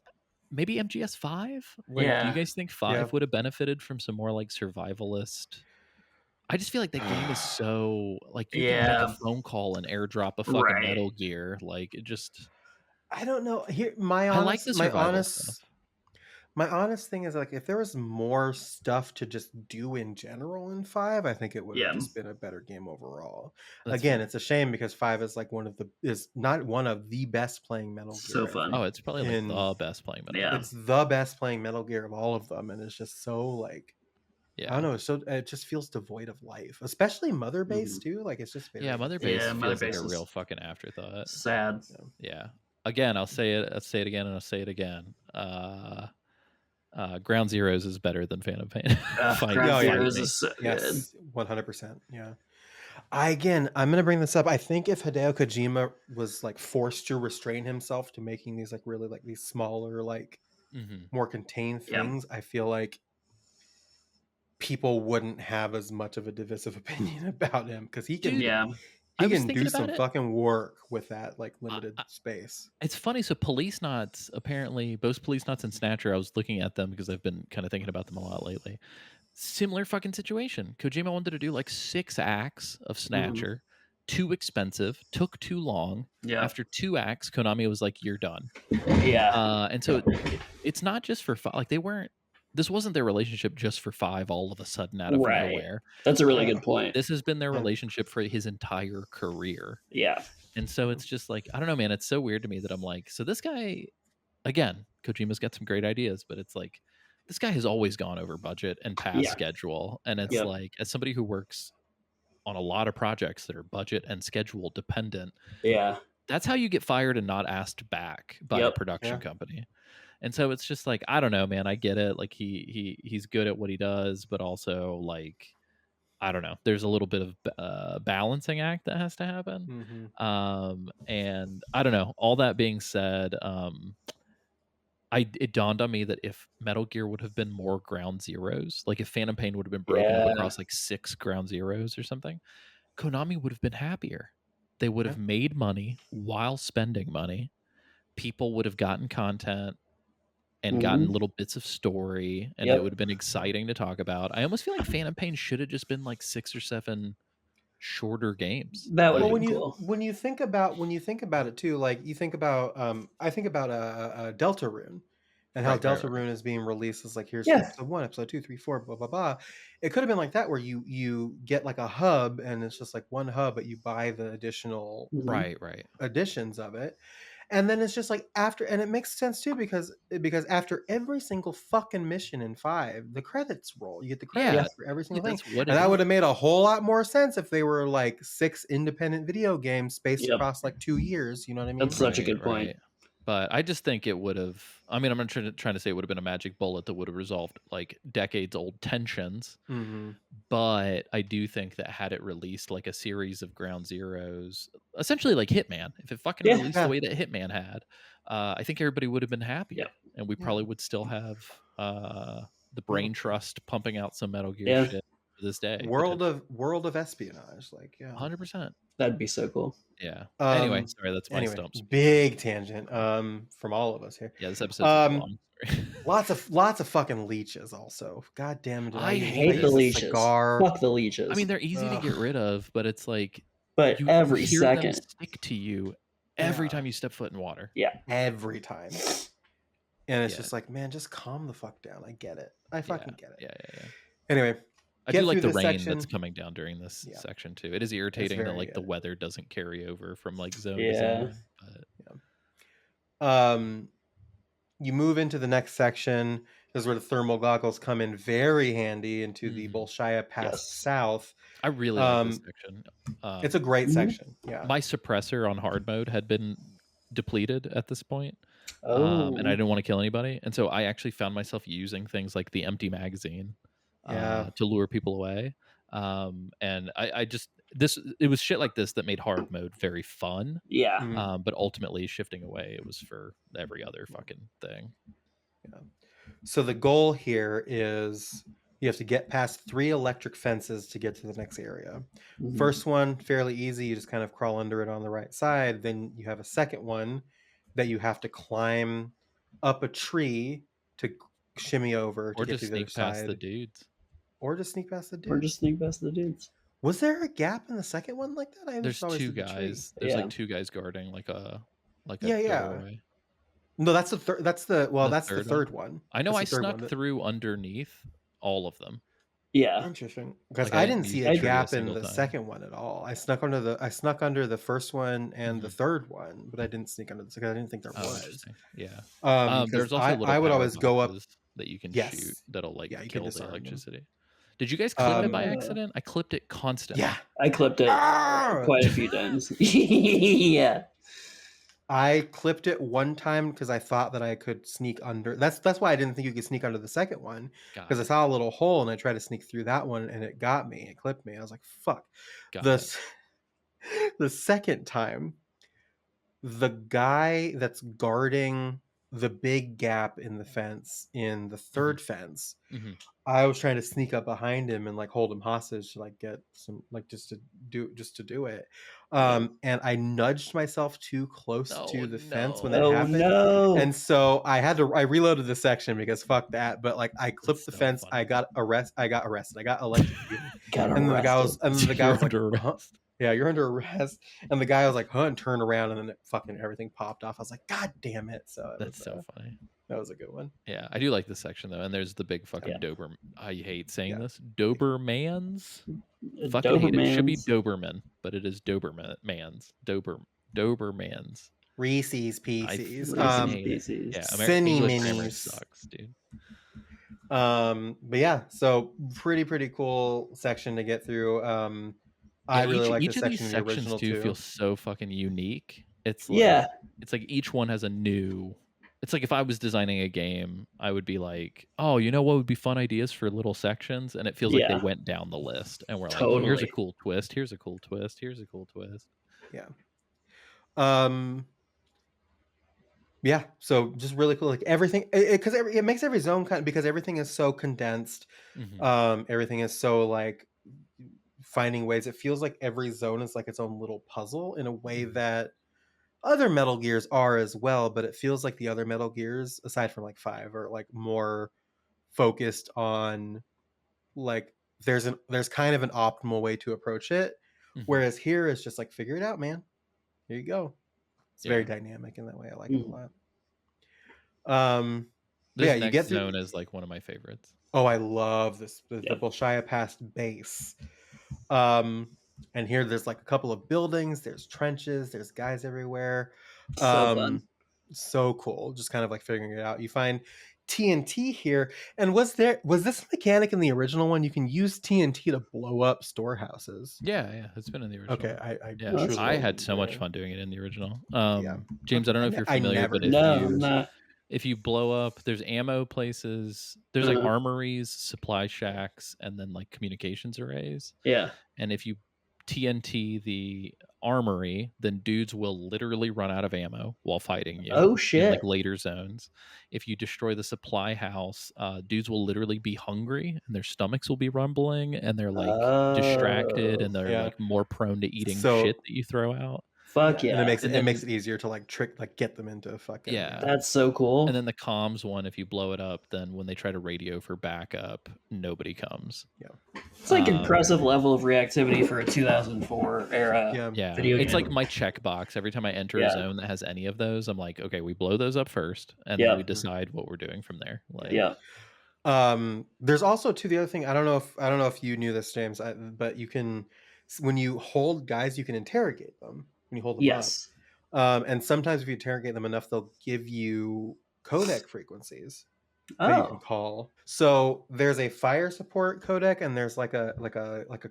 maybe MGS5. Like, do you Yeah. guys think 5 would have benefited from some more like survivalist? I just feel like that game is so like you can make a Yeah. phone call and airdrop a fucking Right. Metal Gear. Like it just I don't know. Here, I like the survival stuff. my honest thing is like if there was more stuff to just do in general in 5, I think it would have Yeah. just been a better game overall. That's Again, fair. it's a shame because 5 is like is not one of the best playing Metal Gear. So I fun. think. Oh, it's probably like in- the best playing Metal Yeah. Gear. It's the best playing Metal Gear of all of them, and it's just so like I Yeah. don't know. So it just feels devoid of life, especially Mother Base too. Like it's just very Yeah, Mother Base Yeah, feels Mother like Base a is- real fucking afterthought. Sad. Yeah. Again, I'll say it again and I'll say it again. Ground Zeroes is better than Phantom Pain. Fine, Ground yeah. Zeroes me. is so good. Yes, 100%. Yeah. I'm gonna bring this up. I think if Hideo Kojima was like forced to restrain himself to making these like really like these smaller like Mhm. more contained Yeah. things, I feel like people wouldn't have as much of a divisive opinion about him because he can Dude, Yeah. I he was can thinking do some about it. fucking work with that like limited space. It's funny. So Police Knots, apparently, both Police Knots and Snatcher, I was looking at them because I've been kind of thinking about them a lot lately. Similar fucking situation. Kojima wanted to do like 6 acts of Snatcher. Too expensive, took too long. Yeah. After 2 acts, Konami was like, "You're done." Yeah. And so it's not just for like they weren't. This wasn't their relationship just for 5 all of a sudden out of Right. nowhere. That's a really good point. This has been their Yeah. relationship for his entire career. Yeah. And so it's just like, I don't know, man. It's so weird to me that I'm like, so this guy, again, Kojima's got some great ideas, but it's like, this guy has always gone over budget and past Yeah. schedule. And it's Yep. like, as somebody who works on a lot of projects that are budget and schedule dependent, Yeah. that's how you get fired and not asked back by a Yep. production Yeah. company. And so it's just like, I don't know, man. I get it. Like he's good at what he does, but also like, I don't know. There's a little bit of balancing act that has to happen. Mhm. And I don't know. All that being said, it dawned on me that if Metal Gear would have been more Ground Zeroes, like if Phantom Pain would have been broken up Yeah. across like 6 Ground Zeroes or something, Konami would have been happier. They would have made money while spending money. People would have gotten content and gotten little bits of story, and Yep. it would have been exciting to talk about. I almost feel like Phantom Pain should have just been like 6 or 7 shorter games. That would Well, have when been you cool. when you think about it too, like you think about I think about a Deltarune and how Right, right, Deltarune is being released as like here's Yeah. episode 1, episode 2, 3, 4, blah blah blah. It could have been like that where you get like a hub and it's just like one hub, but you buy the additional Right. editions of it. And then it's just like after, and it makes sense too because after every single fucking mission in 5, the credits roll. You get the credits for every single thing. That's what And it that would is. have made a whole lot more sense if they were like 6 independent video games spaced Yep. across like 2 years. You know what I mean? That's such a good point. But I just think it would have. I mean, I'm not trying to say it would have been a magic bullet that would have resolved like decades old tensions. Mhm. But I do think that had it released like a series of Ground Zeroes, essentially like Hitman, if it fucking Yeah. released the way that Hitman had, I think everybody would have been happier, and we probably would still have the brain trust pumping out some Metal Gear shit to this day. World of espionage, like 100%. That'd be so cool. Yeah. Anyway, sorry, that's my anyway, stumps. big tangent from all of us here. Yeah, this episode's long. Lots of fucking leeches. Also, god damn it! I Hate the use a leeches. cigar. Fuck the leeches. I mean, they're easy to get rid of, but it's like but you every hear second. them stick to you every Yeah. time you step foot in water. Yeah. Every time. And it's Yeah. just like, man, just calm the fuck down. I get it. I fucking get it. Yeah. Anyway, I get do like through the this rain section. that's coming down during this Yeah. section too. It is irritating that very like the good. weather doesn't carry over from like zone to Yeah. zone. But You move into the next section. This is where the thermal goggles come in very handy into the Bolshaya Pass Yes. South. I really like this section. It's a great section. Yeah. My suppressor on hard mode had been depleted at this point. and I didn't want to kill anybody, and so I actually found myself using things like the empty magazine Yeah. to lure people away. And I just it was shit like this that made hard mode very fun. Yeah. Mhm. But ultimately shifting away, it was for every other fucking thing. So the goal here is you have to get past 3 electric fences to get to the next area. Mhm. First one, fairly easy. You just kind of crawl under it on the right side. Then you have a second one that you have to climb up a tree to shimmy over to Or get just to the other sneak past side. the dudes. Or just sneak past the dude. Or just sneak past the dudes. Was there a gap in the second one like that? I There's just always 2 did the tree. guys. There's Yeah. like 2 guys guarding like a Yeah. doorway. No, that's the third. That's the third one. I know That's I the third snuck one. through underneath all of them. Yeah. Interesting, because Like, I I didn't didn't see use a the tree a gap in single the time. second one at all. I snuck under the first one and the third one, but I didn't sneak under the second. I didn't think there Oh, was. interesting. Yeah. Because There's also little I would power always go up. boxes that you can Yes. shoot that'll like Yeah, you can kill the disarm them. electricity. Did you guys clip it by Um, accident? I clipped it constantly. Yeah, I clipped it Ah! quite a few times. Yeah. I clipped it one time because I thought that I could sneak under. That's why I didn't think you could sneak under the second one, Got because I it. saw a little hole and I tried to sneak through that one and it got me. It clipped me. I was like, "Fuck." Got The it. s- the second time, the guy that's guarding the big gap in the fence in the third fence, Mhm. I was trying to sneak up behind him and like hold him hostage to like get some like just to do it. And I nudged myself too close to the fence when that Oh happened. no. And so I reloaded the section because fuck that. But like I clipped the so fence, funny. I got arrested. I got electrocuted. Got And then the guy was arrested. like, You're under huh? arrest. Yeah, you're under arrest. And the guy was like, huh, and turned around and then it fucking everything popped off. I was like, God damn it. So it That's was, so funny. that was a good one. Yeah, I do like this section though, and there's the big fucking Yeah. Dober. I hate saying Yeah. this. Dobermans. Fucking hate it. It should be Dobermans. Doberman, but it is Dobermans. Dobermans. Reese's I Pieces. fucking hate it. Pieces. Yeah, Cinny English grammar Minis. sucks, dude. But yeah, so pretty cool section to get through. I really like each this of these section in the sections original too too. feels so fucking unique. It's like, Yeah. it's like each one has a new. It's like if I was designing a game, I would be like, oh, you know what would be fun ideas for little sections, and it feels like they Yeah. went down the list, and we're like, Totally. here's a cool twist, here's a cool twist, here's a cool twist. Yeah. Yeah, so just really cool, like everything, because it makes every zone kind of, because everything is so condensed. Mhm. Everything is so like finding ways. It feels like every zone is like its own little puzzle in a way that other Metal Gears are as well, but it feels like the other Metal Gears, aside from like 5, are like more focused on like there's kind of an optimal way to approach it, Mhm. whereas here is just like figure it out, man. Here you go. It's very Yeah. dynamic in that way. I like it a lot. But This yeah, you next get through. zone is like one of my favorites. Oh, I love this the Yep. Bolshaya Pass base. And here there's like a couple of buildings, there's trenches, there's guys everywhere. So fun. So cool. Just kind of like figuring it out. You find TNT here. And was this mechanic in the original one? You can use TNT to blow up storehouses. Yeah, it's been in the original. Okay, I Yeah, that's truly I had so much yeah. fun doing it in the original. Yeah. James, I don't know if you're I familiar, never but if No, you I'm not. if you blow up, there's ammo places, there's like Uh-huh. armories, supply shacks, and then like communications arrays. Yeah. And if you TNT the armory, then dudes will literally run out of ammo while fighting you. Oh in shit. like later zones. If you destroy the supply house, dudes will literally be hungry and their stomachs will be rumbling and they're like distracted and they're Yeah. like more prone to eating So- shit that you throw out. Fuck yeah. And it And then- makes it easier to like get them into fucking Yeah. That's so cool. And then the comms one, if you blow it up, then when they try to radio for backup, nobody comes. It's like impressive level of reactivity for a 2004 era. Yeah, Video it's game. like my checkbox. Every time I enter Yeah. a zone that has any of those, I'm like, okay, we blow those up first, and Yeah. then we decide what we're doing from there. Like, Yeah. There's also the other thing. I don't know if you knew this, James, but you can, when you hold guys, you can interrogate them when you hold them Yes. up. And sometimes if you interrogate them enough, they'll give you codec frequencies that you can Oh. call. So there's a fire support codec and there's like a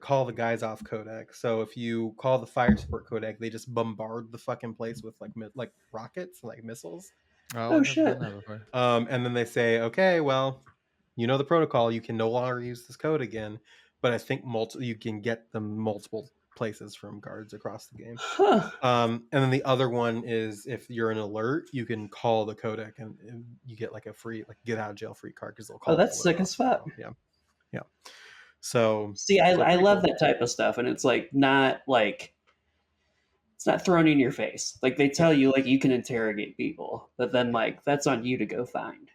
call the guys off codec. So if you call the fire support codec, they just bombard the fucking place with like rockets and like missiles. Oh, I've never done that before. And then they say, okay, well, you know the protocol. You can no longer use this code again. But I think you can get them multiple places from guards across the game. Huh. And then the other one is if you're an alert, you can call the codec and you get like a free get out of jail free card because they'll call. Oh, that's sick as fuck. Yeah. So see, I love that type of stuff, and it's like not like it's not thrown in your face. Like they tell you like you can interrogate people, but then like that's on you to go find.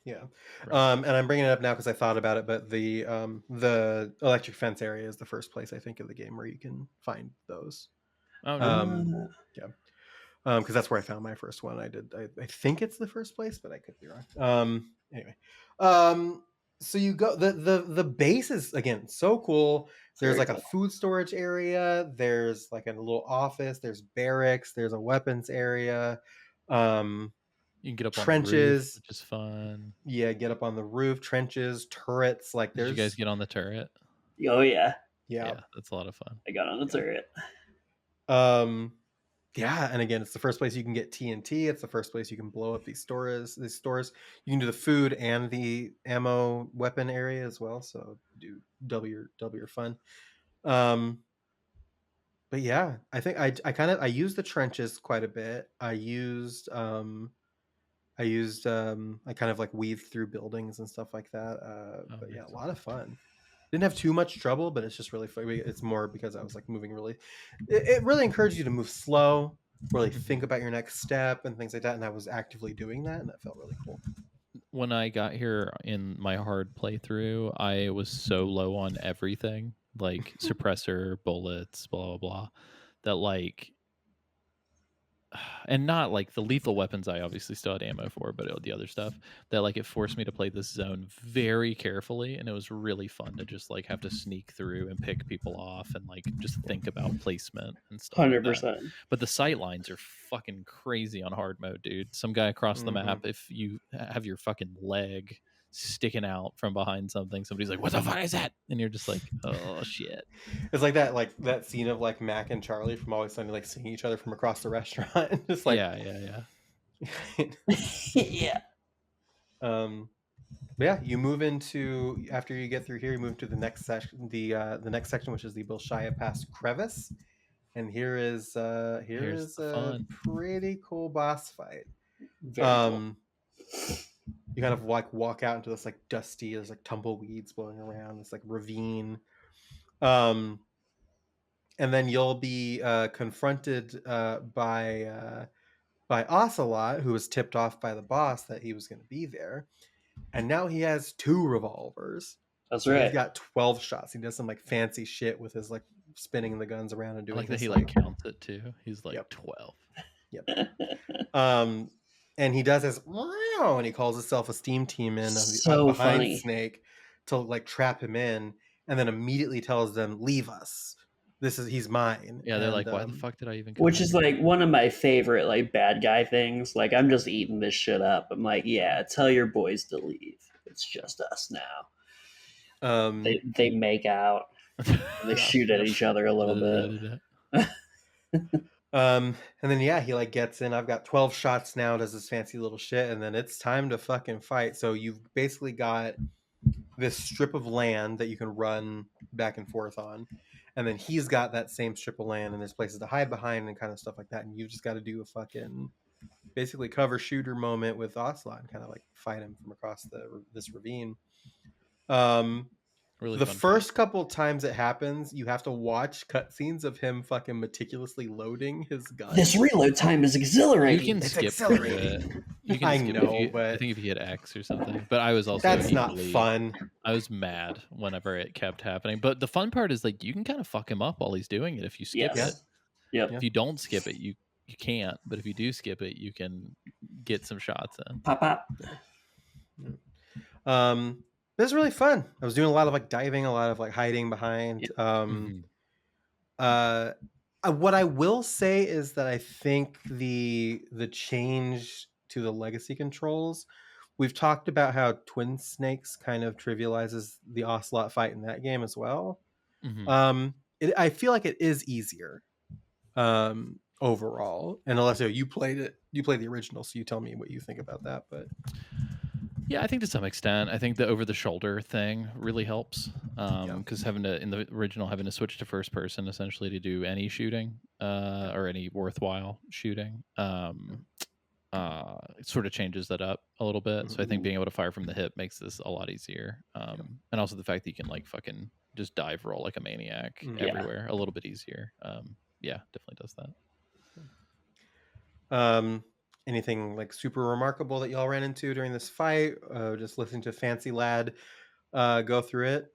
Yeah. And I'm bringing it up now because I thought about it, but the electric fence area is the first place I think of the game where you can find those. Oh, no. Because that's where I found my first one. I think it's the first place, but I could be wrong. Anyway, so you go the base is again so cool. There's Very like a food storage area. There's like a little office. There's barracks. There's a weapons area. You can get up trenches, on the roof, which is fun. Yeah, get up on the roof, trenches, turrets. Like Did you guys get on the turret? Oh yeah. Yeah, that's a lot of fun. I got on the turret. Yeah, and again, it's the first place you can get TNT. It's the first place you can blow up these stores. You can do the food and the ammo weapon area as well. So do double your fun. But yeah, I think I used the trenches quite a bit. I kind of like weaved through buildings and stuff like that. But yeah, a lot of fun. Didn't have too much trouble, but it's just really fun. It's more because I was like moving it really encouraged you to move slow, really think about your next step and things like that. And I was actively doing that, and that felt really cool. When I got here in my hard playthrough, I was so low on everything, like suppressor, bullets, blah, blah, blah, that like, and not like the lethal weapons I obviously still had ammo for, but the other stuff that like it forced me to play this zone very carefully, and it was really fun to just like have to sneak through and pick people off and like just think about placement and stuff. 100%. But the sight lines are fucking crazy on hard mode, dude. Some guy across the map, if you have your fucking leg sticking out from behind something, somebody's like, "What the fuck is that?" And you're just like, "Oh shit!" It's like that scene of like Mac and Charlie from Always Sunny, like seeing each other from across the restaurant. Just like yeah. Yeah. Yeah, you move into after you get through here, you move to the next section, the next section, which is the Bolshaya Pass crevice, and here's a pretty cool boss fight. Very cool. You kind of like walk out into this like dusty, there's like tumbleweeds blowing around, this like ravine, and then you'll be confronted by Ocelot, who was tipped off by the boss that he was going to be there, and now he has 2 revolvers. That's so right. He's got 12 shots. He does some like fancy shit with his like spinning the guns around and doing. I like that his, he like counts it too. He's like 12. Yep. And he does his wow, and he calls his self-esteem team in So behind funny. Snake to like trap him in, and then immediately tells them, "Leave us. He's mine." Yeah, they're and, like, "Why the fuck did I even?" Come Which in is here?" like one of my favorite like bad guy things. Like I'm just eating this shit up. I'm like, yeah, tell your boys to leave. It's just us now. They make out. They shoot at each other a little bit. And then yeah, he like gets in. I've got 12 shots now. Does this fancy little shit, and then it's time to fucking fight. So you've basically got this strip of land that you can run back and forth on, and then he's got that same strip of land, and there's places to hide behind and kind of stuff like that. And you've just got to do a fucking basically cover shooter moment with Ocelot and kind of like fight him from across this ravine. Really the fun first couple times it happens, you have to watch cutscenes of him fucking meticulously loading his gun. This reload time is exhilarating. You can skip through it. You can I skip know, but I think if you hit X or something. But I was also that's not fun. I was mad whenever it kept happening. But the fun part is like you can kind of fuck him up while he's doing it if you skip it. Yep. If you don't skip it, you can't. But if you do skip it, you can get some shots in. Pop. It was really fun. I was doing a lot of like diving, a lot of like hiding behind. What I will say is that I think the change to the legacy controls, we've talked about how Twin Snakes kind of trivializes the Ocelot fight in that game as well. I feel like it is easier. overall. And Alessio, you played the original, so you tell me what you think about that. But Yeah, I think to some extent, I think the over the shoulder thing really helps. Because having to, in the original, having to switch to first person essentially to do any shooting, or any worthwhile shooting, it sort of changes that up a little bit. So I think being able to fire from the hip makes this a lot easier. And also the fact that you can like fucking just dive roll like a maniac everywhere a little bit easier. Yeah, definitely does that. Anything like super remarkable that y'all ran into during this fight? Just listening to Fancy Lad go through it.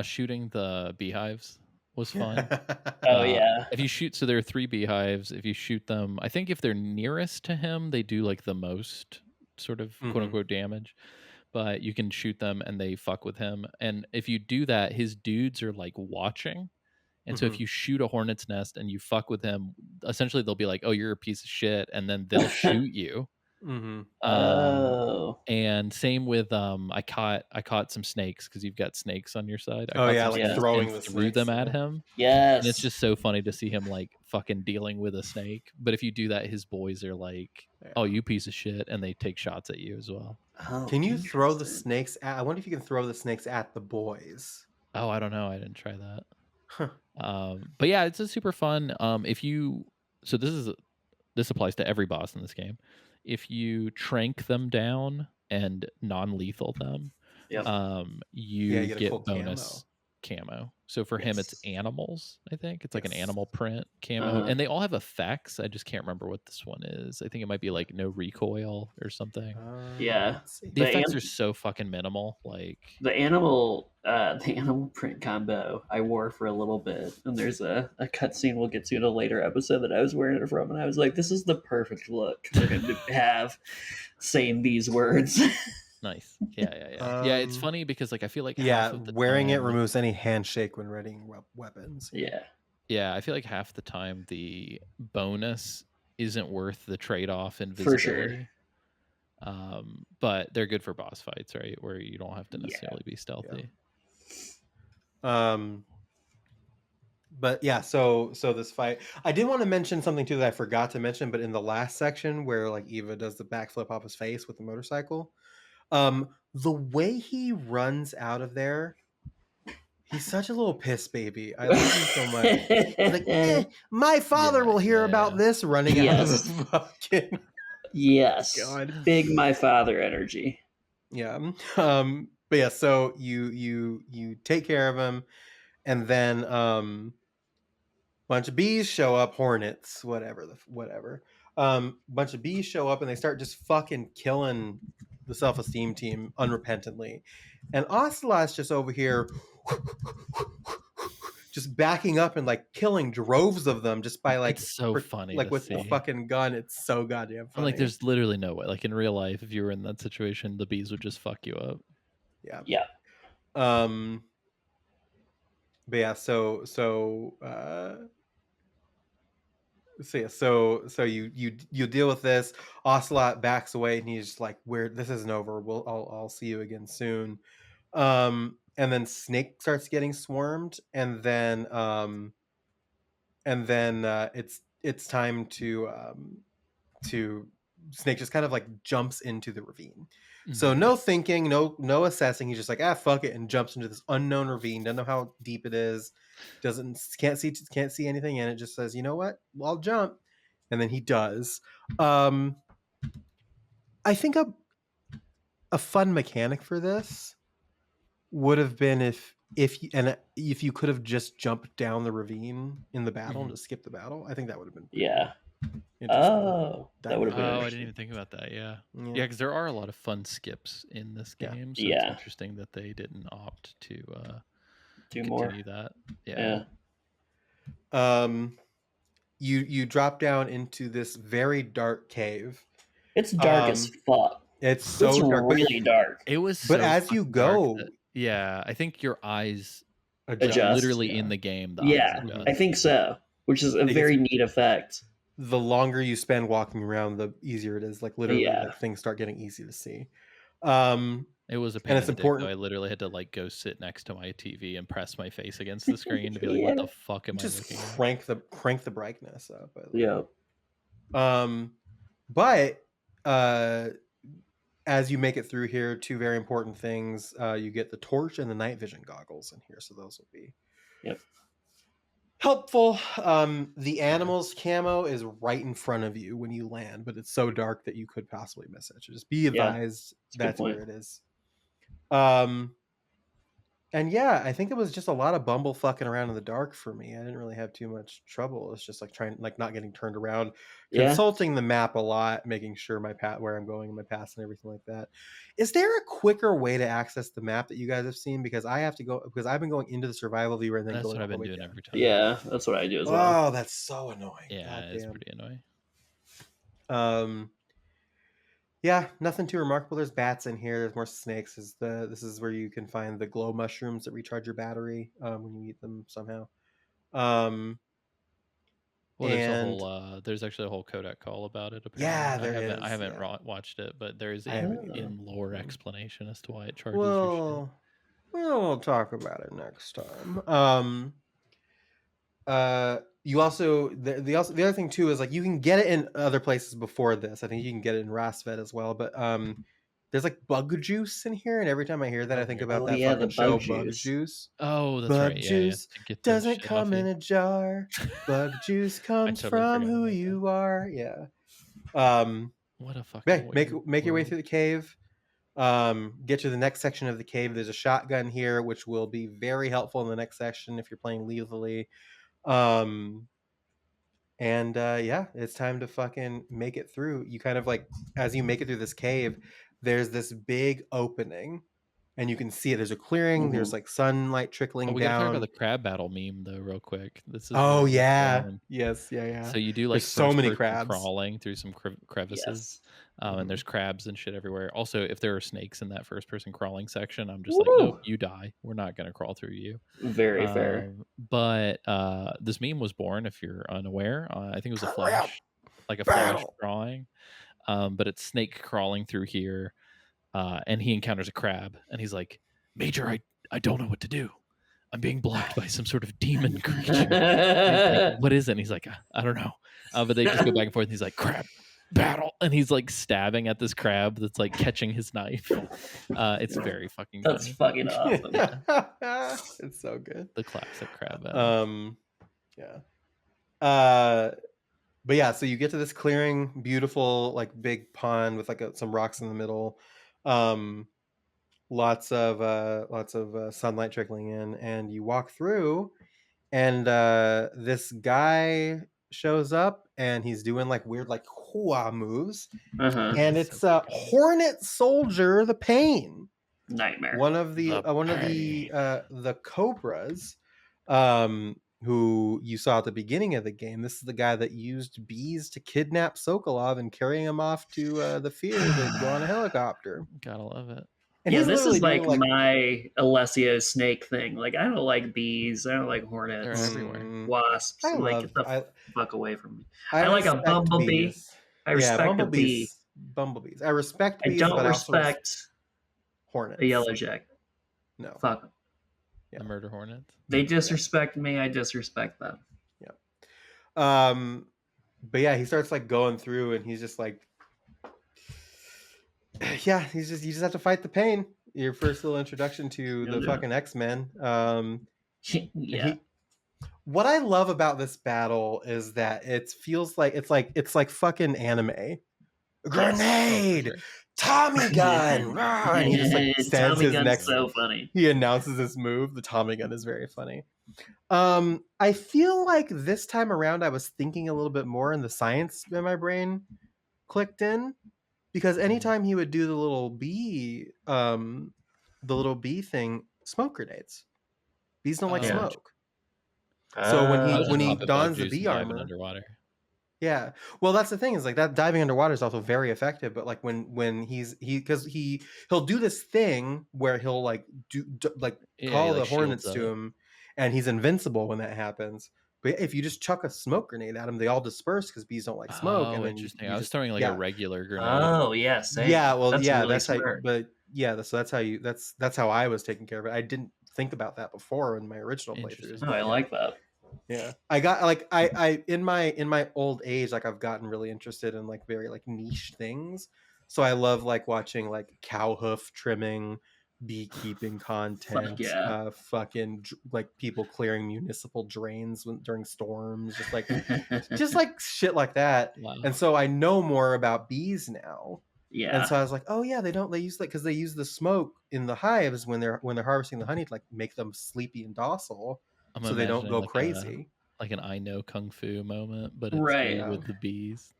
Shooting the beehives was fun. Oh yeah. If you shoot, so there are 3 beehives. If you shoot them, I think if they're nearest to him, they do like the most sort of quote unquote damage. But you can shoot them and they fuck with him. And if you do that, his dudes are like watching. And so if you shoot a hornet's nest and you fuck with him, essentially they'll be like, "Oh, you're a piece of shit," and then they'll shoot you. And same with I caught some snakes because you've got snakes on your side. Throwing and threw them at him. Yes. And it's just so funny to see him like fucking dealing with a snake. But if you do that, his boys are like, "Oh, you piece of shit," and they take shots at you as well. Oh, can you throw the snakes at? I wonder if you can throw the snakes at the boys. Oh, I don't know. I didn't try that. But yeah, it's a super fun. This applies to every boss in this game. If you trank them down and non-lethal them, you get bonus camo. So for him, it's animals. I think it's like an animal print camo, and they all have effects. I just can't remember what this one is. I think it might be like no recoil or something. Yeah, the effects are so fucking minimal. Like the animal print combo I wore for a little bit, and there's a cutscene we'll get to in a later episode that I was wearing it from, and I was like, this is the perfect look for him to have saying these words. Nice. Yeah. Yeah, it's funny because like I feel like wearing it removes any handshake when readying weapons. Yeah, I feel like half the time the bonus isn't worth the trade-off in visibility. For sure. But they're good for boss fights, right? Where you don't have to necessarily be stealthy. But yeah, so this fight, I did want to mention something too that I forgot to mention, but in the last section where like Eva does the backflip off his face with the motorcycle, the way he runs out of there, he's such a little piss baby. I love him so much. Like, my father will hear about this running out of the fucking. Yes. God. Big my father energy. Yeah. But yeah, so you take care of him, and then bunch of bees show up, hornets, whatever. Bunch of bees show up and they start just fucking killing the self-esteem team unrepentantly. And Ocelot's just over here just backing up and like killing droves of them just by like, it's so funny, like with the fucking gun. It's so goddamn funny. Like there's literally no way, like in real life, if you were in that situation, the bees would just fuck you up. Yeah. But yeah, so you deal with this. Ocelot backs away and he's like, this isn't over. I'll see you again soon. And then Snake starts getting swarmed, and then it's time to Snake just kind of like jumps into the ravine. Mm-hmm. So no thinking, no assessing. He's just like, fuck it, and jumps into this unknown ravine. Doesn't know how deep it is. Can't see anything in it. Just says, you know what? Well, I'll jump, and then he does. I think a fun mechanic for this would have been if you could have just jumped down the ravine in the battle and just skipped the battle. I think that would have been Oh, that would have been. I didn't even think about that. Yeah, because there are a lot of fun skips in this game. So it's interesting that they didn't opt to do continue more. That. You drop down into this very dark cave. It's dark as fuck. It's so dark, really dark. It was, but as you go, I think your eyes adjust. Literally in the game. I think so, which is a very neat effect. The longer you spend walking around, the easier it is. Like literally, like, things start getting easy to see. And It was a And pain it's in the dick, though. important. I literally had to like go sit next to my TV and press my face against the screen to be like, "What the fuck am I Just looking at?" crank the brightness up. Yeah. But as you make it through here, two very important things. You get the torch and the night vision goggles in here, so those will be helpful. The animal's camo is right in front of you when you land, but it's so dark that you could possibly miss it. So just be advised that's where it is. And yeah, I think it was just a lot of bumble fucking around in the dark for me. I didn't really have too much trouble. It's just like trying, like not getting turned around, consulting the map a lot, making sure my path, where I'm going in my paths and everything like that. Is there a quicker way to access the map that you guys have seen? Because I have to go, because I've been going into the survival viewer and then That's going what I've all the been way doing down. every time. Yeah, that's what I do as well. Oh, that's so annoying. Yeah, it's pretty annoying. Yeah, nothing too remarkable. There's bats in here. There's more snakes. This is where you can find the glow mushrooms that recharge your battery when you eat them somehow. Well, there's actually a whole Kodak call about it. Apparently. Yeah, there is. I haven't watched it, but there is in lore explanation as to why it charges your shit. We'll talk about it next time. You also the other thing too is like you can get it in other places before this. I think you can get it in Rasvet as well, but there's like bug juice in here, and every time I hear that, I think about that fucking show, Bug Juice. Oh, that's Bug right. juice doesn't come in a jar. Bug juice comes from who you are. Yeah. What a fucking make your way through the cave. Get to the next section of the cave. There's a shotgun here, which will be very helpful in the next section if you're playing lethally. Yeah, it's time to fucking make it through. You kind of like, as you make it through this cave, there's this big opening and you can see it. There's a clearing. There's like sunlight trickling down. We gotta talk about the crab battle meme though, real quick. This is yes. So you do like there's so many crabs crawling through some crevices, and there's crabs and shit everywhere. Also, if there are snakes in that first person crawling section, I'm just like, nope, you die. We're not gonna crawl through you. Very fair. But this meme was born, if you're unaware. I think it was a Flash, like a Flash drawing. But it's Snake crawling through here. And he encounters a crab, and he's like, "Major, I don't know what to do. I'm being blocked by some sort of demon creature." Like, what is it? And he's like, "I don't know." But they just go back and forth, and he's like, "Crab battle," and he's like stabbing at this crab that's like catching his knife. It's very fucking funny. That's fucking awesome. It's so good. The classic crab battle. But yeah, so you get to this clearing, beautiful, like big pond with like some rocks in the middle, lots of sunlight trickling in, and you walk through, and this guy shows up, and he's doing like weird like hua moves, and it's Hornet Soldier, the Pain, nightmare, one of the cobras. Who you saw at the beginning of the game. This is the guy that used bees to kidnap Sokolov and carry him off to the Fear to go on a helicopter. Gotta love it. And yeah, this is like my Alessio snake thing. Like, I don't like bees. I don't like hornets. They're everywhere. Wasps. Get the fuck away from me. I like a bumblebee. Bees. I respect a bee. Bumblebees. I respect bees. I don't respect hornets. A yellow jacket. No. Fuck them. Yeah. The murder hornets. They disrespect me. I disrespect them. Yeah. But yeah, he starts like going through, and he's just like, yeah, you just have to fight the pain. Your first little introduction to the fucking X-Men. What I love about this battle is that it feels like it's like fucking anime. Grenade. Tommy gun, and he just like says his next. So funny. He announces his move. The Tommy gun is very funny. I feel like this time around I was thinking a little bit more, and the science in my brain clicked in, because anytime he would do the little bee thing, smoke grenades. Bees don't like smoke. So when he dons the bee armor underwater. Yeah, well, that's the thing, is like that diving underwater is also very effective. But like when he'll do this thing where he'll like call the hornets to him, and he's invincible when that happens. But if you just chuck a smoke grenade at him, they all disperse because bees don't like smoke. Oh, and then interesting. I was throwing like a regular grenade. Oh yeah, same. Yeah, well, that's yeah, really that's smart. how. yeah, so that's how I was taking care of it. I didn't think about that before in my original playthroughs. Interesting. Oh, I like that. Yeah, I got like I in my old age, like I've gotten really interested in like very like niche things. So I love like watching like cow hoof trimming, beekeeping content, yeah. fucking like people clearing municipal drains during storms, just like shit like that. Wow. And so I know more about bees now. Yeah. And so I was like, oh yeah, they use like because they use the smoke in the hives when they're harvesting the honey to like make them sleepy and docile, I'm so they don't imagining go like crazy. like an I know kung fu moment, but it's Right. really with the bees.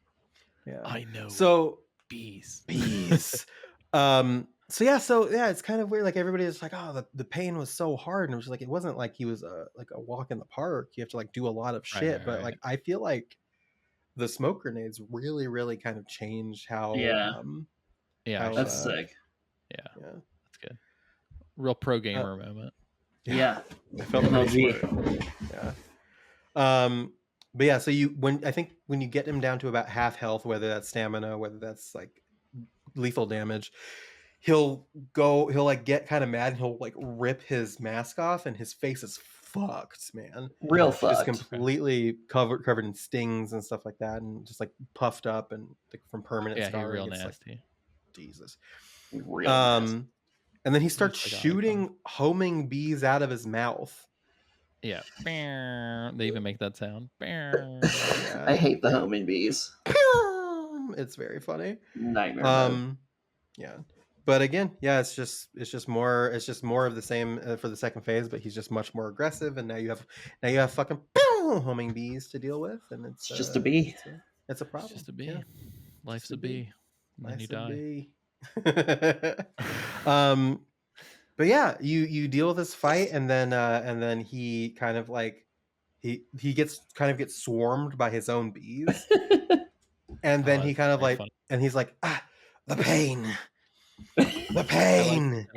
Yeah. I know So bees. so yeah, it's kind of weird. Like everybody's like, oh, the pain was so hard, and it was like it wasn't like he was like a walk in the park. You have to like do a lot of shit, right, but right. like I feel like the smoke grenades really, really kind of changed how. Yeah. Yeah, how, That's sick. Yeah, Yeah. that's good. Real pro gamer moment. Yeah. I felt MLG. pretty smart. Yeah. But yeah, so when you get him down to about half health, whether that's stamina, whether that's like lethal damage, he'll like get kind of mad and he'll like rip his mask off and his face is fucked, man. Real Just fucked. completely covered in stings and stuff like that, and just like puffed up and like from permanent Yeah, he's scarring. real It's nasty. like, Jesus. Real nasty. And then he starts like shooting homing bees out of his mouth. Yeah. They even make that sound. I hate the homing bees. It's very funny. Nightmare mode. Yeah. But again, yeah, it's just more of the same for the second phase, but he's just much more aggressive, and now you have fucking homing bees to deal with, and it's just a bee. It's a problem. It's just a bee. Yeah. Life's Just a a bee. And then you die. But yeah, you deal with this fight, and then he kind of like he gets swarmed by his own bees, and then he kind of like funny. and he's like, the pain. The pain.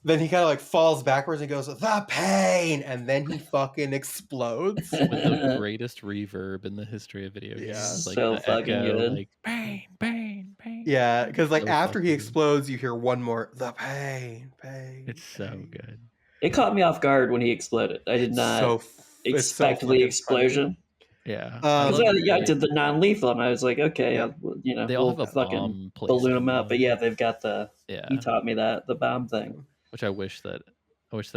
Then he kind of like falls backwards and goes, the pain, and then he fucking explodes with the greatest reverb in the history of video games. Yeah. Like So the fucking echo, good. like pain, pain, pain. Yeah, because like So after he fucking good. explodes, you hear one more, the pain. It's so pain." good. It caught me off guard when he exploded. I did not it's so expect the fucking explosion. Yeah. Because love I did the non-lethal, and I was like, okay, Yeah. we'll they all have a fucking bomb placed balloon in them out. But them. yeah, they've got the. Yeah. He taught me the bomb thing. Which I wish that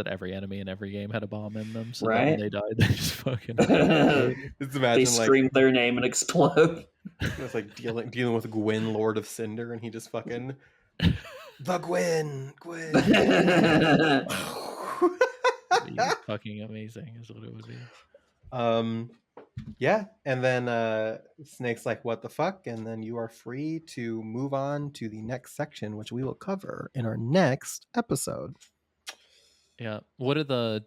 every enemy in every game had a bomb in them, so that Right? when they died, they just fucking. Just They imagine like scream their name and explode. it's like dealing with Gwyn, Lord of Cinder, and he just fucking the Gwyn. It'd be fucking amazing, is what it would be. Yeah, and then Snake's like, what the fuck? And then you are free to move on to the next section, which we will cover in our next episode. Yeah. What's the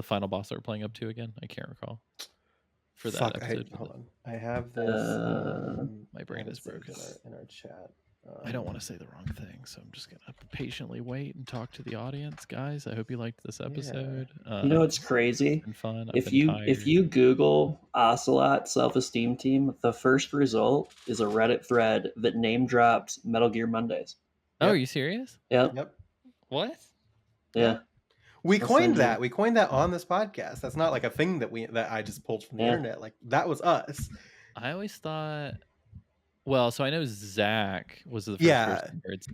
final boss that we're playing up to again? I can't recall. For that episode. Hold on. I have this. My brain is saved broken. in our chat. I don't want to say the wrong thing, so I'm just gonna patiently wait and talk to the audience, guys. I hope you liked this episode. You know what's crazy? It's been fun. If you Google Ocelot self-esteem team, the first result is a Reddit thread that name dropped Metal Gear Mondays. Oh, are you serious? Yep. What? Yeah. We I'll coined send you- that. We coined that on this podcast. That's not like a thing that I just pulled from the Yeah. internet. Like that was us. I always thought. Well, so I know Zach was the first Yeah. person where it's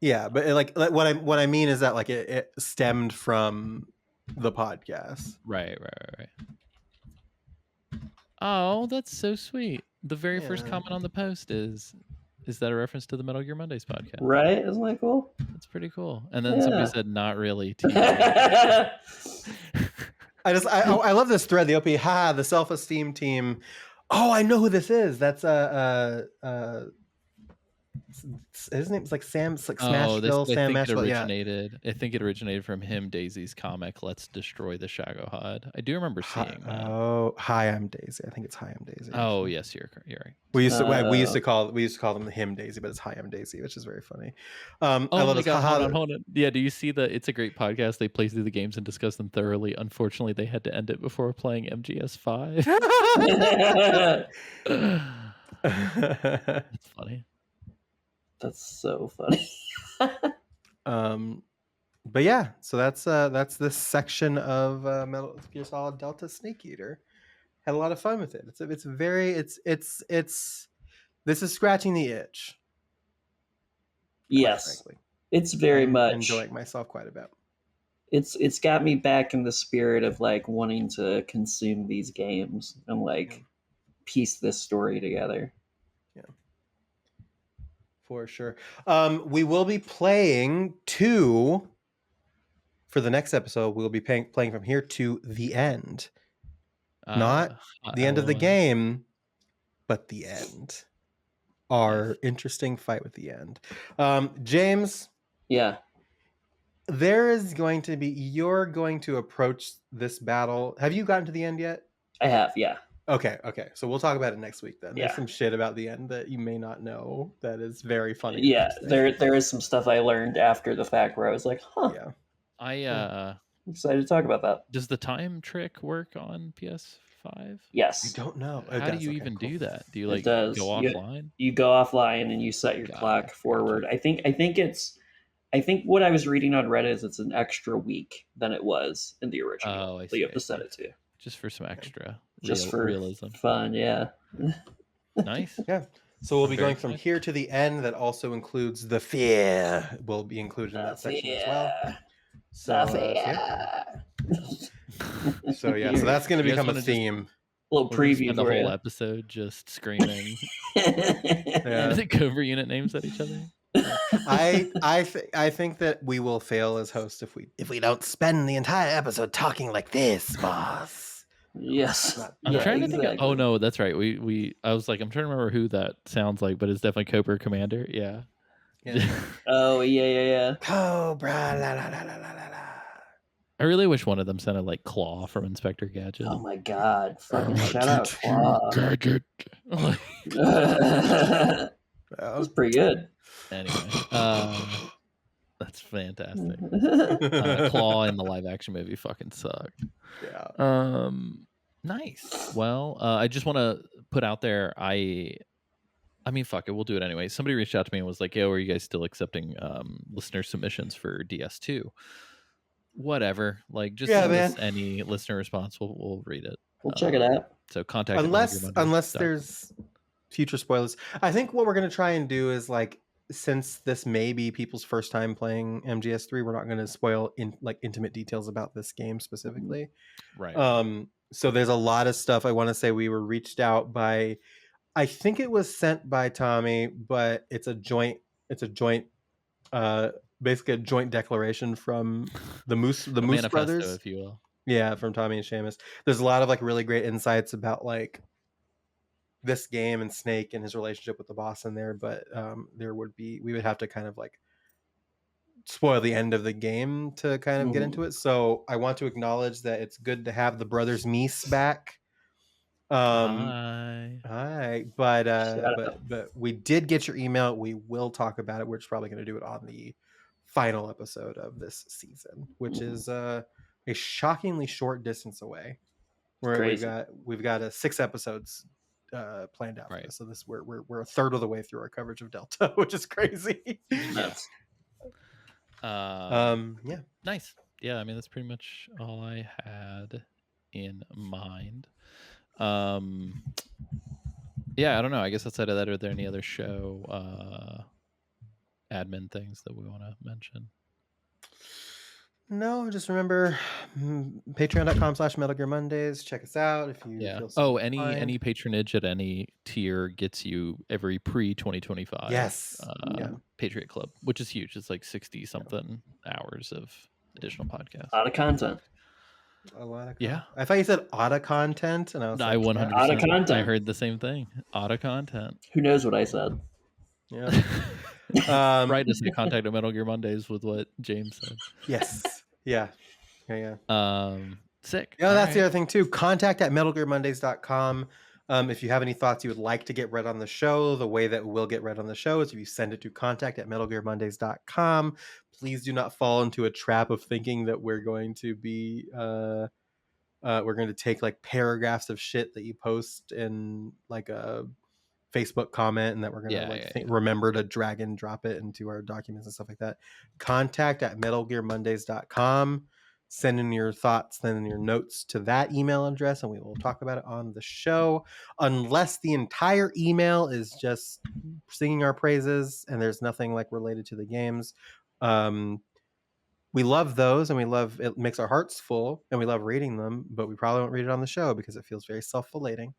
Yeah, but like what I mean is that like it stemmed from the podcast. right. Oh, that's so sweet. The very first Yeah. comment on the post is that a reference to the Metal Gear Mondays podcast? Right? Isn't that cool? That's pretty cool. And then somebody Yeah. said, "Not really." TJ." I love this thread. The OP, the self-esteem team. Oh, I know who this is. That's his name's like Sam. It's like Smashville. Sam Mashville. Yeah. I think it originated from him, Daisy's comic "Let's Destroy the Shagohod." I do remember seeing that. Oh, hi, I'm Daisy. I think it's Hi, I'm Daisy. Oh yes, you're right. We used to call them him Daisy, but it's Hi, I'm Daisy, which is very funny. I Oh love my this. god, hold on. Yeah, do you see that? It's a great podcast. They play through the games and discuss them thoroughly. Unfortunately, they had to end it before playing MGS5. That's funny. That's so funny. But yeah, so that's this section of Metal Gear Solid Delta Snake Eater. Had a lot of fun with it. It's very it's this is scratching the itch. Quite Yes, frankly, it's very I'm much enjoying myself quite a bit. It's got me back in the spirit of like wanting to consume these games and like piece this story together. Yeah, for sure. We will be playing two for the next episode. We'll be playing from here to the end, not the end of the LOL. game, but the end. Our interesting fight with the end. James, Yeah, there is going to be, you're going to approach this battle. Have you gotten to the end yet? I have. Yeah, Okay. So we'll talk about it next week then. There's Yeah. some shit about the end that you may not know that is very funny. and yeah. interesting. There is some stuff I learned after the fact where I was like, huh, Yeah. I'm excited to talk about that. does the time trick work on PS5? I Yes, don't know. How do you even do that? Do you It like does. go offline? you go offline and you set your Gotcha, clock forward. I think what I was reading on Reddit is it's an extra week than it was in the original. Oh, I that you have see, to I set see. it to. Just for some extra Just for realism. fun, yeah. Nice. Yeah. So we'll be Very going from excited. here to the end. That also includes the fear. Will be included in that section as well. So, so yeah. So that's going to You guys become a wanna just- theme. Little We're gonna preview spend the for whole you. episode just screaming Yeah. the cover unit names at each other. I think that we will fail as hosts if we don't spend the entire episode talking like this, boss. Yes. I'm Yeah, trying to think. exactly. Oh no, that's right. I was like, I'm trying to remember who that sounds like, but it's definitely Cobra Commander. Yeah. Yeah. Oh yeah. Cobra la la la la la la la. I really wish one of them sounded like Claw from Inspector Gadget. Oh my god. Fucking shout out Claw. Gadget. That Oh. was pretty good. Anyway, that's fantastic. Claw in the live action movie fucking sucked. Yeah. Nice. Well, I just want to put out there. I mean, fuck it, we'll do it anyway. Somebody reached out to me and was like, "Yo, are you guys still accepting listener submissions for DS2?" Whatever. Like, just send us any listener response. We'll read it. We'll check it out. So contact Unless there's future spoilers. I think what we're gonna try and do is like, since this may be people's first time playing MGS3, we're not gonna spoil intimate details about this game specifically. right. So there's a lot of stuff. I want to say we were reached out by, I think it was sent by Tommy, but it's a joint basically a joint declaration from the Moose Manifesto, brothers, if you will. Yeah, from Tommy and Seamus. There's a lot of like really great insights about like this game and Snake and his relationship with the boss in there, but we would have to kind of like spoil the end of the game to kind of get into it. So I want to acknowledge that it's good to have the brothers Meese back. Hi. But we did get your email. We will talk about it. We're just probably going to do it on the final episode of this season, which is a shockingly short distance away. Where we've got 6 episodes planned out for this. So we're a third of the way through our coverage of Delta, which is crazy. Yes. Yeah. Nice. Yeah, I mean that's pretty much all I had in mind. Yeah, I don't know. I guess outside of that, are there any other show admin things that we want to mention? No, just remember patreon.com/Metal Gear Mondays. Check us out if you feel so any patronage at any tier gets you every pre-2025 Patriot Club, which is huge. It's like 60 something hours of additional podcasts. A lot of content. A lot of content. I thought you said auto content, and I was I like, 100%. Auto content. I heard the same thing. Auto content. Who knows what I said? Yeah. Right, just the contact at Metal Gear Mondays with what James said. Yes. Yeah. Sick. Yeah, that's the other thing too. Contact at metalgearmondays.com. If you have any thoughts you would like to get read on the show, the way that we'll get read on the show is if you send it to contact at metalgearmondays.com. Please do not fall into a trap of thinking that we're going to be we're going to take like paragraphs of shit that you post in like a Facebook comment and that we're gonna Yeah, remember to drag and drop it into our documents and stuff like that. contact@metalgearmondays.com. Send in your thoughts, send in your notes to that email address, and we will talk about it on the show. Unless the entire email is just singing our praises and there's nothing like related to the games. We love those, and we love it, makes our hearts full, and we love reading them, but we probably won't read it on the show because it feels very self-relating.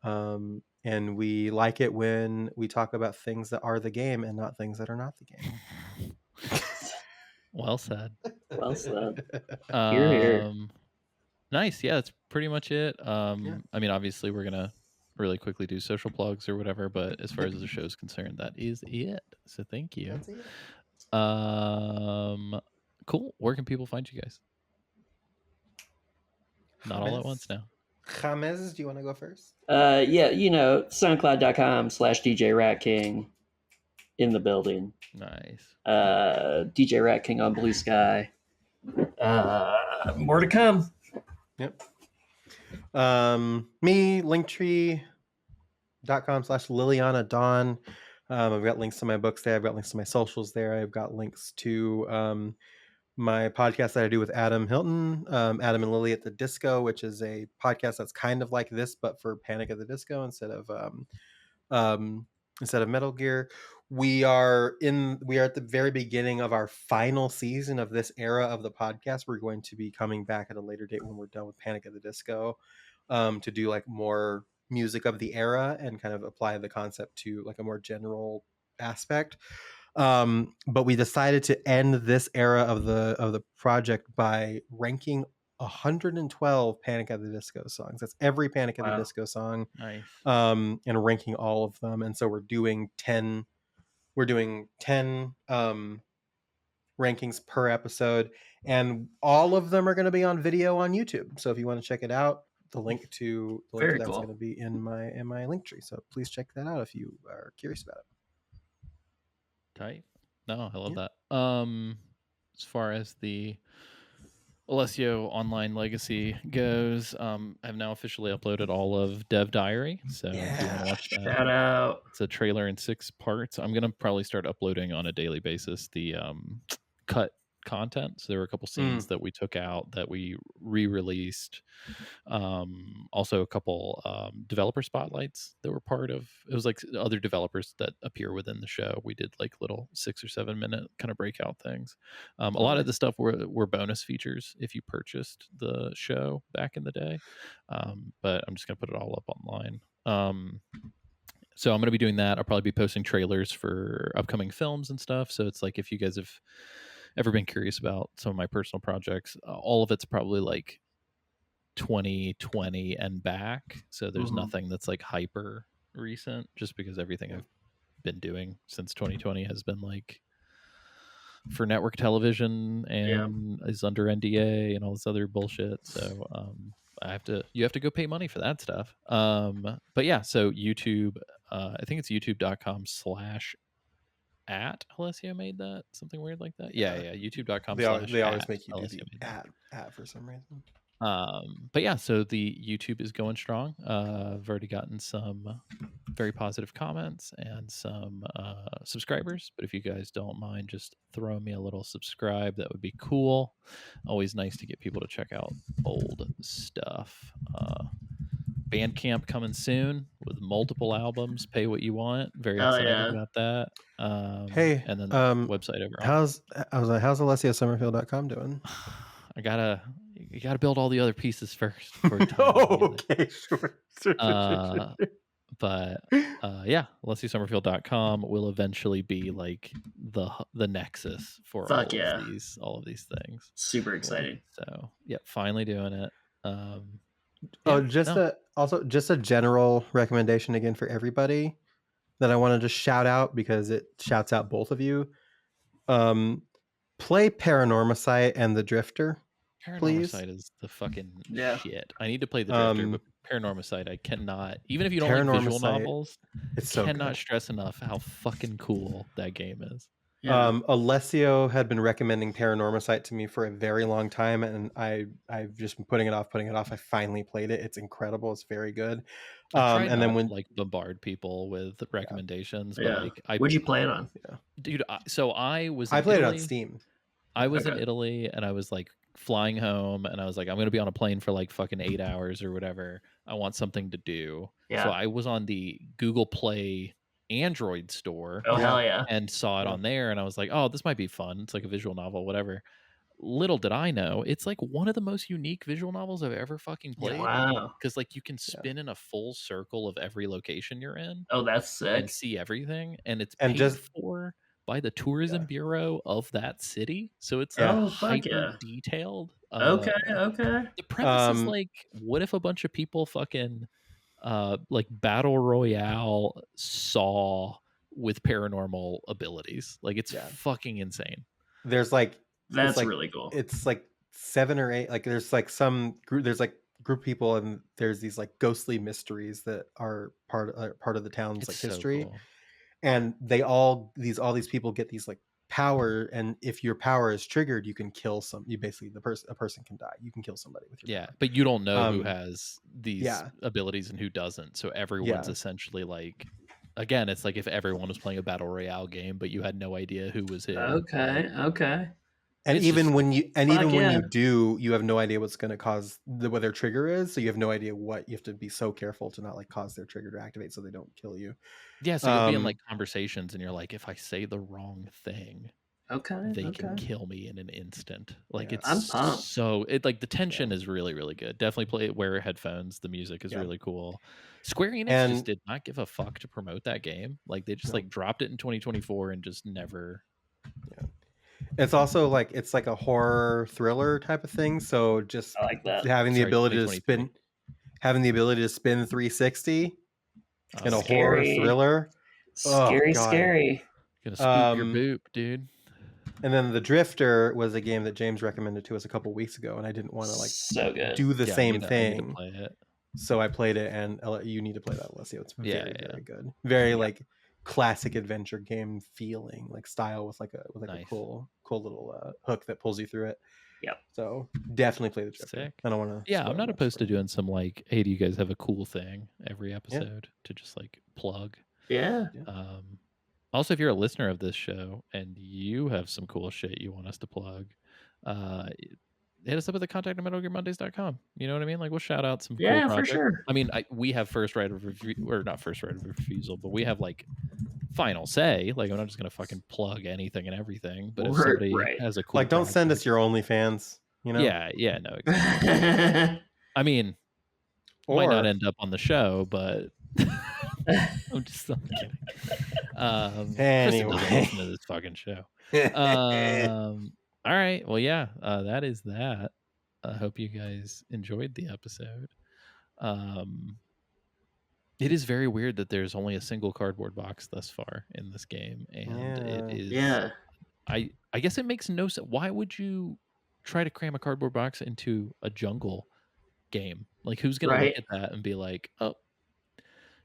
And we like it when we talk about things that are the game and not things that are not the game. Well said. Well said. Hear, hear. Nice. Yeah, that's pretty much it. I mean, obviously, we're gonna really quickly do social plugs or whatever, but as far as the show's concerned, that is it. So thank you. That's it. Cool. Where can people find you guys? Not all at once now. James, do you want to go first? Yeah, soundcloud.com/DJ Rat King in the building. Nice. DJ Rat King on Blue Sky. More to come. Yep. Me, linktree.com/Liliana Dawn. I've got links to my books there. I've got links to my socials there. I've got links to my podcast that I do with Adam Hilton, Adam and Lily at the Disco, which is a podcast that's kind of like this, but for Panic at the Disco instead of Metal Gear. We are at the very beginning of our final season of this era of the podcast. We're going to be coming back at a later date when we're done with Panic at the Disco, to do like more music of the era and kind of apply the concept to like a more general aspect. But we decided to end this era of the project by ranking 112 Panic at the Disco songs. That's every Panic at the Disco song. Nice. And ranking all of them. And so we're doing 10 rankings per episode, and all of them are going to be on video on YouTube. So if you want to check it out, the link to that's going to be in my link tree. So please check that out if you are curious about it. Tight. No, I love that. As far as the Alessio Online Legacy goes, I've now officially uploaded all of Dev Diary. So if you want to watch that, shout out. It's a trailer in 6 parts. I'm gonna probably start uploading on a daily basis the cut content. So there were a couple scenes that we took out that we re-released. Also a couple developer spotlights that were part of it. Was like other developers that appear within the show. We did like little 6 or 7 minute kind of breakout things. A lot of the stuff were bonus features if you purchased the show back in the day. But I'm just gonna put it all up online. So I'm going to be doing that. I'll probably be posting trailers for upcoming films and stuff. So it's like, if you guys have ever been curious about some of my personal projects, all of it's probably like 2020 and back. So there's nothing that's like hyper recent, just because everything I've been doing since 2020 has been like for network television and is under NDA and all this other bullshit. So you have to go pay money for that stuff. But yeah, so YouTube, I think it's youtube.com/ Alessio made that, something weird like that. Yeah. youtube.com/ They always make you do the at for some reason. But yeah, so the YouTube is going strong. I've already gotten some very positive comments and some subscribers, but if you guys don't mind just throwing me a little subscribe, that would be cool. Always nice to get people to check out old stuff. Bandcamp coming soon with multiple albums. Pay what you want. Very excited about that. Hey, and then website overall. How's AlessioSummerfield.com doing? You gotta build all the other pieces first. Okay, sure. But yeah, AlessioSummerfield.com will eventually be like the nexus for all of these things. Super exciting. So yeah, finally doing it. Just a general recommendation again for everybody that I want to just shout out because it shouts out both of you. Play Paranormicite and the Drifter. Paranormicite is the fucking shit. I need to play the Drifter, but Paranormicite I cannot. Even if you don't like visual novels, I cannot stress enough how fucking cool that game is. Alessio had been recommending Paranormasight to me for a very long time, and I've just been putting it off. I finally played it. It's incredible. It's very good. I tried And then not when to, like, bombard people with recommendations, but Yeah. like What'd you play it on? dude, so I was in I played it on Italy. Steam. I was in Okay. Italy, and I was like flying home, and I was like, I'm gonna be on a plane for like fucking 8 hours or whatever. I want something to do. So Yeah. I was on the Google Play Android store Oh, Yeah. hell yeah. and saw it Yeah. on there, and I was like, oh, this might be fun. It's like a visual novel, whatever. Little did I know, it's like one of the most unique visual novels I've ever fucking played. Wow. Because like you can spin in a full circle of every location you're in Oh, that's and sick. see everything, and it's And paid just- for by the tourism bureau of that city, so it's Yeah. like Oh, fuck hyper yeah. detailed. Okay, okay. The premise is Um, like, what if a bunch of people fucking like battle royale Saw with paranormal abilities? Like, it's fucking insane. There's like That's like, really cool. It's like 7 or 8. Like there's like some group. There's like group of people, and there's these like ghostly mysteries that are part of the town's It's like so history. cool. And they all these people get these like power, and if your power is triggered, you can kill a person can die. You can kill somebody with your power. But you don't know who has these yeah. abilities and who doesn't. So everyone's essentially like, again, it's like if everyone was playing a battle royale game, but you had no idea who was who. Okay, okay. And It's even just- when you yeah. do, you have no idea what's going to cause what their trigger is. So you have no idea what you have to be so careful to not like cause their trigger to activate so they don't kill you. Yeah, so you'll be in like conversations, and you're like, if I say the wrong thing, Okay, they okay. can kill me in an instant. Like Yeah. I'm it's pumped. so like the tension is really, really good. Definitely play it, wear headphones. The music is really cool. Square Enix And- just did not give a fuck to promote that game. Like they just like dropped it in 2024 and just never. It's also like it's like a horror thriller type of thing. So just I like that. having the Sorry, ability to 2023. spin 360 in a Oh, horror Scary. thriller. Oh, Scary, God. scary. Gonna spook your Um, boop, dude. And then The Drifter was a game that James recommended to us a couple weeks ago, and I didn't want to like So good. do the Yeah, I same need to thing. play it. So I played it, and you need to play that, Alessio. It's very, Yeah. very good. Very like classic adventure game feeling, like style with a Nice. cool little hook that pulls you through it. Yep. So definitely play The Drifter. Sick. I don't want to. Yeah, I'm not opposed to doing some like, hey, do you guys have a cool thing every episode to just like plug? Yeah. Also, if you're a listener of this show and you have some cool shit you want us to plug, hit us up at the contact at metalgearmondays.com. You know what I mean? Like, we'll shout out some Yeah, cool for projects. sure. I mean, we have first right of review, or not first right of refusal, but we have like final say. Like, I'm not just gonna fucking plug anything and everything. But if somebody has a cool, like, don't send project- us your OnlyFans. You know? Yeah, no. Exactly. I mean, might not end up on the show, but I'm kidding. Anyway. Kristen doesn't listen to this fucking show. All right. Well, yeah, that is that. I hope you guys enjoyed the episode. It is very weird that there's only a single cardboard box thus far in this game, and it is. Yeah. I guess it makes no sense. Why would you try to cram a cardboard box into a jungle game? Like, who's gonna look at that and be like, "Oh,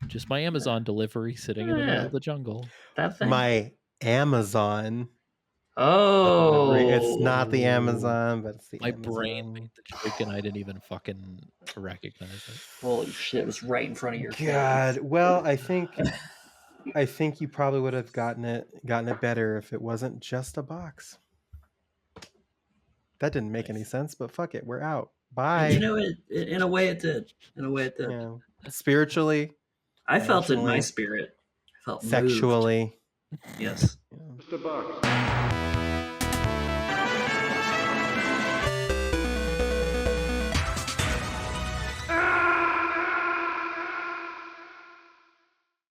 just my Amazon delivery sitting in the middle of the jungle." That thing. My Amazon. Oh. It's not the Amazon, but it's the My Amazon. brain made the joke, and I didn't even fucking recognize it. Holy shit! It was right in front of your God. Well, I think you probably would have gotten it better if it wasn't just a box. That didn't make any sense, but fuck it, we're out. Bye. You know, in a way it did. In a way it did. Yeah. Spiritually, I felt it in my emotionally, spirit. I felt moved. sexually. Yes. Yeah. Just a box.